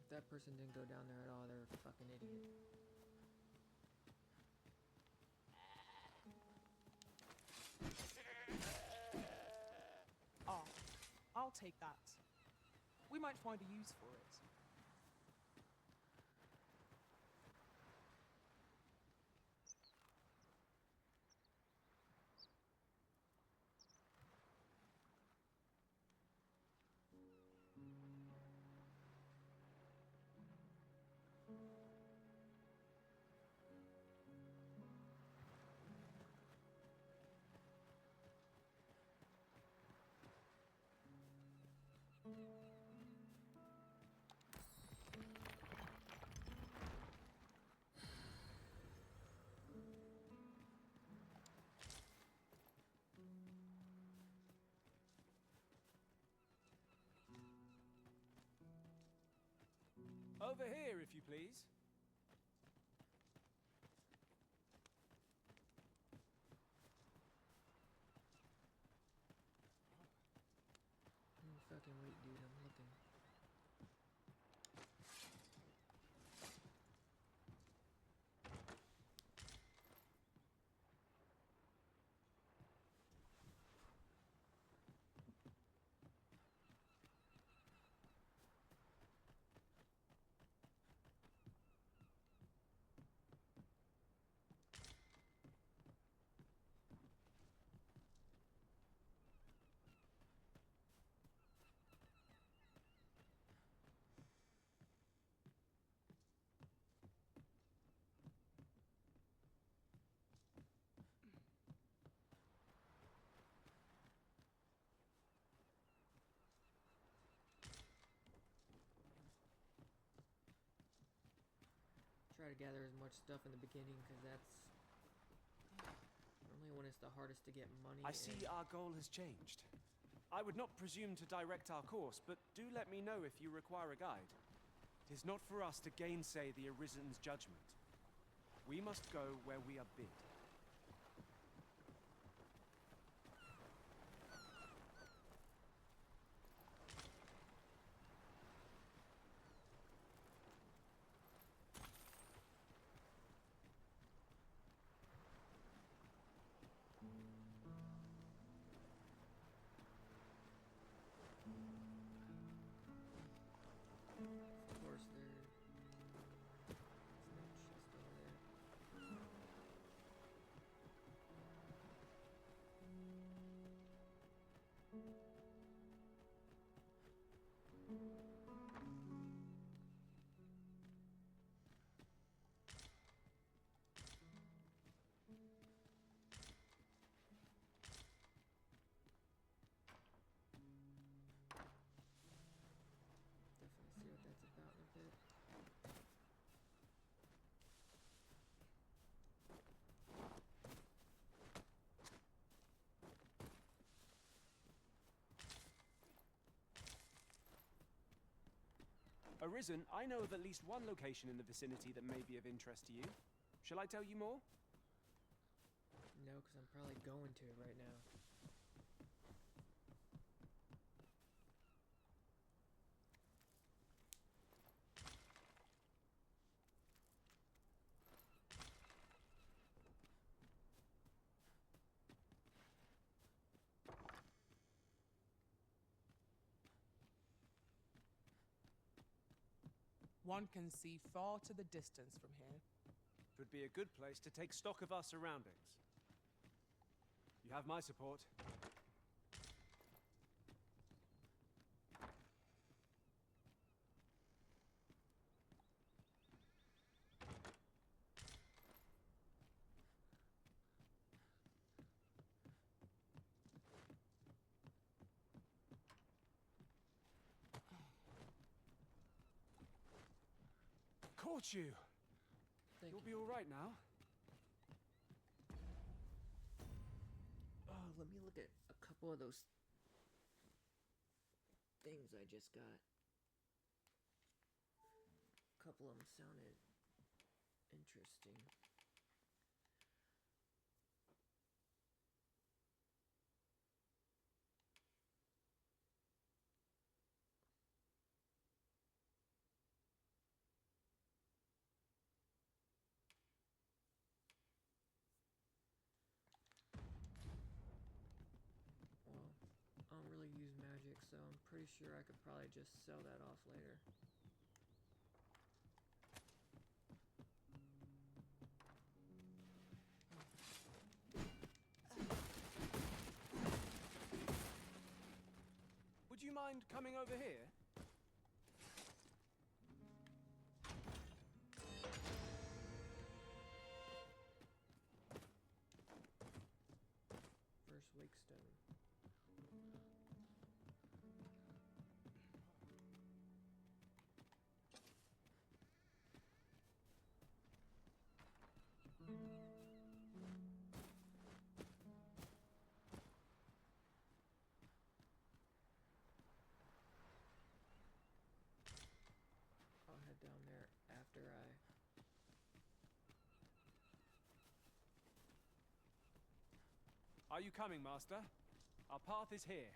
If that person didn't go down there at all, they're a fucking idiot. Ah, I'll take that. We might find a use for it. Over here, if you please. Fucking wait, dude, I'm looking. Try to gather as much stuff in the beginning, because that's normally when it's the hardest to get money. I see our goal has changed. I would not presume to direct our course, but do let me know if you require a guide. It is not for us to gainsay the Arisen's judgment. We must go where we are bid. Arisen, I know of at least one location in the vicinity that may be of interest to you. Shall I tell you more? No, because I'm probably going to right now. One can see far to the distance from here. Would be a good place to take stock of our surroundings. You have my support. Caught you! You'll be all right now. Oh, let me look at a couple of those things I just got. A couple of them sounded interesting. I don't really use magic, so I'm pretty sure I could probably just sell that off later. Would you mind coming over here? First wake stone. I'll head down there after I... Are you coming, Master? Our path is here.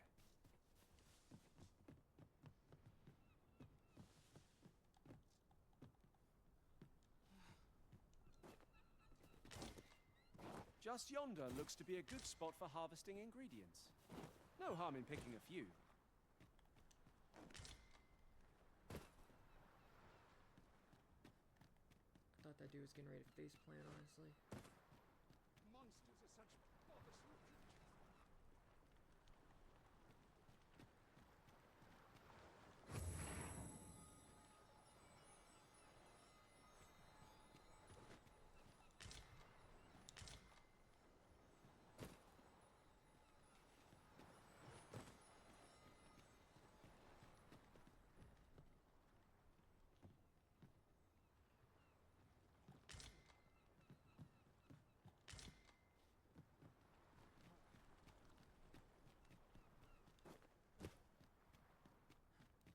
Just yonder looks to be a good spot for harvesting ingredients. No harm in picking a few. I thought that dude was getting ready to face plant, honestly. Monsters are such bothersome creatures.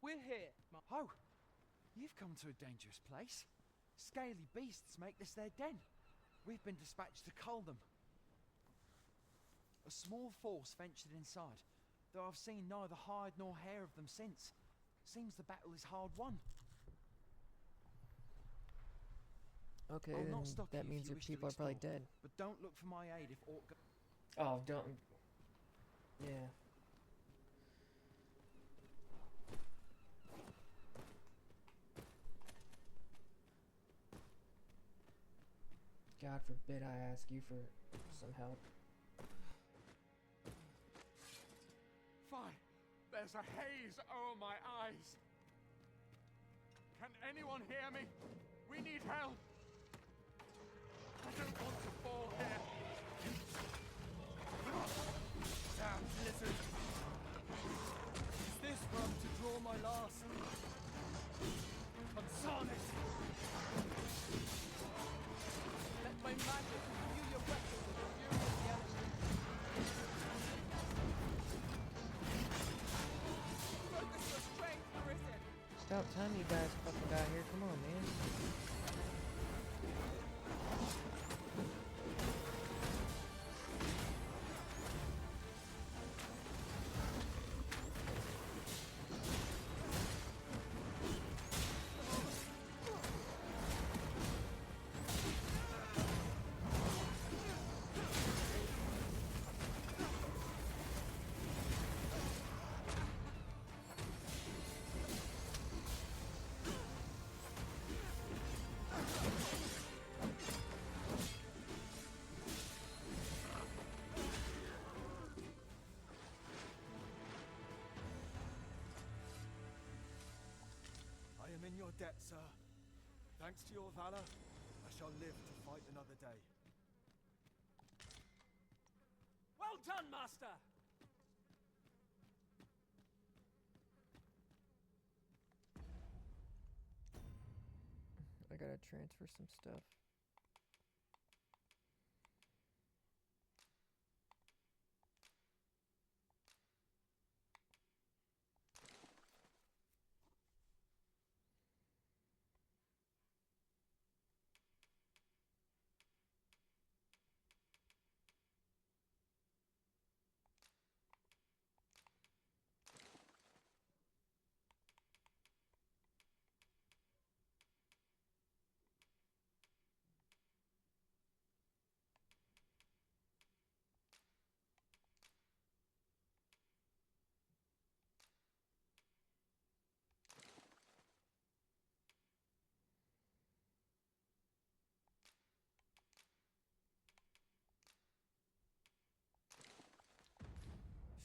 We're here. Oh, you've come to a dangerous place. Scaly beasts make this their den. We've been dispatched to cull them. A small force ventured inside, though I've seen neither hide nor hair of them since. Seems the battle is hard won. Okay, I'll then not stop that you means if you your wish to people are probably explore, dead. But don't look for my aid if aught Oh, don't... Yeah. God forbid I ask you for some help. Fine. There's a haze over my eyes. Can anyone hear me? We need help. I don't want to fall here. Damn lizard! Is this where I'm to draw my last? Consarn it! Let my magic imbue your weapons with the fury of the elements. Focus your strength, Arisen. Stop about time you guys fucking got here. Come on, man. I am in your debt, sir. Thanks to your valor, I shall live to fight another day. Well done, Master! I gotta transfer some stuff.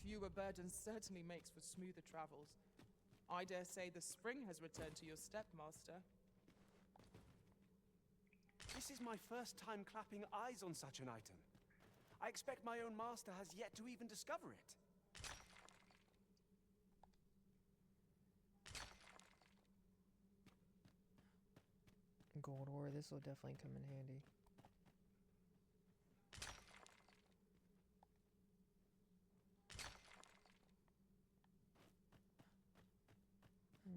Fewer burdens certainly makes for smoother travels. I dare say the spring has returned to your step, Master. This is my first time clapping eyes on such an item. I expect my own master has yet to even discover it. Gold ore, this will definitely come in handy.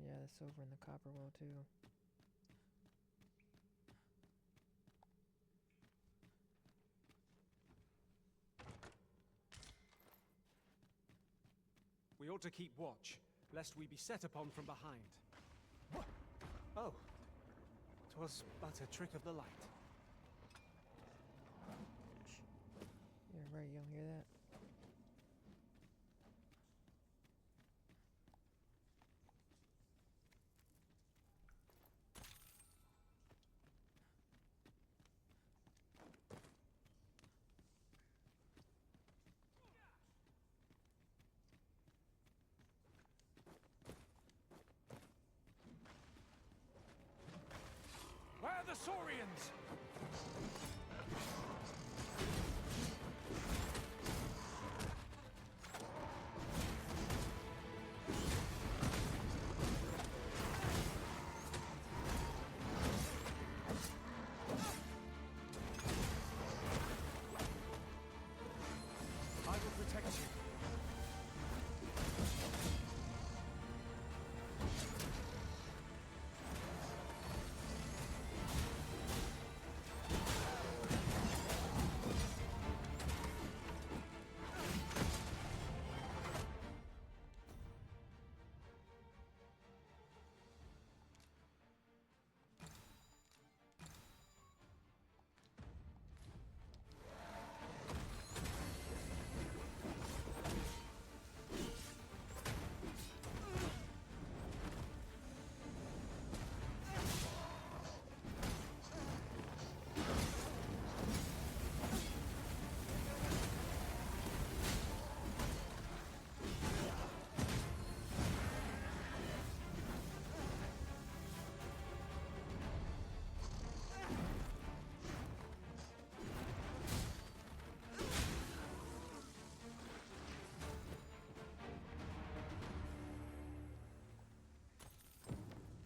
Yeah, that's over in the copper well too. We ought to keep watch, lest we be set upon from behind. Oh, 'twas but a trick of the light. Yeah, right, you don't hear that? Where are the Saurians? I will protect you.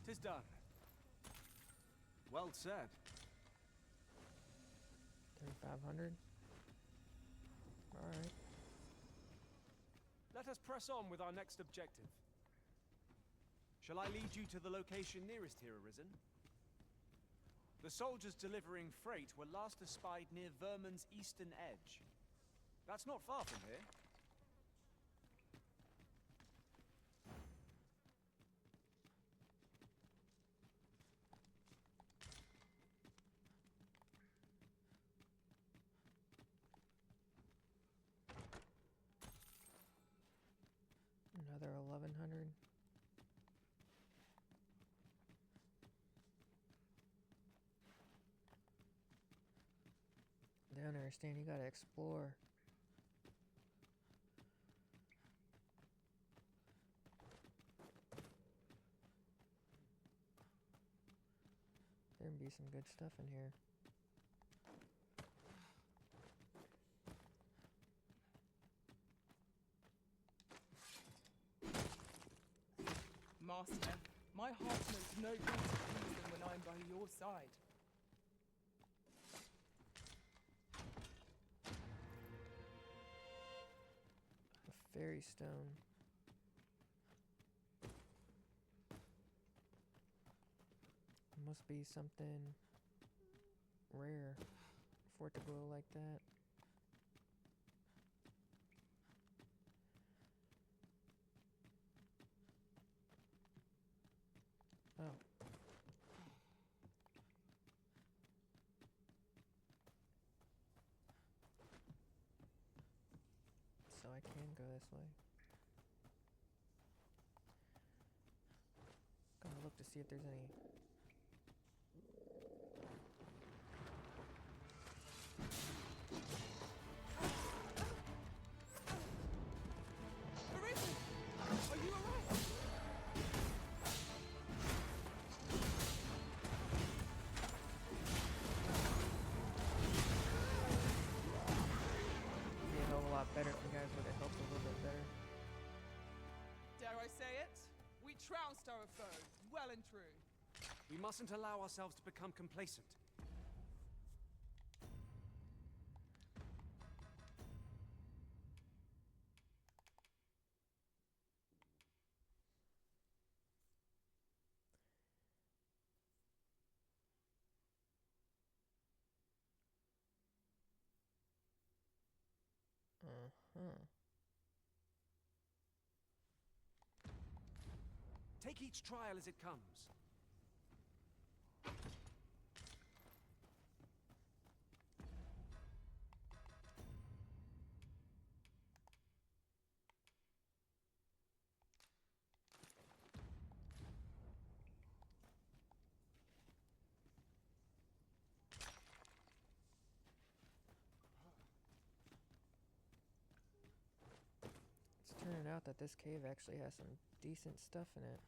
Tis done. Well said. 3,500. All right. Let us press on with our next objective. Shall I lead you to the location nearest here, Arisen? The soldiers delivering freight were last espied near Vermin's eastern edge. That's not far from here. Another 1100. I don't understand, you gotta explore. There'd be some good stuff in here. Master, my heart knows no greater peace than when I'm by your side. A fairy stone. Must be something rare for it to glow like that. Oh. So I can go this way. Gotta look to see if there's any. Arisen! Are you alright? Be a hell of a lot better if you guys would have helped a little bit better. Dare I say it? We trounced our foe, well and true. We mustn't allow ourselves to become complacent. Take each trial as it comes. It's turning out that this cave actually has some decent stuff in it.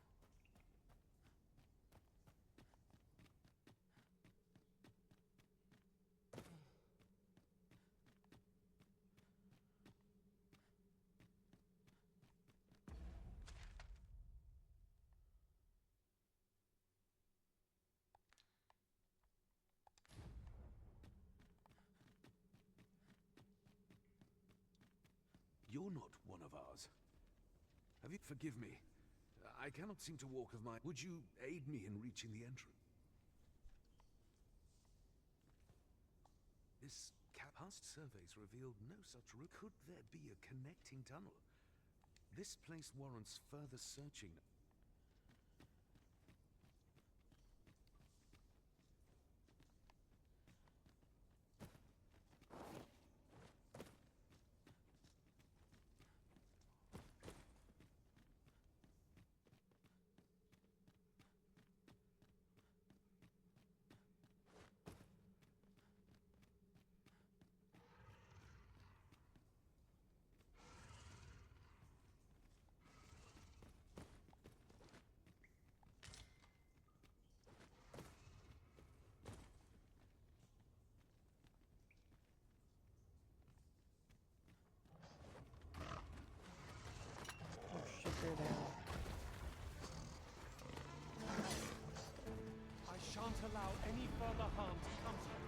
You're not one of ours. Have you... Forgive me. I cannot seem to walk of my... Would you aid me in reaching the entrance? This past surveys revealed no such route. Could there be a connecting tunnel? This place warrants further searching. There they are. I shan't allow any further harm to come to you.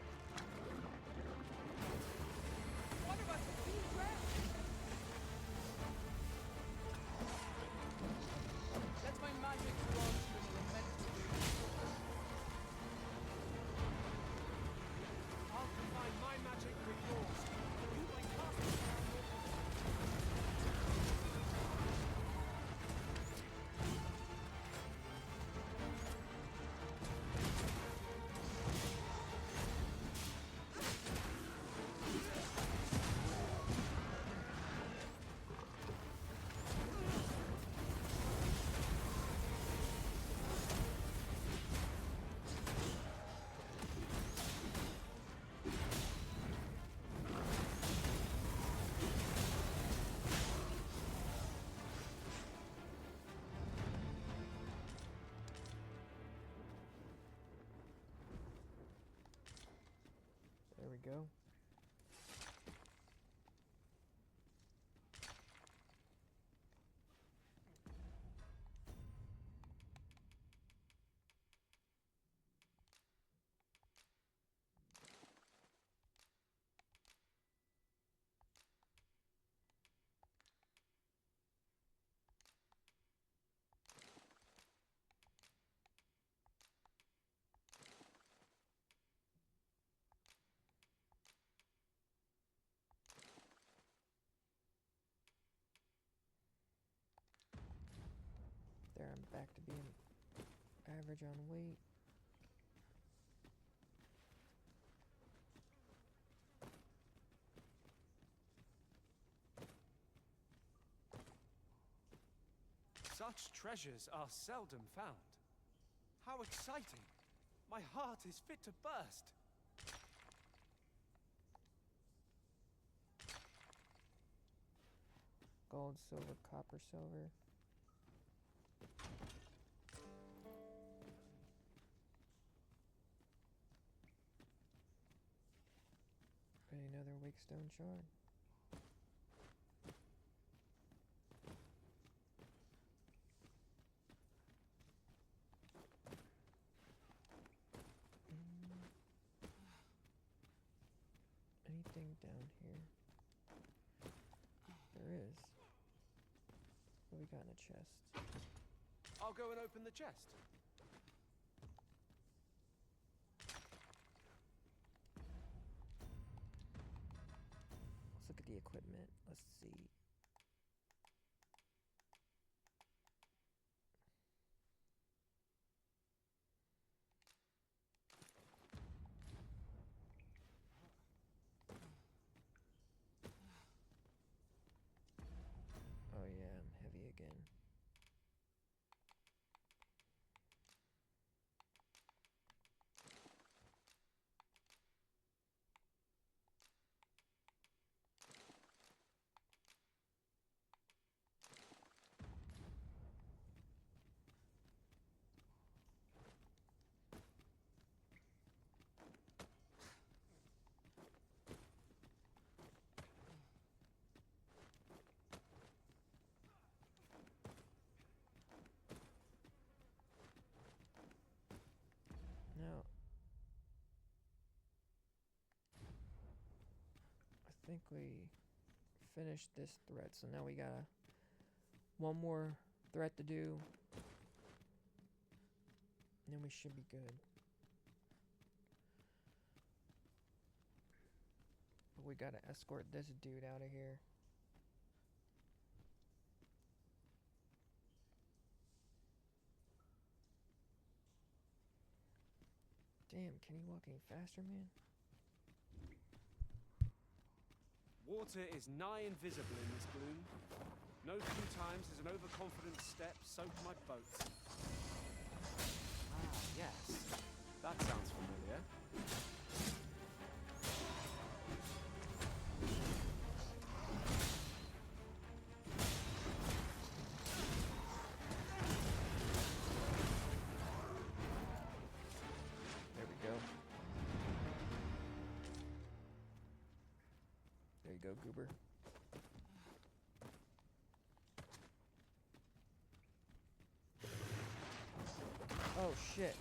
One of us is being drowned! Let my magic draw back to being average on weight. Such treasures are seldom found. How exciting! My heart is fit to burst. Gold, silver, copper, silver. Another Wakestone shard. Anything down here? There is. What we got in the chest? I'll go and open the chest. Let's look at the equipment. Let's see. Oh yeah, I'm heavy again. Now, I think we finished this threat, so now we got one more threat to do, and then we should be good. But we gotta escort this dude out of here. Damn, can he walk any faster, man? Water is nigh invisible in this gloom. No few times has an overconfident step soaked my boat. Ah, yes. That sounds familiar. There we go. There you go, Goober. Oh shit.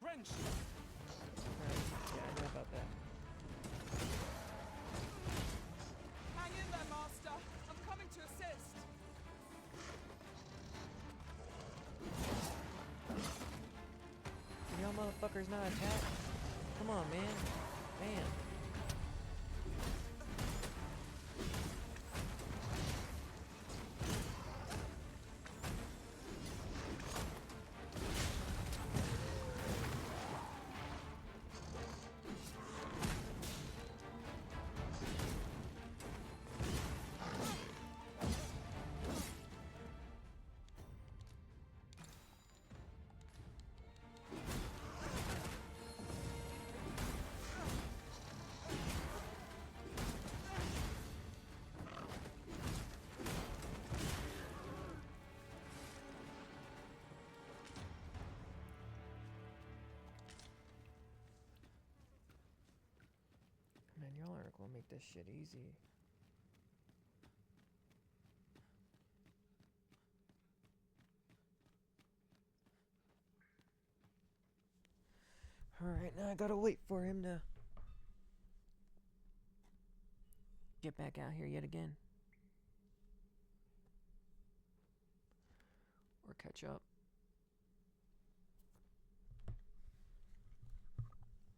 Wrench! Yeah, I know about that. Hang in there, Master. I'm coming to assist. Can y'all motherfuckers not attack? Come on, man. Man. make this shit easy. Alright, now I gotta wait for him to get back out here yet again. Or catch up.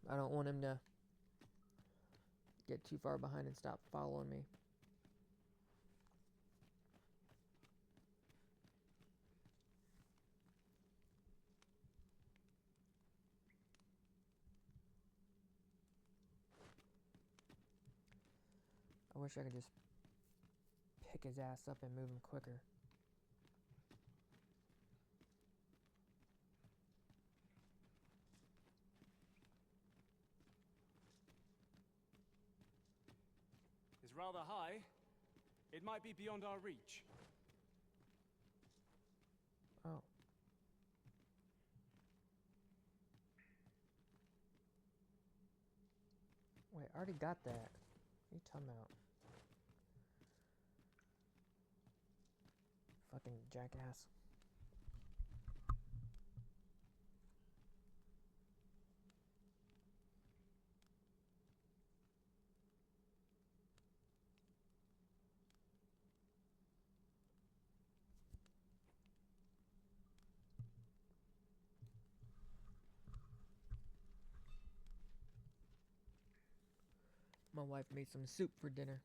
I don't want him to get too far behind and stop following me. I wish I could just pick his ass up and move him quicker. Is rather high. It might be beyond our reach. Oh. Wait, I already got that. What are you talking about? Fucking jackass. My wife made some soup for dinner.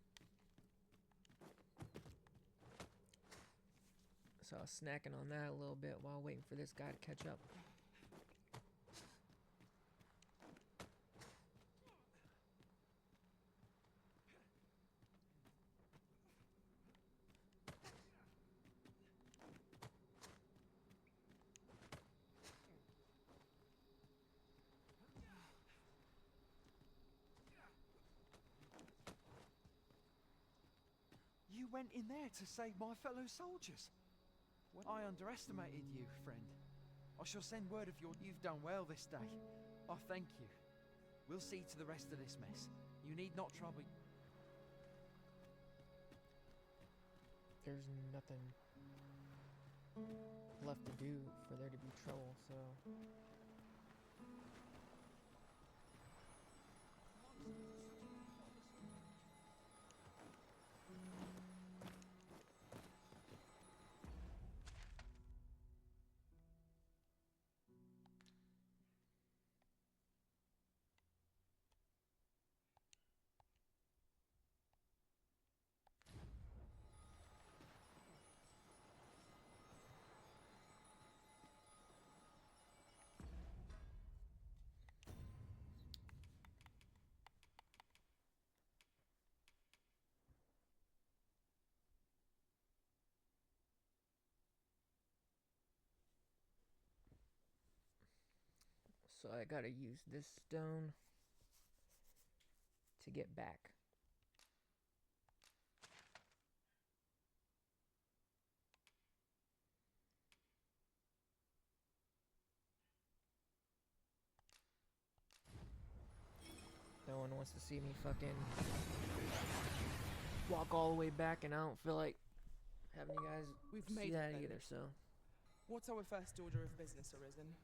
So I was snacking on that a little bit while waiting for this guy to catch up. You went in there to save my fellow soldiers. I underestimated you, friend. I shall send word of you've done well this day. I thank you. We'll see to the rest of this mess. You need not trouble. There's nothing left to do for there to be trouble, so... So I gotta use this stone to get back. No one wants to see me fucking walk all the way back, and I don't feel like having you guys see that either, so... What's our first order of business, Arisen?